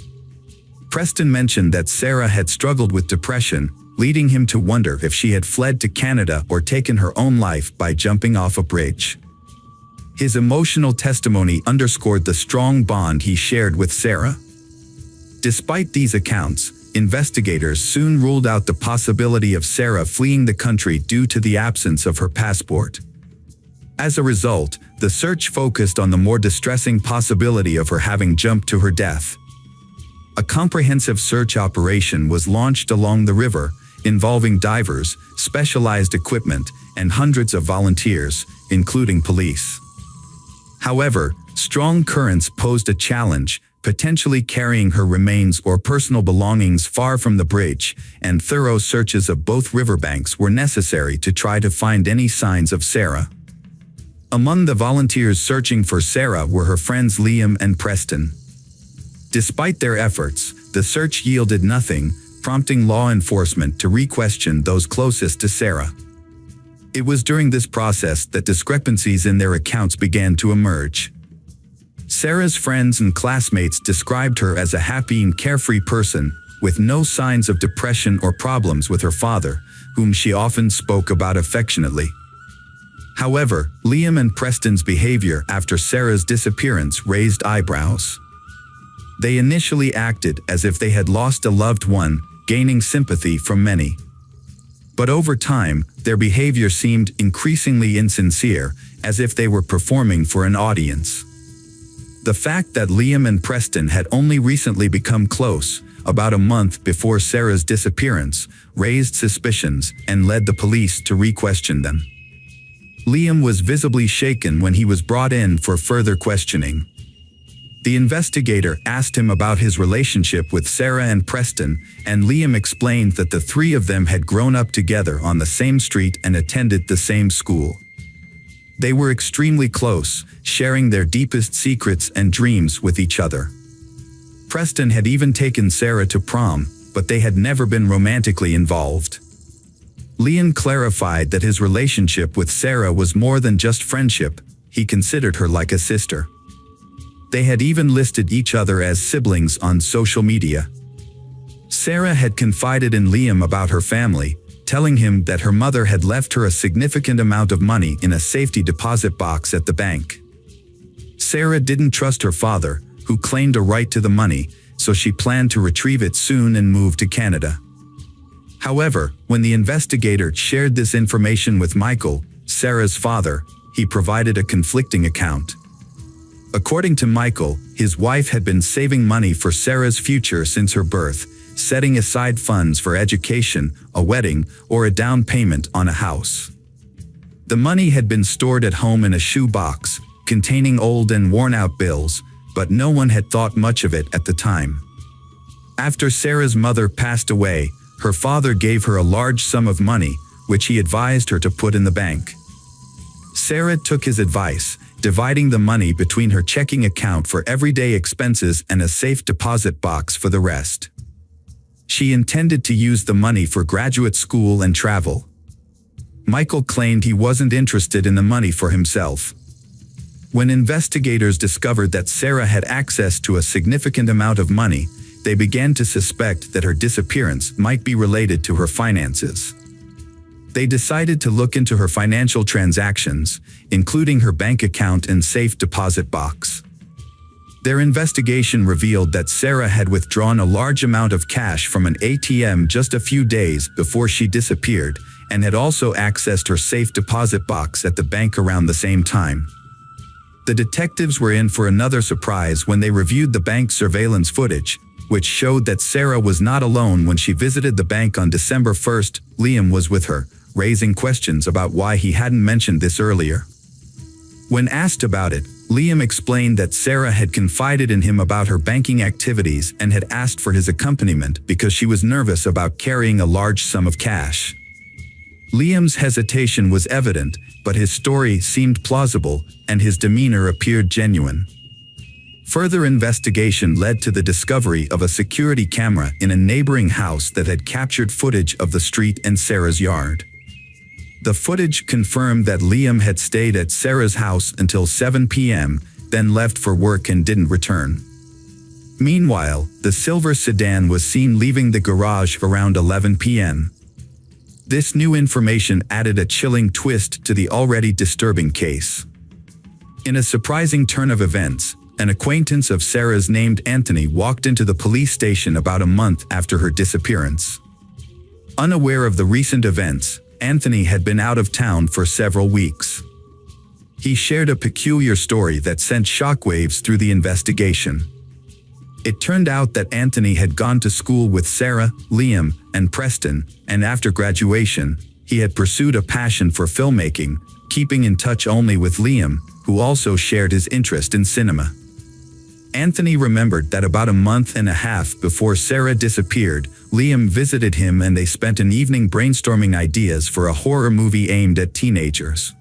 Preston mentioned that Sarah had struggled with depression, leading him to wonder if she had fled to Canada or taken her own life by jumping off a bridge. His emotional testimony underscored the strong bond he shared with Sarah. Despite these accounts, investigators soon ruled out the possibility of Sarah fleeing the country due to the absence of her passport. As a result, the search focused on the more distressing possibility of her having jumped to her death. A comprehensive search operation was launched along the river, involving divers, specialized equipment, and hundreds of volunteers, including police. However, strong currents posed a challenge, potentially carrying her remains or personal belongings far from the bridge, and thorough searches of both riverbanks were necessary to try to find any signs of Sarah. Among the volunteers searching for Sarah were her friends Liam and Preston. Despite their efforts, the search yielded nothing, prompting law enforcement to re-question those closest to Sarah. It was during this process that discrepancies in their accounts began to emerge. Sarah's friends and classmates described her as a happy and carefree person, with no signs of depression or problems with her father, whom she often spoke about affectionately. However, Liam and Preston's behavior after Sarah's disappearance raised eyebrows. They initially acted as if they had lost a loved one, gaining sympathy from many. But over time, their behavior seemed increasingly insincere, as if they were performing for an audience. The fact that Liam and Preston had only recently become close, about a month before Sarah's disappearance, raised suspicions and led the police to re-question them. Liam was visibly shaken when he was brought in for further questioning. The investigator asked him about his relationship with Sarah and Preston, and Liam explained that the three of them had grown up together on the same street and attended the same school. They were extremely close, sharing their deepest secrets and dreams with each other. Preston had even taken Sarah to prom, but they had never been romantically involved. Liam clarified that his relationship with Sarah was more than just friendship. He considered her like a sister. They had even listed each other as siblings on social media. Sarah had confided in Liam about her family, telling him that her mother had left her a significant amount of money in a safety deposit box at the bank. Sarah didn't trust her father, who claimed a right to the money, so she planned to retrieve it soon and move to Canada. However, when the investigator shared this information with Michael, Sarah's father, he provided a conflicting account. According to Michael, his wife had been saving money for Sarah's future since her birth, setting aside funds for education, a wedding, or a down payment on a house. The money had been stored at home in a shoe box, containing old and worn-out bills, but no one had thought much of it at the time. After Sarah's mother passed away, her father gave her a large sum of money, which he advised her to put in the bank. Sarah took his advice, dividing the money between her checking account for everyday expenses and a safe deposit box for the rest. She intended to use the money for graduate school and travel. Michael claimed he wasn't interested in the money for himself. When investigators discovered that Sarah had access to a significant amount of money, they began to suspect that her disappearance might be related to her finances. They decided to look into her financial transactions, including her bank account and safe deposit box. Their investigation revealed that Sarah had withdrawn a large amount of cash from an ATM just a few days before she disappeared, and had also accessed her safe deposit box at the bank around the same time. The detectives were in for another surprise when they reviewed the bank's surveillance footage, which showed that Sarah was not alone when she visited the bank on December 1st. Liam was with her, raising questions about why he hadn't mentioned this earlier. When asked about it, Liam explained that Sarah had confided in him about her banking activities and had asked for his accompaniment because she was nervous about carrying a large sum of cash. Liam's hesitation was evident, but his story seemed plausible, and his demeanor appeared genuine. Further investigation led to the discovery of a security camera in a neighboring house that had captured footage of the street and Sarah's yard. The footage confirmed that Liam had stayed at Sarah's house until 7 p.m., then left for work and didn't return. Meanwhile, the silver sedan was seen leaving the garage around 11 p.m. This new information added a chilling twist to the already disturbing case. In a surprising turn of events, an acquaintance of Sarah's named Anthony walked into the police station about a month after her disappearance. Unaware of the recent events, Anthony had been out of town for several weeks. He shared a peculiar story that sent shockwaves through the investigation. It turned out that Anthony had gone to school with Sarah, Liam, and Preston, and after graduation, he had pursued a passion for filmmaking, keeping in touch only with Liam, who also shared his interest in cinema. Anthony remembered that about a month and a half before Sarah disappeared, Liam visited him and they spent an evening brainstorming ideas for a horror movie aimed at teenagers.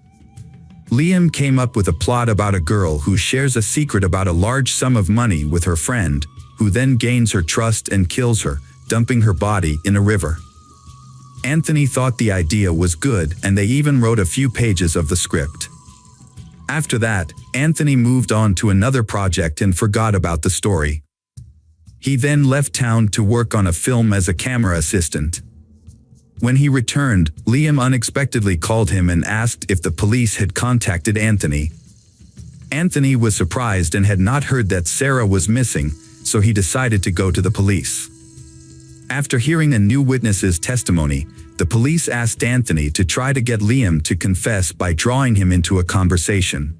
Liam came up with a plot about a girl who shares a secret about a large sum of money with her friend, who then gains her trust and kills her, dumping her body in a river. Anthony thought the idea was good and they even wrote a few pages of the script. After that, Anthony moved on to another project and forgot about the story. He then left town to work on a film as a camera assistant. When he returned, Liam unexpectedly called him and asked if the police had contacted Anthony. Anthony was surprised and had not heard that Sarah was missing, so he decided to go to the police. After hearing a new witness's testimony, the police asked Anthony to try to get Liam to confess by drawing him into a conversation.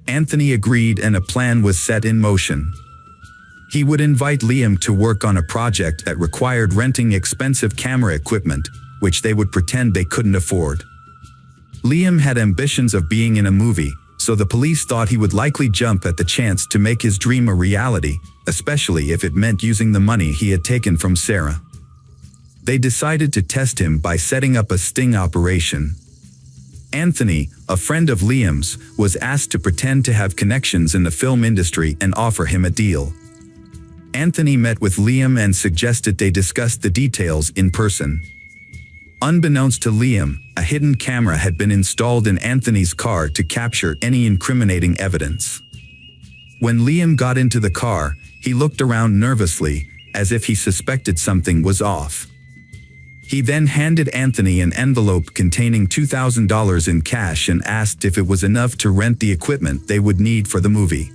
Anthony agreed and a plan was set in motion. He would invite Liam to work on a project that required renting expensive camera equipment, which they would pretend they couldn't afford. Liam had ambitions of being in a movie, so the police thought he would likely jump at the chance to make his dream a reality, especially if it meant using the money he had taken from Sarah. They decided to test him by setting up a sting operation. Anthony, a friend of Liam's, was asked to pretend to have connections in the film industry and offer him a deal. Anthony met with Liam and suggested they discuss the details in person. Unbeknownst to Liam, a hidden camera had been installed in Anthony's car to capture any incriminating evidence. When Liam got into the car, he looked around nervously, as if he suspected something was off. He then handed Anthony an envelope containing $2,000 in cash and asked if it was enough to rent the equipment they would need for the movie.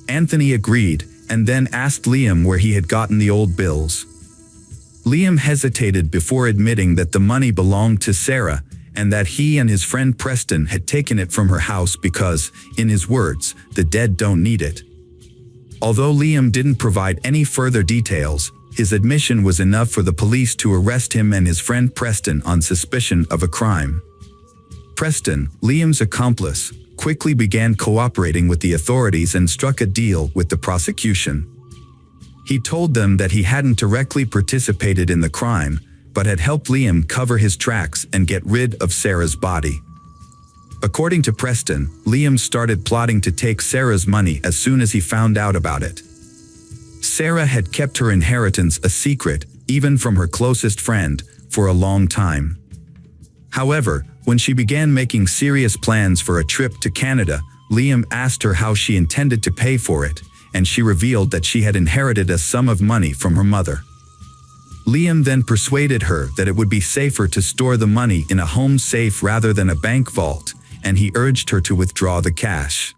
Anthony agreed, and then asked Liam where he had gotten the old bills. Liam hesitated before admitting that the money belonged to Sarah, and that he and his friend Preston had taken it from her house because, in his words, the dead don't need it. Although Liam didn't provide any further details, his admission was enough for the police to arrest him and his friend Preston on suspicion of a crime. Preston, Liam's accomplice, quickly began cooperating with the authorities and struck a deal with the prosecution. He told them that he hadn't directly participated in the crime, but had helped Liam cover his tracks and get rid of Sarah's body. According to Preston, Liam started plotting to take Sarah's money as soon as he found out about it. Sarah had kept her inheritance a secret, even from her closest friend, for a long time. However, when she began making serious plans for a trip to Canada, Liam asked her how she intended to pay for it, and she revealed that she had inherited a sum of money from her mother. Liam then persuaded her that it would be safer to store the money in a home safe rather than a bank vault, and he urged her to withdraw the cash.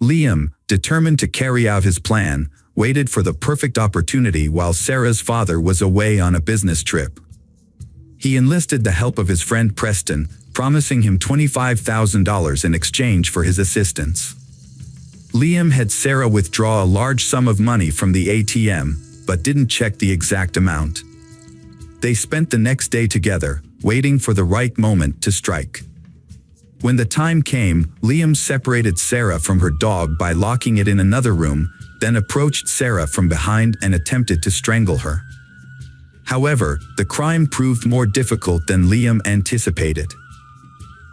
Liam, determined to carry out his plan, waited for the perfect opportunity while Sarah's father was away on a business trip. He enlisted the help of his friend Preston, promising him $25,000 in exchange for his assistance. Liam had Sarah withdraw a large sum of money from the ATM, but didn't check the exact amount. They spent the next day together, waiting for the right moment to strike. When the time came, Liam separated Sarah from her dog by locking it in another room, then approached Sarah from behind and attempted to strangle her. However, the crime proved more difficult than Liam anticipated.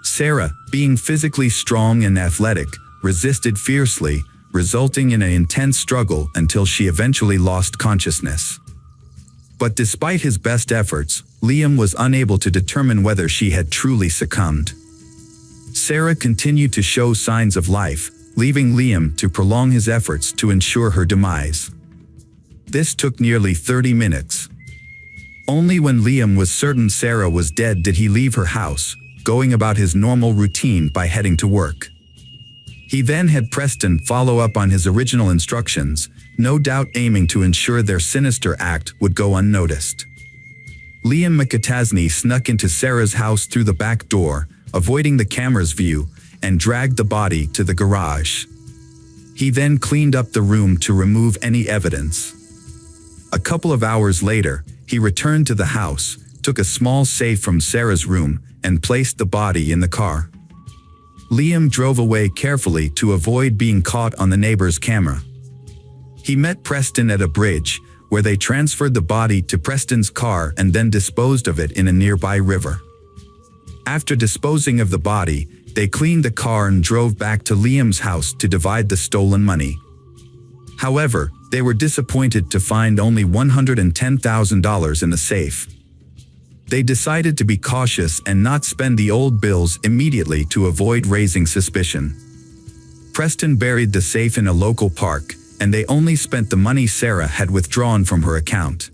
Sarah, being physically strong and athletic, resisted fiercely, resulting in an intense struggle until she eventually lost consciousness. But despite his best efforts, Liam was unable to determine whether she had truly succumbed. Sarah continued to show signs of life, leaving Liam to prolong his efforts to ensure her demise. This took nearly 30 minutes. Only when Liam was certain Sarah was dead did he leave her house, going about his normal routine by heading to work. He then had Preston follow up on his original instructions, no doubt aiming to ensure their sinister act would go unnoticed. Liam McAtasney snuck into Sarah's house through the back door, avoiding the camera's view, and dragged the body to the garage. He then cleaned up the room to remove any evidence. A couple of hours later, he returned to the house, took a small safe from Sarah's room, and placed the body in the car. Liam drove away carefully to avoid being caught on the neighbor's camera. He met Preston at a bridge, where they transferred the body to Preston's car and then disposed of it in a nearby river. After disposing of the body, they cleaned the car and drove back to Liam's house to divide the stolen money. However, they were disappointed to find only $110,000 in the safe. They decided to be cautious and not spend the old bills immediately to avoid raising suspicion. Preston buried the safe in a local park, and they only spent the money Sarah had withdrawn from her account.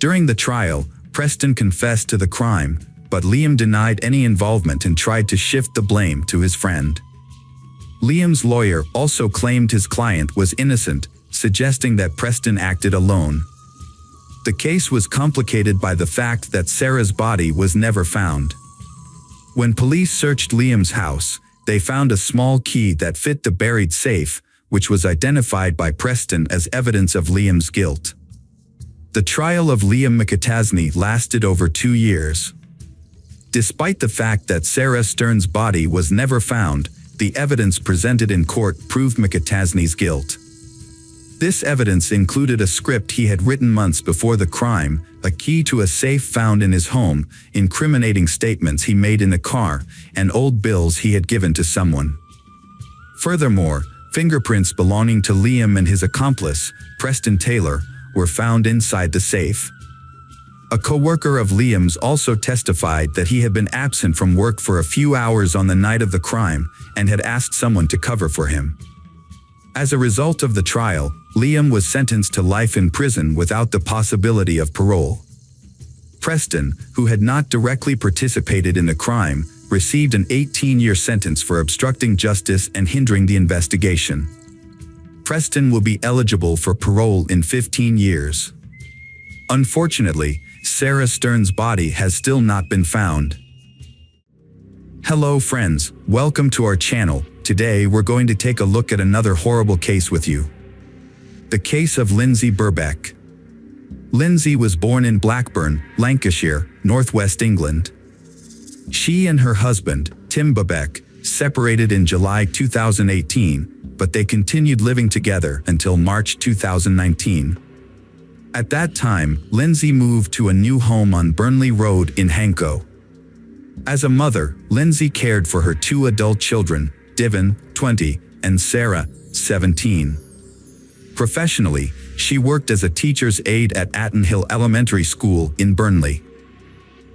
During the trial, Preston confessed to the crime, but Liam denied any involvement and tried to shift the blame to his friend. Liam's lawyer also claimed his client was innocent, suggesting that Preston acted alone. The case was complicated by the fact that Sarah's body was never found. When police searched Liam's house, they found a small key that fit the buried safe, which was identified by Preston as evidence of Liam's guilt. The trial of Liam McAtasney lasted over 2 years. Despite the fact that Sarah Stern's body was never found, the evidence presented in court proved McAtasney's guilt. This evidence included a script he had written months before the crime, a key to a safe found in his home, incriminating statements he made in the car, and old bills he had given to someone. Furthermore, fingerprints belonging to Liam and his accomplice, Preston Taylor, were found inside the safe. A co-worker of Liam's also testified that he had been absent from work for a few hours on the night of the crime and had asked someone to cover for him. As a result of the trial, Liam was sentenced to life in prison without the possibility of parole. Preston, who had not directly participated in the crime, received an 18-year sentence for obstructing justice and hindering the investigation. Preston will be eligible for parole in 15 years. Unfortunately, Sarah Stern's body has still not been found. Hello friends, welcome to our channel. Today we're going to take a look at another horrible case with you. The case of Lindsay Birbeck. Lindsay was born in Blackburn, Lancashire, northwest England. She and her husband, Tim Birbeck, separated in July 2018, but they continued living together until March 2019. At that time, Lindsay moved to a new home on Burnley Road in Hanko. As a mother, Lindsay cared for her 2 adult children, Divin, 20, and Sarah, 17. Professionally, she worked as a teacher's aide at Atton Hill Elementary School in Burnley.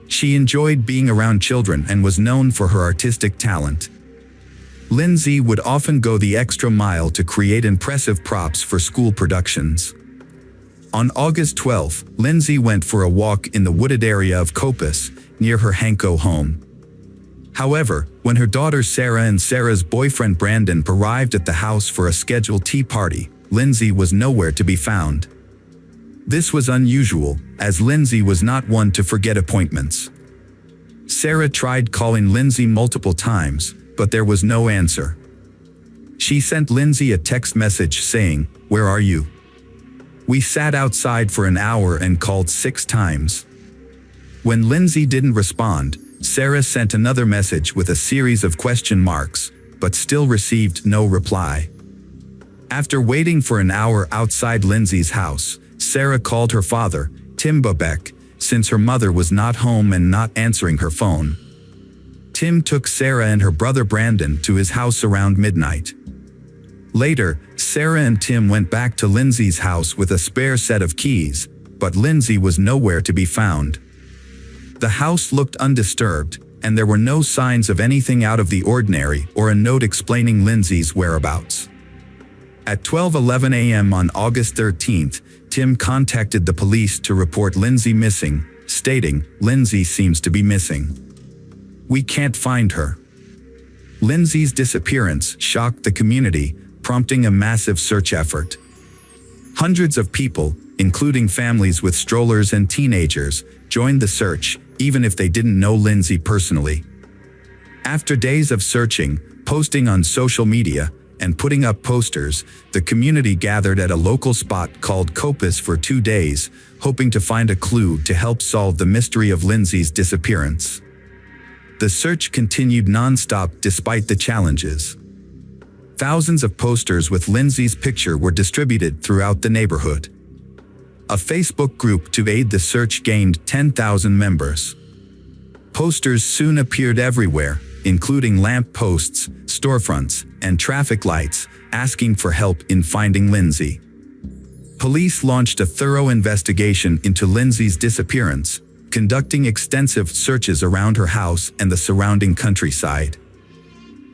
She enjoyed being around children and was known for her artistic talent. Lindsay would often go the extra mile to create impressive props for school productions. On August 12, Lindsay went for a walk in the wooded area of Coppice, near her Hanko home. However, when her daughter Sarah and Sarah's boyfriend Brandon arrived at the house for a scheduled tea party, Lindsay was nowhere to be found. This was unusual, as Lindsay was not one to forget appointments. Sarah tried calling Lindsay multiple times, but there was no answer. She sent Lindsay a text message saying, "Where are you? We sat outside for an hour and called 6 times." When Lindsay didn't respond, Sarah sent another message with a series of question marks, but still received no reply. After waiting for an hour outside Lindsay's house, Sarah called her father, Tim Birbeck, since her mother was not home and not answering her phone. Tim took Sarah and her brother Brandon to his house around midnight. Later, Sarah and Tim went back to Lindsay's house with a spare set of keys, but Lindsay was nowhere to be found. The house looked undisturbed, and there were no signs of anything out of the ordinary or a note explaining Lindsay's whereabouts. At 12:11 a.m. on August 13th, Tim contacted the police to report Lindsay missing, stating, "Lindsay seems to be missing. We can't find her." Lindsay's disappearance shocked the community, prompting a massive search effort. Hundreds of people, including families with strollers and teenagers, joined the search, even if they didn't know Lindsay personally. After days of searching, posting on social media, and putting up posters, the community gathered at a local spot called Coppice for 2 days, hoping to find a clue to help solve the mystery of Lindsay's disappearance. The search continued non-stop despite the challenges. Thousands of posters with Lindsay's picture were distributed throughout the neighborhood. A Facebook group to aid the search gained 10,000 members. Posters soon appeared everywhere, including lamp posts, storefronts, and traffic lights, asking for help in finding Lindsay. Police launched a thorough investigation into Lindsay's disappearance, conducting extensive searches around her house and the surrounding countryside.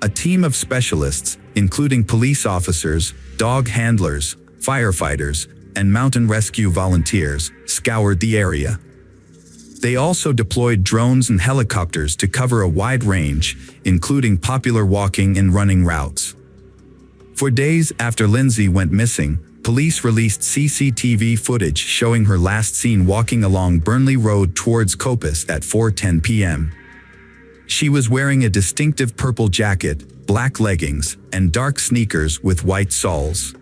A team of specialists, including police officers, dog handlers, firefighters, and mountain rescue volunteers, scoured the area. They also deployed drones and helicopters to cover a wide range, including popular walking and running routes. For days after Lindsay went missing, police released CCTV footage showing her last seen walking along Burnley Road towards Coppice at 4:10 p.m. She was wearing a distinctive purple jacket, black leggings, and dark sneakers with white soles.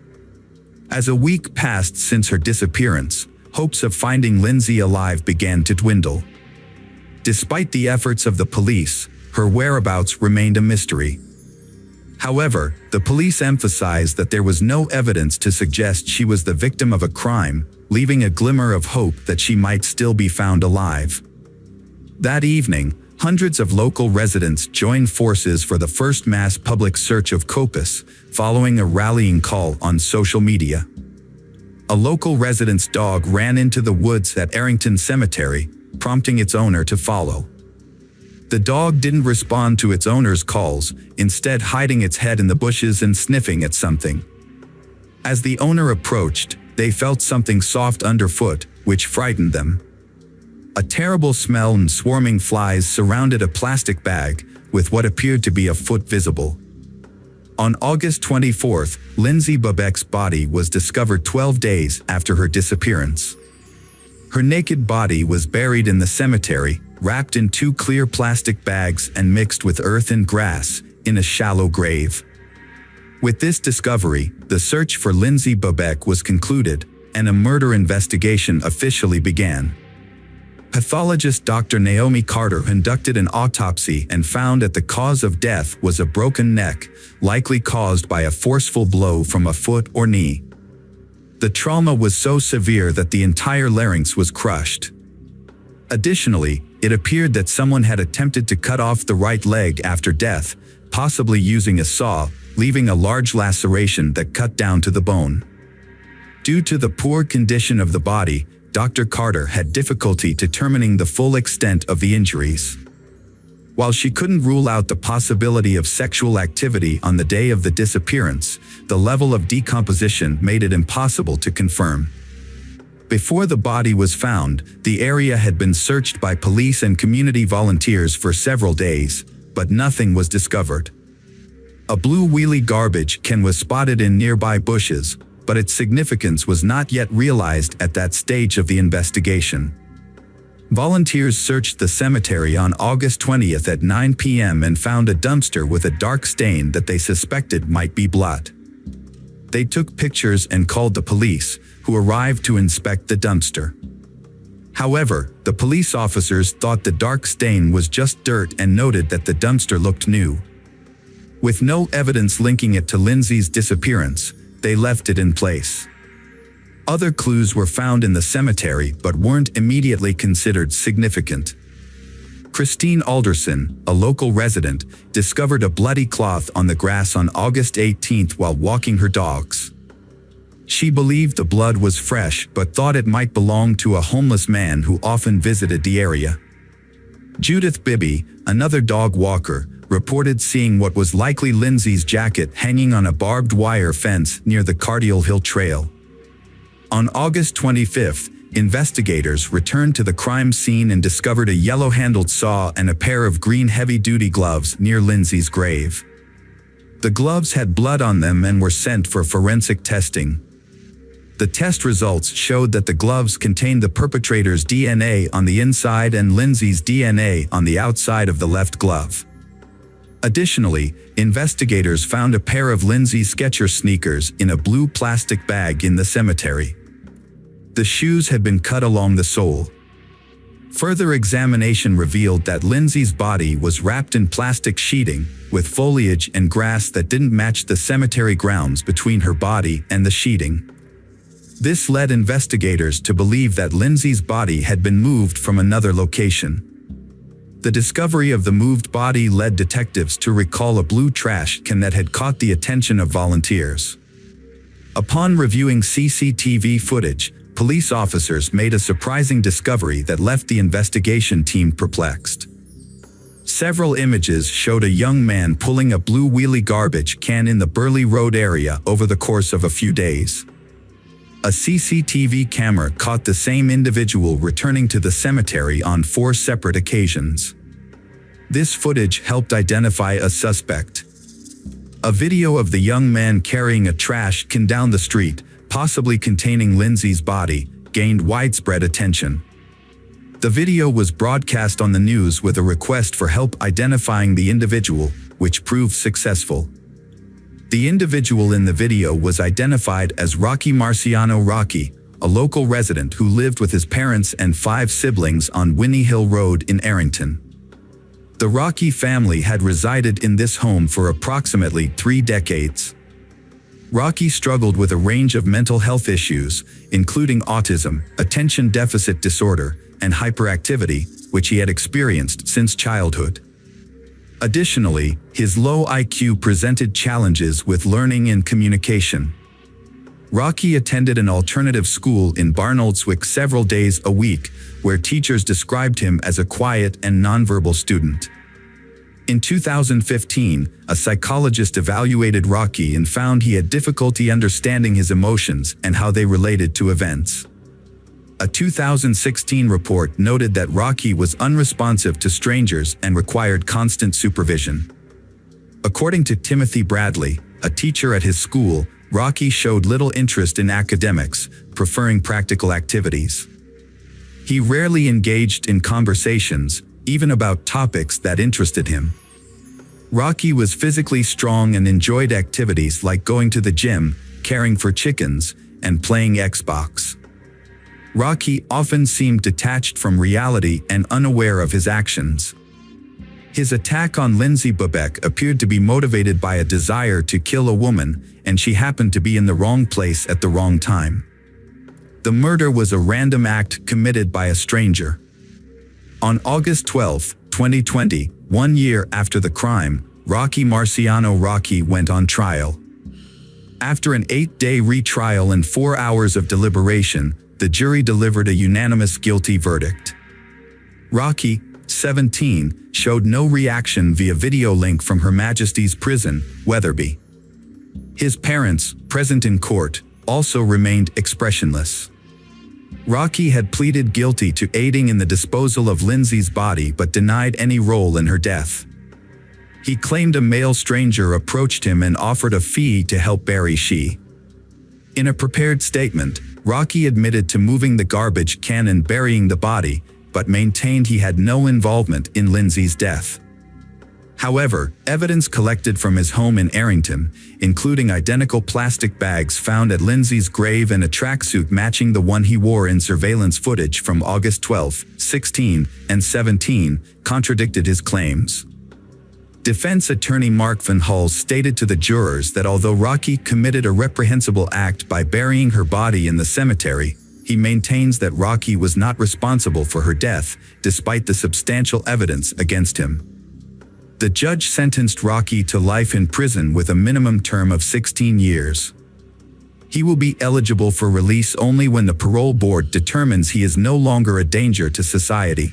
As a week passed since her disappearance, hopes of finding Lindsay alive began to dwindle. Despite the efforts of the police, her whereabouts remained a mystery. However, the police emphasized that there was no evidence to suggest she was the victim of a crime, leaving a glimmer of hope that she might still be found alive. That evening, hundreds of local residents joined forces for the first mass public search of Coppice, following a rallying call on social media. A local resident's dog ran into the woods at Errington Cemetery, prompting its owner to follow. The dog didn't respond to its owner's calls, instead hiding its head in the bushes and sniffing at something. As the owner approached, they felt something soft underfoot, which frightened them. A terrible smell and swarming flies surrounded a plastic bag, with what appeared to be a foot visible. On August 24th, Lindsay Bobek's body was discovered 12 days after her disappearance. Her naked body was buried in the cemetery, wrapped in 2 clear plastic bags and mixed with earth and grass, in a shallow grave. With this discovery, the search for Lindsay Bobek was concluded, and a murder investigation officially began. Pathologist Dr. Naomi Carter conducted an autopsy and found that the cause of death was a broken neck, likely caused by a forceful blow from a foot or knee. The trauma was so severe that the entire larynx was crushed. Additionally, it appeared that someone had attempted to cut off the right leg after death, possibly using a saw, leaving a large laceration that cut down to the bone. Due to the poor condition of the body, Dr. Carter had difficulty determining the full extent of the injuries. While she couldn't rule out the possibility of sexual activity on the day of the disappearance, the level of decomposition made it impossible to confirm. Before the body was found, the area had been searched by police and community volunteers for several days, but nothing was discovered. A blue wheelie garbage can was spotted in nearby bushes, but its significance was not yet realized at that stage of the investigation. Volunteers searched the cemetery on August 20th at 9 p.m. and found a dumpster with a dark stain that they suspected might be blood. They took pictures and called the police, who arrived to inspect the dumpster. However, the police officers thought the dark stain was just dirt and noted that the dumpster looked new. With no evidence linking it to Lindsay's disappearance, they left it in place. Other clues were found in the cemetery but weren't immediately considered significant. Christine Alderson, a local resident, discovered a bloody cloth on the grass on August 18th while walking her dogs. She believed the blood was fresh but thought it might belong to a homeless man who often visited the area. Judith Bibby, another dog walker, reported seeing what was likely Lindsay's jacket hanging on a barbed wire fence near the Cardial Hill Trail. On August 25th, investigators returned to the crime scene and discovered a yellow-handled saw and a pair of green heavy-duty gloves near Lindsay's grave. The gloves had blood on them and were sent for forensic testing. The test results showed that the gloves contained the perpetrator's DNA on the inside and Lindsay's DNA on the outside of the left glove. Additionally, investigators found a pair of Lindsay's Skechers sneakers in a blue plastic bag in the cemetery. The shoes had been cut along the sole. Further examination revealed that Lindsay's body was wrapped in plastic sheeting, with foliage and grass that didn't match the cemetery grounds between her body and the sheeting. This led investigators to believe that Lindsay's body had been moved from another location. The discovery of the moved body led detectives to recall a blue trash can that had caught the attention of volunteers. Upon reviewing CCTV footage, police officers made a surprising discovery that left the investigation team perplexed. Several images showed a young man pulling a blue wheelie garbage can in the Burley Road area over the course of a few days. A CCTV camera caught the same individual returning to the cemetery on 4 separate occasions. This footage helped identify a suspect. A video of the young man carrying a trash can down the street, possibly containing Lindsay's body, gained widespread attention. The video was broadcast on the news with a request for help identifying the individual, which proved successful. The individual in the video was identified as Rocky Marciano Rocky, a local resident who lived with his parents and 5 siblings on Winnie Hill Road in Arrington. The Rocky family had resided in this home for approximately 3 decades. Rocky struggled with a range of mental health issues, including autism, attention deficit disorder, and hyperactivity, which he had experienced since childhood. Additionally, his low IQ presented challenges with learning and communication. Rocky attended an alternative school in Barnoldswick several days a week, where teachers described him as a quiet and nonverbal student. In 2015, a psychologist evaluated Rocky and found he had difficulty understanding his emotions and how they related to events. A 2016 report noted that Rocky was unresponsive to strangers and required constant supervision. According to Timothy Bradley, a teacher at his school, Rocky showed little interest in academics, preferring practical activities. He rarely engaged in conversations, even about topics that interested him. Rocky was physically strong and enjoyed activities like going to the gym, caring for chickens, and playing Xbox. Rocky often seemed detached from reality and unaware of his actions. His attack on Lindsay Bubek appeared to be motivated by a desire to kill a woman, and she happened to be in the wrong place at the wrong time. The murder was a random act committed by a stranger. On August 12, 2020, 1 year after the crime, Rocky Marciano Rocky went on trial. After an 8-day retrial and 4 hours of deliberation, the jury delivered a unanimous guilty verdict. Rocky, 17, showed no reaction via video link from Her Majesty's Prison, Wetherby. His parents, present in court, also remained expressionless. Rocky had pleaded guilty to aiding in the disposal of Lindsay's body but denied any role in her death. He claimed a male stranger approached him and offered a fee to help bury she. In a prepared statement, Rocky admitted to moving the garbage can and burying the body, but maintained he had no involvement in Lindsay's death. However, evidence collected from his home in Arrington, including identical plastic bags found at Lindsay's grave and a tracksuit matching the one he wore in surveillance footage from August 12, 16, and 17, contradicted his claims. Defense attorney Mark Van Hull stated to the jurors that although Rocky committed a reprehensible act by burying her body in the cemetery, he maintains that Rocky was not responsible for her death, despite the substantial evidence against him. The judge sentenced Rocky to life in prison with a minimum term of 16 years. He will be eligible for release only when the parole board determines he is no longer a danger to society.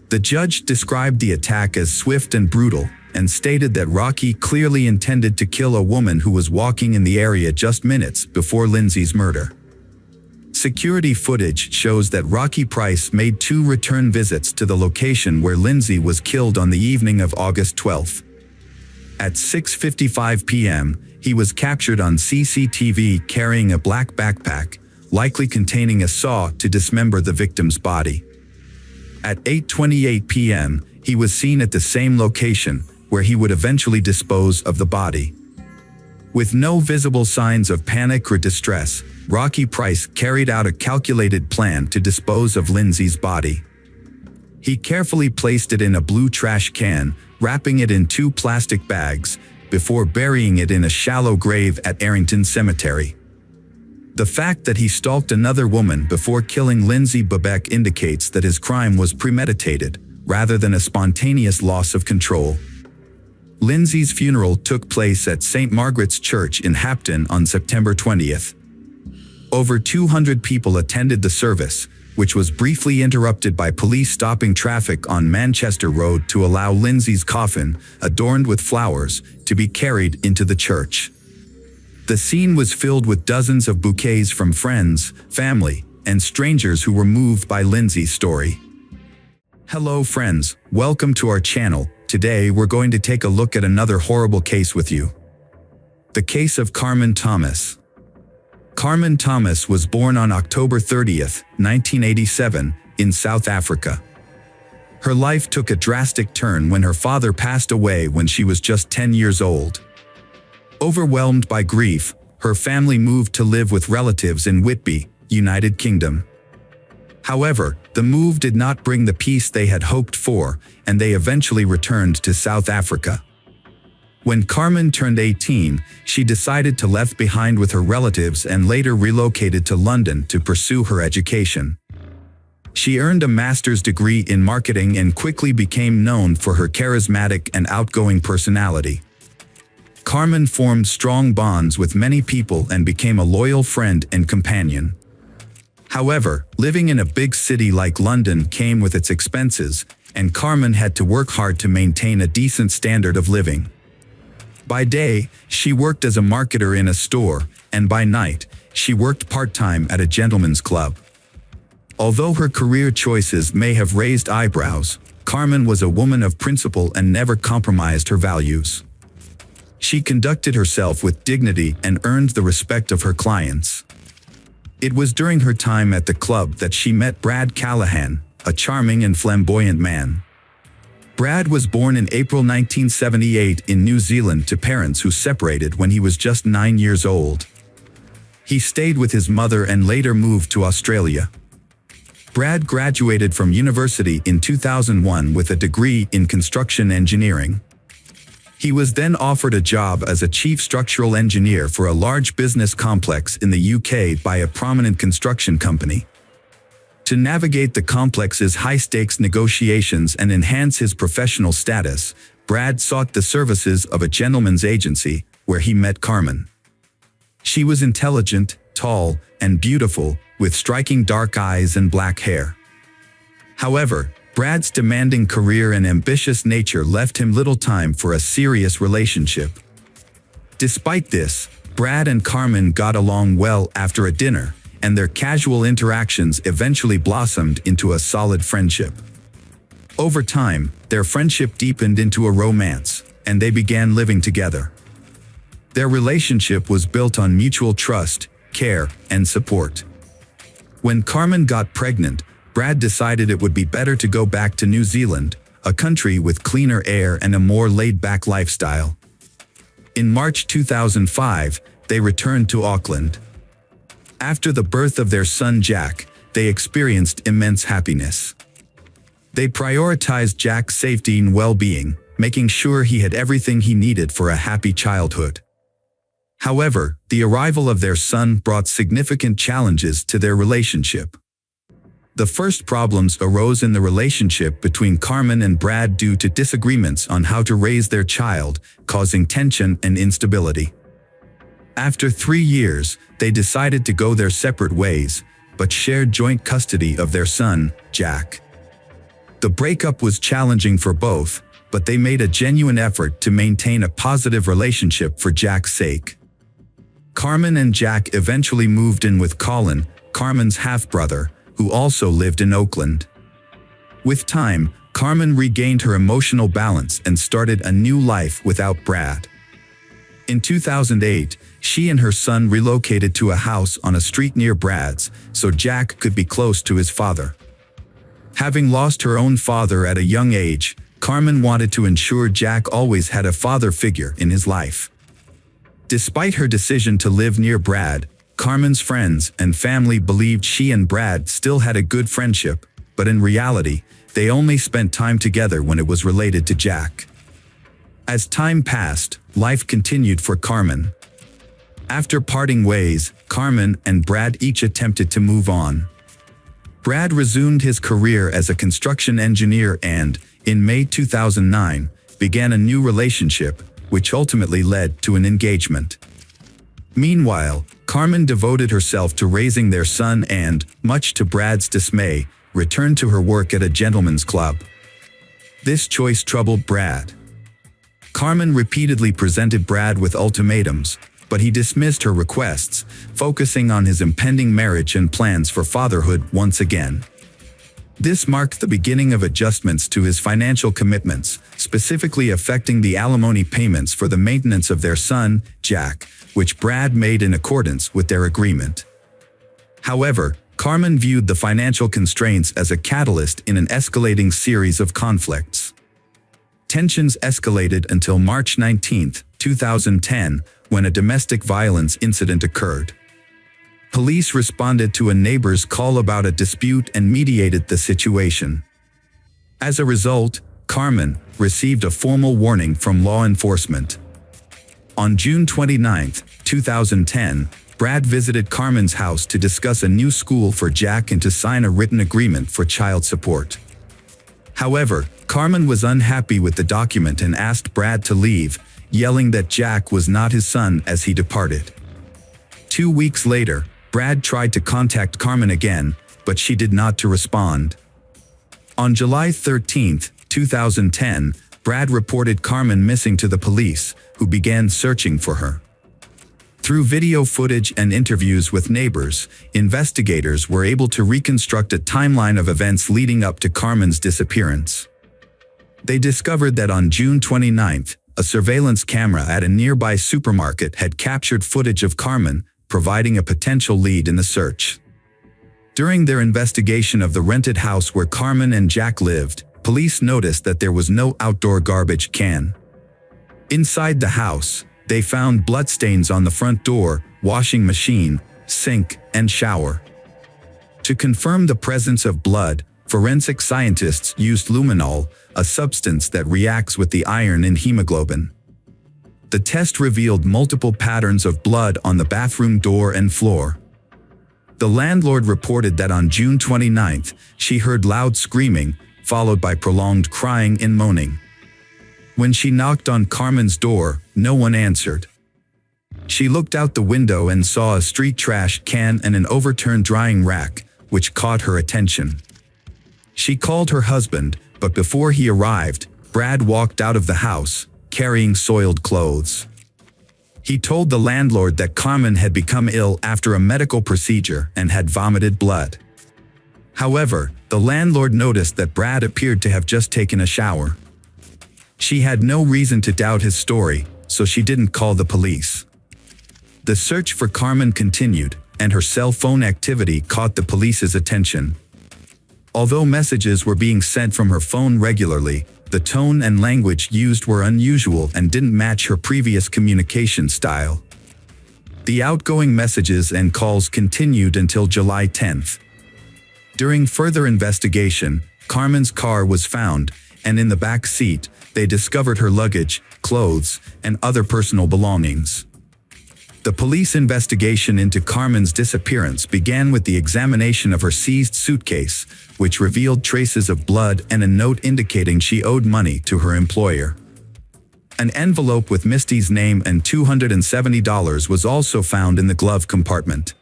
The judge described the attack as swift and brutal, and stated that Rocky clearly intended to kill a woman who was walking in the area just minutes before Lindsay's murder. Security footage shows that Rocky Price made 2 return visits to the location where Lindsay was killed on the evening of August 12. At 6:55 p.m., he was captured on CCTV carrying a black backpack, likely containing a saw to dismember the victim's body. At 8:28 p.m., he was seen at the same location, where he would eventually dispose of the body. With no visible signs of panic or distress, Rocky Price carried out a calculated plan to dispose of Lindsay's body. He carefully placed it in a blue trash can, wrapping it in 2 plastic bags, before burying it in a shallow grave at Arrington Cemetery. The fact that he stalked another woman before killing Lindsay Babek indicates that his crime was premeditated, rather than a spontaneous loss of control. Lindsay's funeral took place at St. Margaret's Church in Hapton on September 20th. Over 200 people attended the service, which was briefly interrupted by police stopping traffic on Manchester Road to allow Lindsay's coffin, adorned with flowers, to be carried into the church. The scene was filled with dozens of bouquets from friends, family, and strangers who were moved by Lindsay's story. Hello friends, welcome to our channel. Today we're going to take a look at another horrible case with you. The case of Carmen Thomas. Carmen Thomas was born on October 30th, 1987, in South Africa. Her life took a drastic turn when her father passed away when she was just 10 years old. Overwhelmed by grief, her family moved to live with relatives in Whitby, United Kingdom. However, the move did not bring the peace they had hoped for, and they eventually returned to South Africa. When Carmen turned 18, she decided to leave behind with her relatives and later relocated to London to pursue her education. She earned a master's degree in marketing and quickly became known for her charismatic and outgoing personality. Carmen formed strong bonds with many people and became a loyal friend and companion. However, living in a big city like London came with its expenses, and Carmen had to work hard to maintain a decent standard of living. By day, she worked as a marketer in a store, and by night, she worked part-time at a gentleman's club. Although her career choices may have raised eyebrows, Carmen was a woman of principle and never compromised her values. She conducted herself with dignity and earned the respect of her clients. It was during her time at the club that she met Brad Callahan, a charming and flamboyant man. Brad was born in April 1978 in New Zealand to parents who separated when he was just 9 years old. He stayed with his mother and later moved to Australia. Brad graduated from university in 2001 with a degree in construction engineering. He was then offered a job as a chief structural engineer for a large business complex in the UK by a prominent construction company. To navigate the complex's high-stakes negotiations and enhance his professional status, Brad sought the services of a gentleman's agency, where he met Carmen. She was intelligent, tall, and beautiful, with striking dark eyes and black hair. However, Brad's demanding career and ambitious nature left him little time for a serious relationship. Despite this, Brad and Carmen got along well after a dinner, and their casual interactions eventually blossomed into a solid friendship. Over time, their friendship deepened into a romance, and they began living together. Their relationship was built on mutual trust, care, and support. When Carmen got pregnant, Brad decided it would be better to go back to New Zealand, a country with cleaner air and a more laid-back lifestyle. In March 2005, they returned to Auckland. After the birth of their son Jack, they experienced immense happiness. They prioritized Jack's safety and well-being, making sure he had everything he needed for a happy childhood. However, the arrival of their son brought significant challenges to their relationship. The first problems arose in the relationship between Carmen and Brad due to disagreements on how to raise their child, causing tension and instability. After 3 years, they decided to go their separate ways, but shared joint custody of their son, Jack. The breakup was challenging for both, but they made a genuine effort to maintain a positive relationship for Jack's sake. Carmen and Jack eventually moved in with Colin, Carmen's half-brother, who also lived in Oakland. With time, Carmen regained her emotional balance and started a new life without Brad. In 2008, she and her son relocated to a house on a street near Brad's, so Jack could be close to his father. Having lost her own father at a young age, Carmen wanted to ensure Jack always had a father figure in his life. Despite her decision to live near Brad, Carmen's friends and family believed she and Brad still had a good friendship, but in reality, They only spent time together when it was related to Jack. As time passed, life continued for Carmen. After parting ways, Carmen and Brad each attempted to move on. Brad resumed his career as a construction engineer and, in May 2009, began a new relationship, which ultimately led to an engagement. Meanwhile, Carmen devoted herself to raising their son and, much to Brad's dismay, returned to her work at a gentleman's club. This choice troubled Brad. Carmen repeatedly presented Brad with ultimatums, but he dismissed her requests, focusing on his impending marriage and plans for fatherhood once again. This marked the beginning of adjustments to his financial commitments, specifically affecting the alimony payments for the maintenance of their son, Jack, which Brad made in accordance with their agreement. However, Carmen viewed the financial constraints as a catalyst in an escalating series of conflicts. Tensions escalated until March 19, 2010, when a domestic violence incident occurred. Police responded to a neighbor's call about a dispute and mediated the situation. As a result, Carmen received a formal warning from law enforcement. On June 29, 2010, Brad visited Carmen's house to discuss a new school for Jack and to sign a written agreement for child support. However, Carmen was unhappy with the document and asked Brad to leave, yelling that Jack was not his son as he departed. 2 weeks later, Brad tried to contact Carmen again, but she did not respond. On July 13, 2010, Brad reported Carmen missing to the police, who began searching for her. Through video footage and interviews with neighbors, investigators were able to reconstruct a timeline of events leading up to Carmen's disappearance. They discovered that on June 29, a surveillance camera at a nearby supermarket had captured footage of Carmen, providing a potential lead in the search. During their investigation of the rented house where Carmen and Jack lived, police noticed that there was no outdoor garbage can. Inside the house, they found bloodstains on the front door, washing machine, sink, and shower. To confirm the presence of blood, forensic scientists used luminol, a substance that reacts with the iron in hemoglobin. The test revealed multiple patterns of blood on the bathroom door and floor. The landlord reported that on June 29, she heard loud screaming, followed by prolonged crying and moaning. When she knocked on Carmen's door, no one answered. She looked out the window and saw a street trash can and an overturned drying rack, which caught her attention. She called her husband, but before he arrived, Brad walked out of the house, carrying soiled clothes. He told the landlord that Carmen had become ill after a medical procedure and had vomited blood. However, the landlord noticed that Brad appeared to have just taken a shower. She had no reason to doubt his story, so she didn't call the police. The search for Carmen continued, and her cell phone activity caught the police's attention. Although messages were being sent from her phone regularly, the tone and language used were unusual and didn't match her previous communication style. The outgoing messages and calls continued until July 10th. During further investigation, Carmen's car was found, and in the back seat, they discovered her luggage, clothes, and other personal belongings. The police investigation into Carmen's disappearance began with the examination of her seized suitcase, which revealed traces of blood and a note indicating she owed money to her employer. An envelope with Misty's name and $270 was also found in the glove compartment.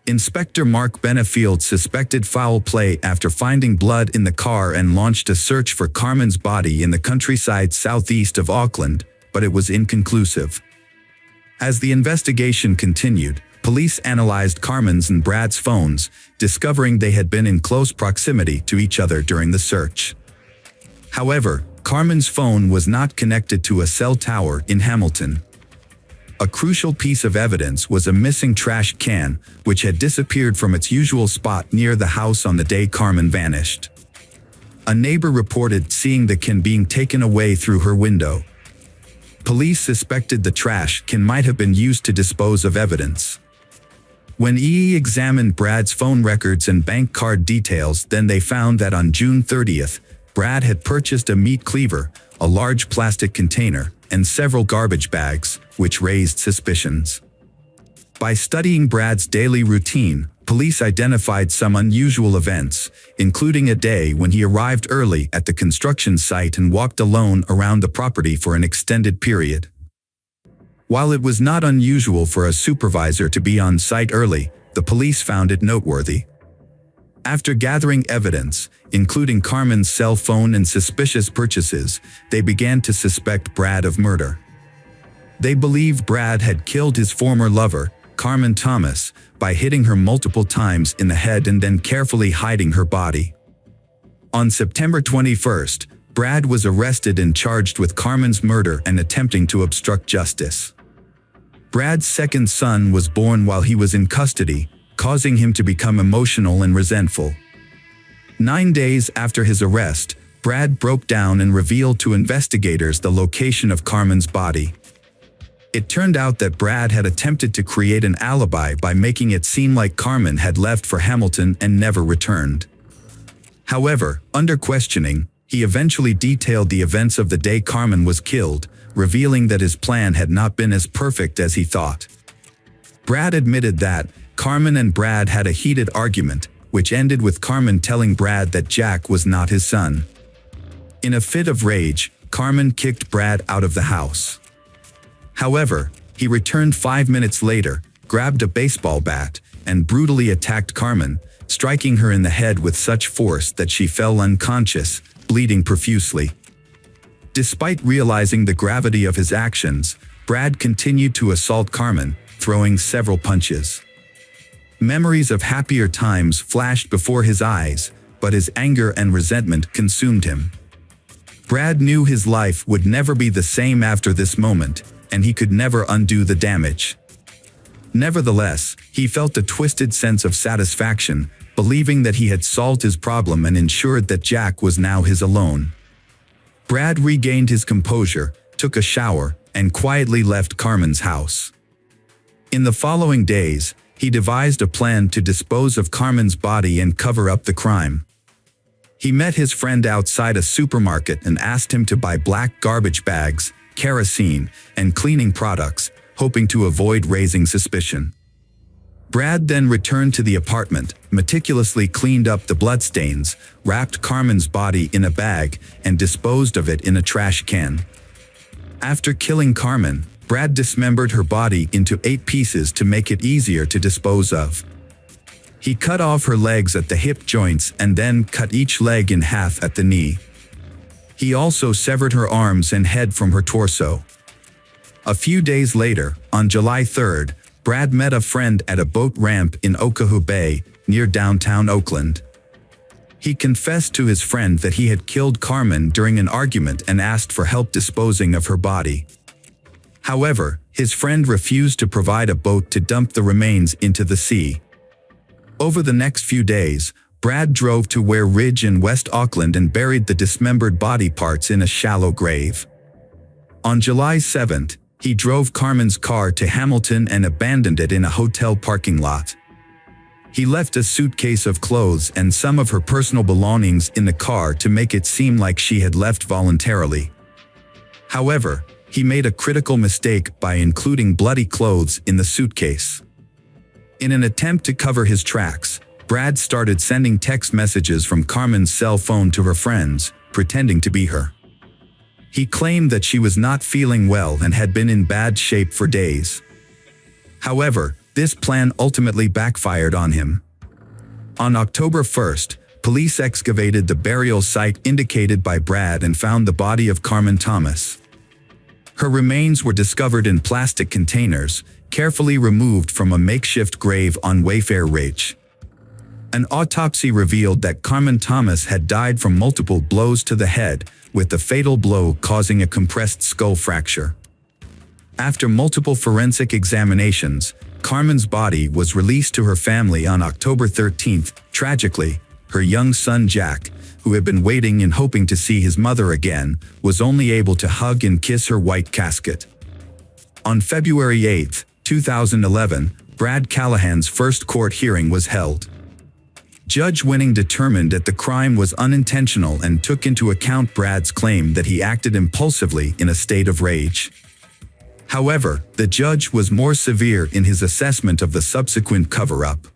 Inspector Mark Benefield suspected foul play after finding blood in the car and launched a search for Carmen's body in the countryside southeast of Auckland, but it was inconclusive. As the investigation continued, police analyzed Carmen's and Brad's phones, discovering they had been in close proximity to each other during the search. However, Carmen's phone was not connected to a cell tower in Hamilton. A crucial piece of evidence was a missing trash can, which had disappeared from its usual spot near the house on the day Carmen vanished. A neighbor reported seeing the can being taken away through her window. Police suspected the trash can might have been used to dispose of evidence. When EE examined Brad's phone records and bank card details, then they found that on June 30th, Brad had purchased a meat cleaver, a large plastic container, and several garbage bags, which raised suspicions. By studying Brad's daily routine, police identified some unusual events, including a day when he arrived early at the construction site and walked alone around the property for an extended period. While it was not unusual for a supervisor to be on site early, the police found it noteworthy. After gathering evidence, including Carmen's cell phone and suspicious purchases, they began to suspect Brad of murder. They believed Brad had killed his former lover, Carmen Thomas, by hitting her multiple times in the head and then carefully hiding her body. On September 21st, Brad was arrested and charged with Carmen's murder and attempting to obstruct justice. Brad's second son was born while he was in custody, causing him to become emotional and resentful. 9 days after his arrest, Brad broke down and revealed to investigators the location of Carmen's body. It turned out that Brad had attempted to create an alibi by making it seem like Carmen had left for Hamilton and never returned. However, under questioning, he eventually detailed the events of the day Carmen was killed, revealing that his plan had not been as perfect as he thought. Brad admitted that Carmen and Brad had a heated argument, which ended with Carmen telling Brad that Jack was not his son. In a fit of rage, Carmen kicked Brad out of the house. However, he returned 5 minutes later, grabbed a baseball bat, and brutally attacked Carmen, striking her in the head with such force that she fell unconscious, bleeding profusely. Despite realizing the gravity of his actions, Brad continued to assault Carmen, throwing several punches. Memories of happier times flashed before his eyes, but his anger and resentment consumed him. Brad knew his life would never be the same after this moment, and he could never undo the damage. Nevertheless, he felt a twisted sense of satisfaction, believing that he had solved his problem and ensured that Jack was now his alone. Brad regained his composure, took a shower, and quietly left Carmen's house. In the following days, he devised a plan to dispose of Carmen's body and cover up the crime. He met his friend outside a supermarket and asked him to buy black garbage bags, kerosene, and cleaning products, hoping to avoid raising suspicion. Brad then returned to the apartment, meticulously cleaned up the bloodstains, wrapped Carmen's body in a bag, and disposed of it in a trash can. After killing Carmen, Brad dismembered her body into 8 pieces to make it easier to dispose of. He cut off her legs at the hip joints and then cut each leg in half at the knee. He also severed her arms and head from her torso. A few days later, on July 3rd, Brad met a friend at a boat ramp in Okahu Bay, near downtown Oakland. He confessed to his friend that he had killed Carmen during an argument and asked for help disposing of her body. However, his friend refused to provide a boat to dump the remains into the sea. Over the next few days, Brad drove to Ware Ridge in West Auckland and buried the dismembered body parts in a shallow grave. On July 7th, he drove Carmen's car to Hamilton and abandoned it in a hotel parking lot. He left a suitcase of clothes and some of her personal belongings in the car to make it seem like she had left voluntarily. However, he made a critical mistake by including bloody clothes in the suitcase. In an attempt to cover his tracks, Brad started sending text messages from Carmen's cell phone to her friends, pretending to be her. He claimed that she was not feeling well and had been in bad shape for days. However, this plan ultimately backfired on him. On October 1st, police excavated the burial site indicated by Brad and found the body of Carmen Thomas. Her remains were discovered in plastic containers, carefully removed from a makeshift grave on Wayfair Ridge. An autopsy revealed that Carmen Thomas had died from multiple blows to the head, with the fatal blow causing a compressed skull fracture. After multiple forensic examinations, Carmen's body was released to her family on October 13th. Tragically, her young son Jack, who had been waiting and hoping to see his mother again, was only able to hug and kiss her white casket. On February 8, 2011, Brad Callahan's first court hearing was held. Judge Winning determined that the crime was unintentional and took into account Brad's claim that he acted impulsively in a state of rage. However, the judge was more severe in his assessment of the subsequent cover-up.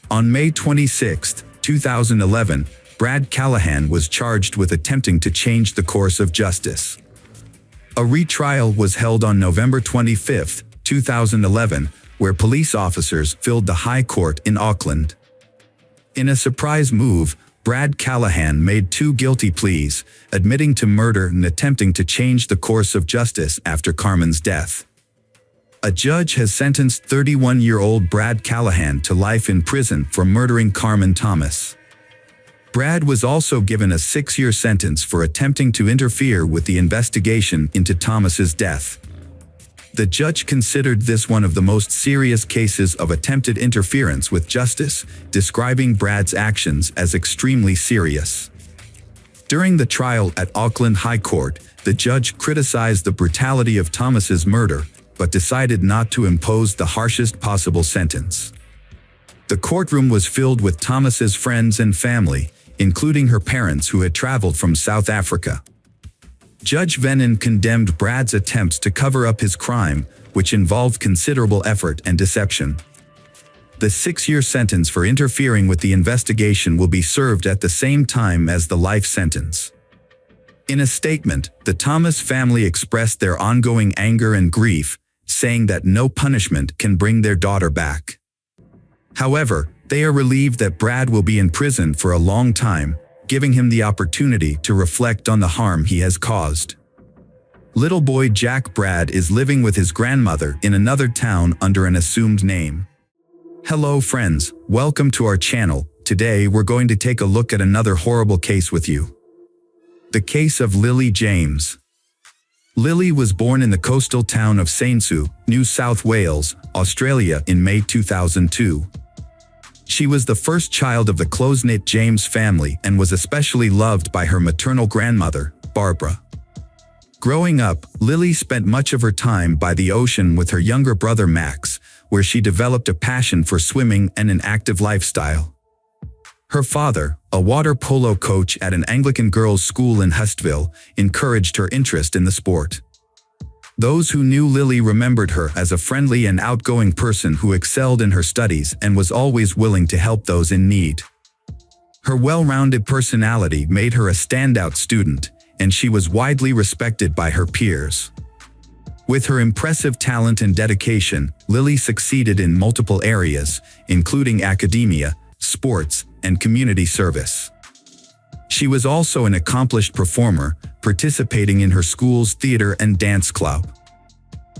On May 26, 2011, Brad Callahan was charged with attempting to change the course of justice. A retrial was held on November 25, 2011, where police officers filled the High Court in Auckland. In a surprise move, Brad Callahan made 2 guilty pleas, admitting to murder and attempting to change the course of justice after Carmen's death. A judge has sentenced 31-year-old Brad Callahan to life in prison for murdering Carmen Thomas. Brad was also given a 6-year sentence for attempting to interfere with the investigation into Thomas's death. The judge considered this one of the most serious cases of attempted interference with justice, describing Brad's actions as extremely serious. During the trial at Auckland High Court, the judge criticized the brutality of Thomas's murder, but decided not to impose the harshest possible sentence. The courtroom was filled with Thomas's friends and family, including her parents who had traveled from South Africa. Judge Venin condemned Brad's attempts to cover up his crime, which involved considerable effort and deception. The 6-year sentence for interfering with the investigation will be served at the same time as the life sentence. In a statement, the Thomas family expressed their ongoing anger and grief, saying that no punishment can bring their daughter back. However, they are relieved that Brad will be in prison for a long time, giving him the opportunity to reflect on the harm he has caused. Little boy Jack Brad is living with his grandmother in another town under an assumed name. Hello friends, welcome to our channel. Today we're going to take a look at another horrible case with you. The case of Lily James. Lily was born in the coastal town of Saintsue, New South Wales, Australia in May 2002. She was the first child of the close-knit James family and was especially loved by her maternal grandmother, Barbara. Growing up, Lily spent much of her time by the ocean with her younger brother Max, where she developed a passion for swimming and an active lifestyle. Her father, a water polo coach at an Anglican girls' school in Hustville, encouraged her interest in the sport. Those who knew Lily remembered her as a friendly and outgoing person who excelled in her studies and was always willing to help those in need. Her well-rounded personality made her a standout student, and she was widely respected by her peers. With her impressive talent and dedication, Lily succeeded in multiple areas, including academia, sports, and community service. She was also an accomplished performer, participating in her school's theater and dance club.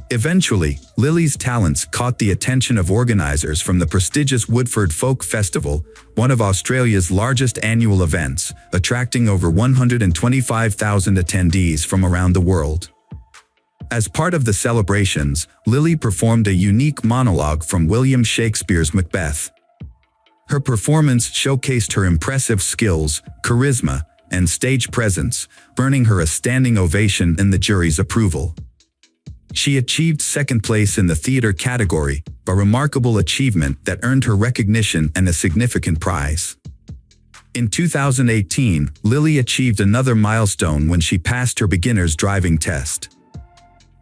Eventually, Lily's talents caught the attention of organizers from the prestigious Woodford Folk Festival, one of Australia's largest annual events, attracting over 125,000 attendees from around the world. As part of the celebrations, Lily performed a unique monologue from William Shakespeare's Macbeth. Her performance showcased her impressive skills, charisma, and stage presence, earning her a standing ovation and the jury's approval. She achieved second place in the theater category, a remarkable achievement that earned her recognition and a significant prize. In 2018, Lily achieved another milestone when she passed her beginner's driving test.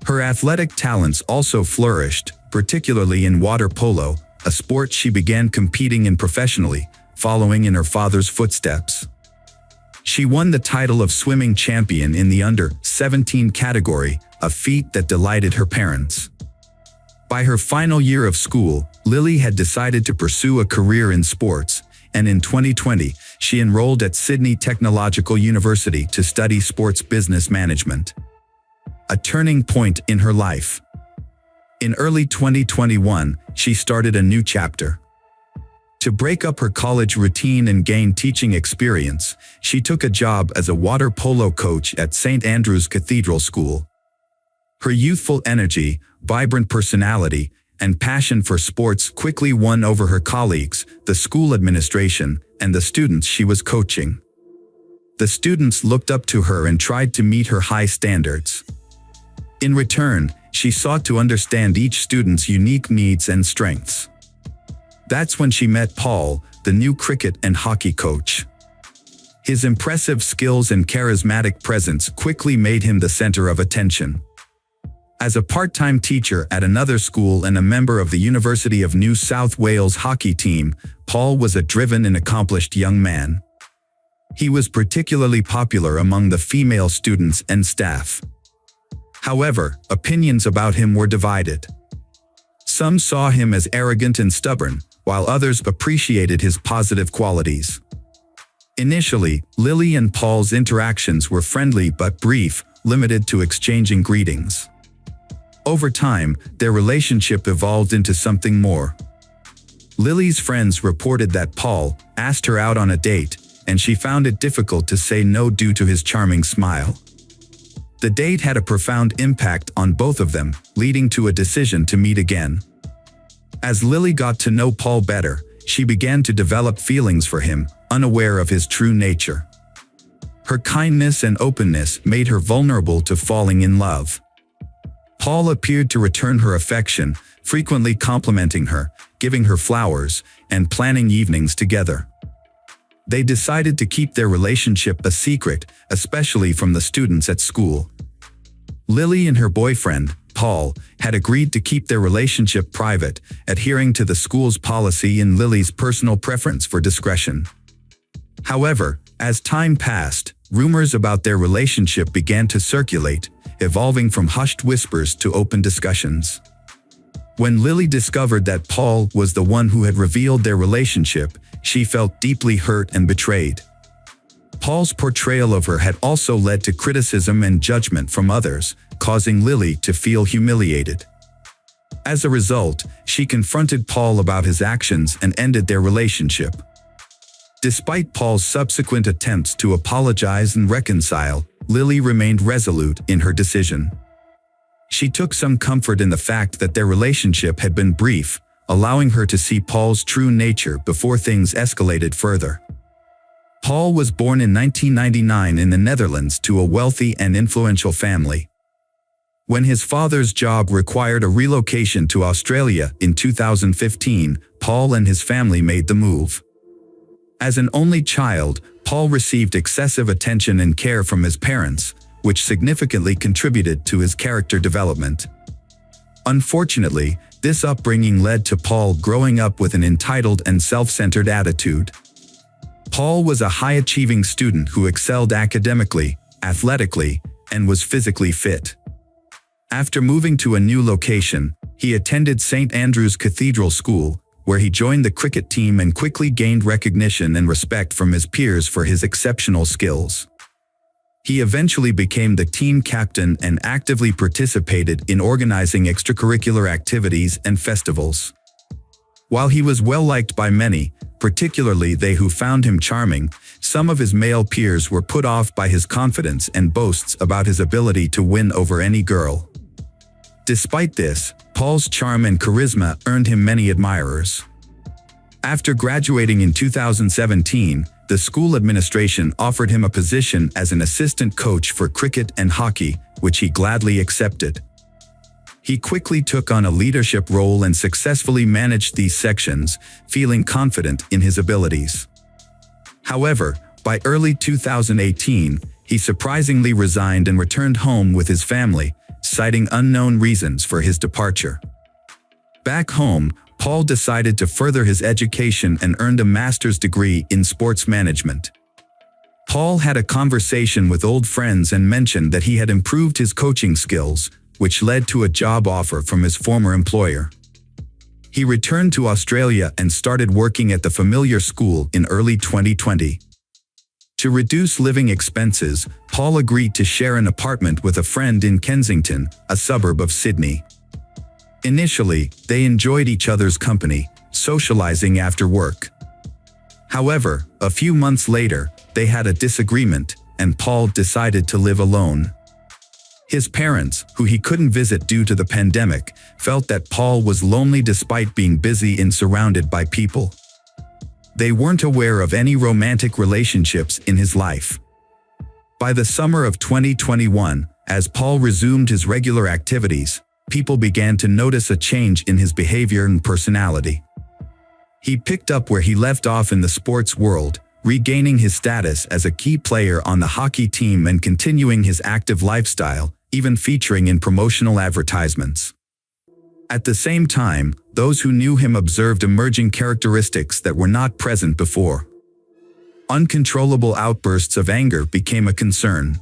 Her athletic talents also flourished, particularly in water polo, a sport she began competing in professionally, following in her father's footsteps. She won the title of swimming champion in the under-17 category, a feat that delighted her parents. By her final year of school, Lily had decided to pursue a career in sports, and in 2020, she enrolled at Sydney Technological University to study sports business management. A turning point in her life. In early 2021, she started a new chapter. To break up her college routine and gain teaching experience, she took a job as a water polo coach at St. Andrew's Cathedral School. Her youthful energy, vibrant personality, and passion for sports quickly won over her colleagues, the school administration, and the students she was coaching. The students looked up to her and tried to meet her high standards. In return, she sought to understand each student's unique needs and strengths. That's when she met Paul, the new cricket and hockey coach. His impressive skills and charismatic presence quickly made him the center of attention. As a part-time teacher at another school and a member of the University of New South Wales hockey team, Paul was a driven and accomplished young man. He was particularly popular among the female students and staff. However, opinions about him were divided. Some saw him as arrogant and stubborn, while others appreciated his positive qualities. Initially, Lily and Paul's interactions were friendly but brief, limited to exchanging greetings. Over time, their relationship evolved into something more. Lily's friends reported that Paul asked her out on a date, and she found it difficult to say no due to his charming smile. The date had a profound impact on both of them, leading to a decision to meet again. As Lily got to know Paul better, she began to develop feelings for him, unaware of his true nature. Her kindness and openness made her vulnerable to falling in love. Paul appeared to return her affection, frequently complimenting her, giving her flowers, and planning evenings together. They decided to keep their relationship a secret, especially from the students at school. Lily and her boyfriend, Paul, had agreed to keep their relationship private, adhering to the school's policy and Lily's personal preference for discretion. However, as time passed, rumors about their relationship began to circulate, evolving from hushed whispers to open discussions. When Lily discovered that Paul was the one who had revealed their relationship, she felt deeply hurt and betrayed. Paul's portrayal of her had also led to criticism and judgment from others, causing Lily to feel humiliated. As a result, she confronted Paul about his actions and ended their relationship. Despite Paul's subsequent attempts to apologize and reconcile, Lily remained resolute in her decision. She took some comfort in the fact that their relationship had been brief, allowing her to see Paul's true nature before things escalated further. Paul was born in 1999 in the Netherlands to a wealthy and influential family. When his father's job required a relocation to Australia in 2015, Paul and his family made the move. As an only child, Paul received excessive attention and care from his parents, which significantly contributed to his character development. Unfortunately, this upbringing led to Paul growing up with an entitled and self-centered attitude. Paul was a high-achieving student who excelled academically, athletically, and was physically fit. After moving to a new location, he attended St. Andrew's Cathedral School, where he joined the cricket team and quickly gained recognition and respect from his peers for his exceptional skills. He eventually became the team captain and actively participated in organizing extracurricular activities and festivals. While he was well-liked by many, particularly they who found him charming, some of his male peers were put off by his confidence and boasts about his ability to win over any girl. Despite this, Paul's charm and charisma earned him many admirers. After graduating in 2017, the school administration offered him a position as an assistant coach for cricket and hockey, which he gladly accepted. He quickly took on a leadership role and successfully managed these sections, feeling confident in his abilities. However, by early 2018, he surprisingly resigned and returned home with his family, citing unknown reasons for his departure. Back home, Paul decided to further his education and earned a master's degree in sports management. Paul had a conversation with old friends and mentioned that he had improved his coaching skills, which led to a job offer from his former employer. He returned to Australia and started working at the familiar school in early 2020. To reduce living expenses, Paul agreed to share an apartment with a friend in Kensington, a suburb of Sydney. Initially, they enjoyed each other's company, socializing after work. However, a few months later, they had a disagreement, and Paul decided to live alone. His parents, who he couldn't visit due to the pandemic, felt that Paul was lonely despite being busy and surrounded by people. They weren't aware of any romantic relationships in his life. By the summer of 2021, As Paul resumed his regular activities, people began to notice a change in his behavior and personality. He picked up where he left off in the sports world, regaining his status as a key player on the hockey team and continuing his active lifestyle, even featuring in promotional advertisements. At the same time, those who knew him observed emerging characteristics that were not present before. Uncontrollable outbursts of anger became a concern.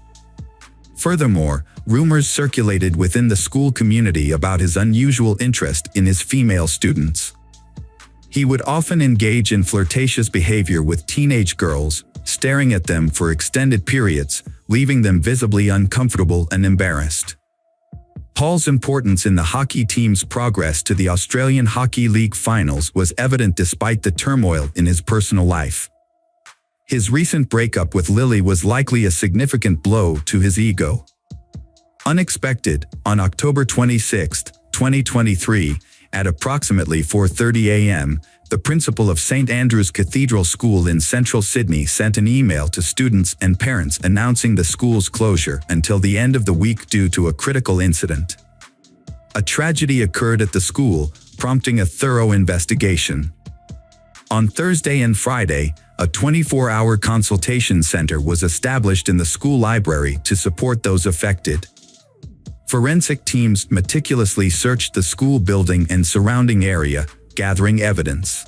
Furthermore, rumors circulated within the school community about his unusual interest in his female students. He would often engage in flirtatious behavior with teenage girls, staring at them for extended periods, leaving them visibly uncomfortable and embarrassed. Paul's importance in the hockey team's progress to the Australian Hockey League finals was evident despite the turmoil in his personal life. His recent breakup with Lily was likely a significant blow to his ego. Unexpected, on October 26, 2023, at approximately 4:30 a.m., the principal of St. Andrew's Cathedral School in central Sydney sent an email to students and parents announcing the school's closure until the end of the week due to a critical incident. A tragedy occurred at the school, prompting a thorough investigation. On Thursday and Friday, a 24-hour consultation center was established in the school library to support those affected. Forensic teams meticulously searched the school building and surrounding area, gathering evidence.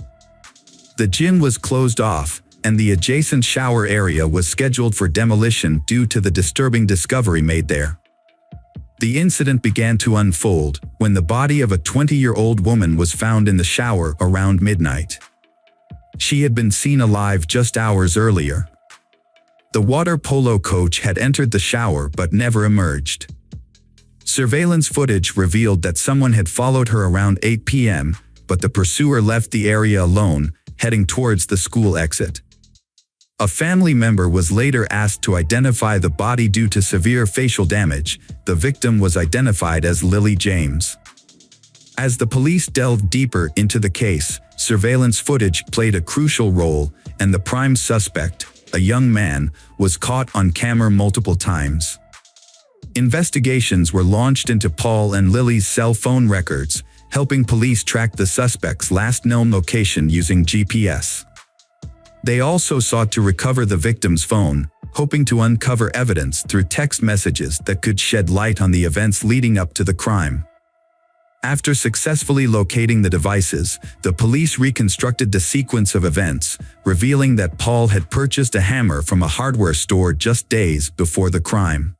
The gym was closed off, and the adjacent shower area was scheduled for demolition due to the disturbing discovery made there. The incident began to unfold when the body of a 20-year-old woman was found in the shower around midnight. She had been seen alive just hours earlier. The water polo coach had entered the shower but never emerged. Surveillance footage revealed that someone had followed her around 8 p.m., but the pursuer left the area alone, heading towards the school exit. A family member was later asked to identify the body due to severe facial damage. The victim was identified as Lily James. As the police delved deeper into the case, surveillance footage played a crucial role, and the prime suspect, a young man, was caught on camera multiple times. Investigations were launched into Paul and Lily's cell phone records, helping police track the suspect's last known location using GPS. They also sought to recover the victim's phone, hoping to uncover evidence through text messages that could shed light on the events leading up to the crime. After successfully locating the devices, the police reconstructed the sequence of events, revealing that Paul had purchased a hammer from a hardware store just days before the crime.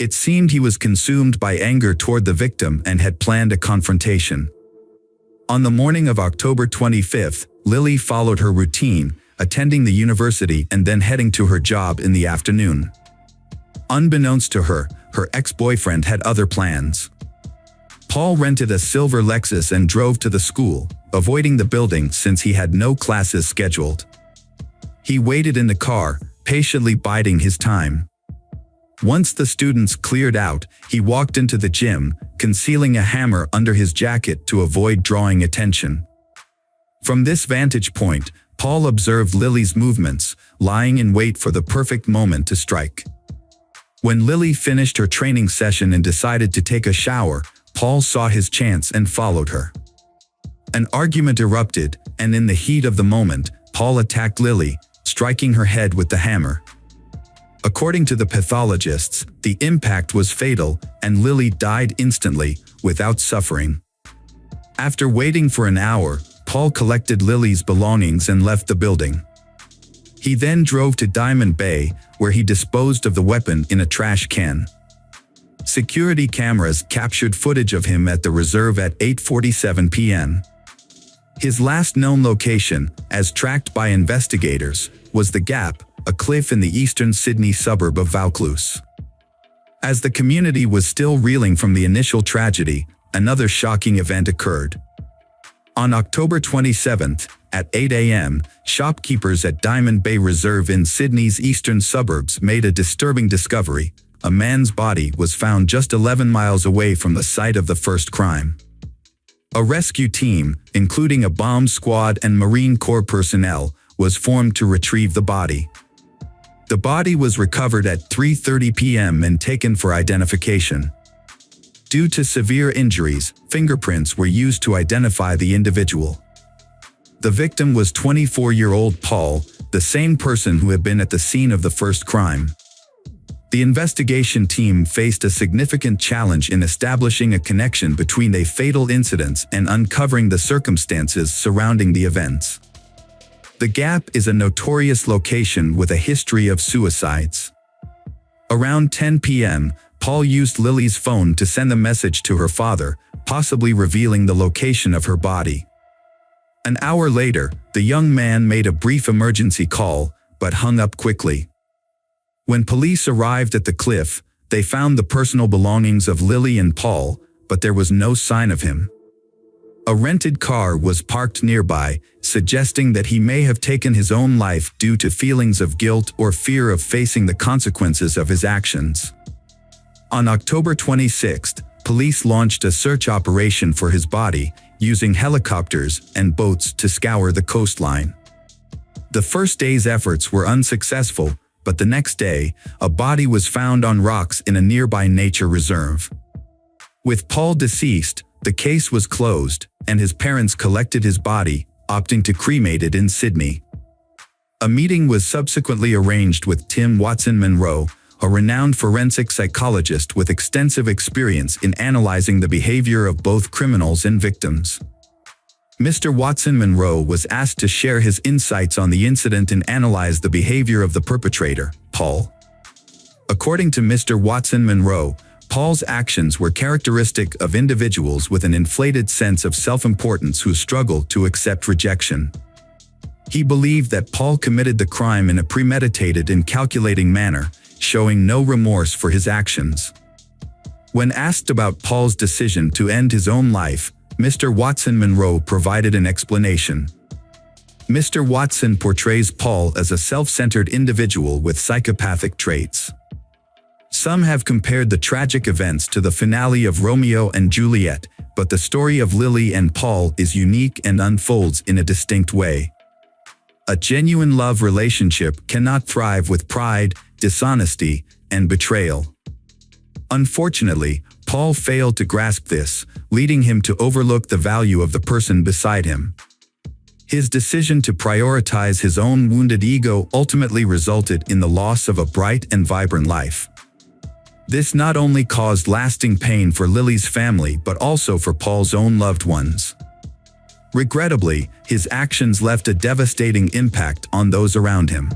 It seemed he was consumed by anger toward the victim and had planned a confrontation. On the morning of October 25, Lily followed her routine, attending the university and then heading to her job in the afternoon. Unbeknownst to her, her ex-boyfriend had other plans. Paul rented a silver Lexus and drove to the school, avoiding the building since he had no classes scheduled. He waited in the car, patiently biding his time. Once the students cleared out, he walked into the gym, concealing a hammer under his jacket to avoid drawing attention. From this vantage point, Paul observed Lily's movements, lying in wait for the perfect moment to strike. When Lily finished her training session and decided to take a shower, Paul saw his chance and followed her. An argument erupted, and in the heat of the moment, Paul attacked Lily, striking her head with the hammer. According to the pathologists, the impact was fatal, and Lily died instantly, without suffering. After waiting for an hour, Paul collected Lily's belongings and left the building. He then drove to Diamond Bay, where he disposed of the weapon in a trash can. Security cameras captured footage of him at the reserve at 8:47 p.m. His last known location, as tracked by investigators, was the Gap, a cliff in the eastern Sydney suburb of Vaucluse. As the community was still reeling from the initial tragedy, another shocking event occurred. On October 27th, at 8 a.m., shopkeepers at Diamond Bay Reserve in Sydney's eastern suburbs made a disturbing discovery. A man's body was found just 11 miles away from the site of the first crime. A rescue team, including a bomb squad and Marine Corps personnel, was formed to retrieve the body. The body was recovered at 3:30 p.m. and taken for identification. Due to severe injuries, fingerprints were used to identify the individual. The victim was 24-year-old Paul, the same person who had been at the scene of the first crime. The investigation team faced a significant challenge in establishing a connection between the fatal incidents and uncovering the circumstances surrounding the events. The Gap is a notorious location with a history of suicides. Around 10 p.m., Paul used Lily's phone to send a message to her father, possibly revealing the location of her body. An hour later, the young man made a brief emergency call, but hung up quickly. When police arrived at the cliff, they found the personal belongings of Lily and Paul, but there was no sign of him. A rented car was parked nearby, suggesting that he may have taken his own life due to feelings of guilt or fear of facing the consequences of his actions. On October 26, police launched a search operation for his body, using helicopters and boats to scour the coastline. The first day's efforts were unsuccessful, but the next day, a body was found on rocks in a nearby nature reserve. With Paul deceased, the case was closed, and his parents collected his body, opting to cremate it in Sydney. A meeting was subsequently arranged with Tim Watson-Monro, a renowned forensic psychologist with extensive experience in analyzing the behavior of both criminals and victims. Mr. Watson-Monro was asked to share his insights on the incident and analyze the behavior of the perpetrator, Paul. According to Mr. Watson-Monro, Paul's actions were characteristic of individuals with an inflated sense of self-importance who struggle to accept rejection. He believed that Paul committed the crime in a premeditated and calculating manner, showing no remorse for his actions. When asked about Paul's decision to end his own life, Mr. Watson-Monro provided an explanation. Mr. Watson portrays Paul as a self-centered individual with psychopathic traits. Some have compared the tragic events to the finale of Romeo and Juliet, but the story of Lily and Paul is unique and unfolds in a distinct way. A genuine love relationship cannot thrive with pride, dishonesty, and betrayal. Unfortunately, Paul failed to grasp this, leading him to overlook the value of the person beside him. His decision to prioritize his own wounded ego ultimately resulted in the loss of a bright and vibrant life. This not only caused lasting pain for Lily's family but also for Paul's own loved ones. Regrettably, his actions left a devastating impact on those around him.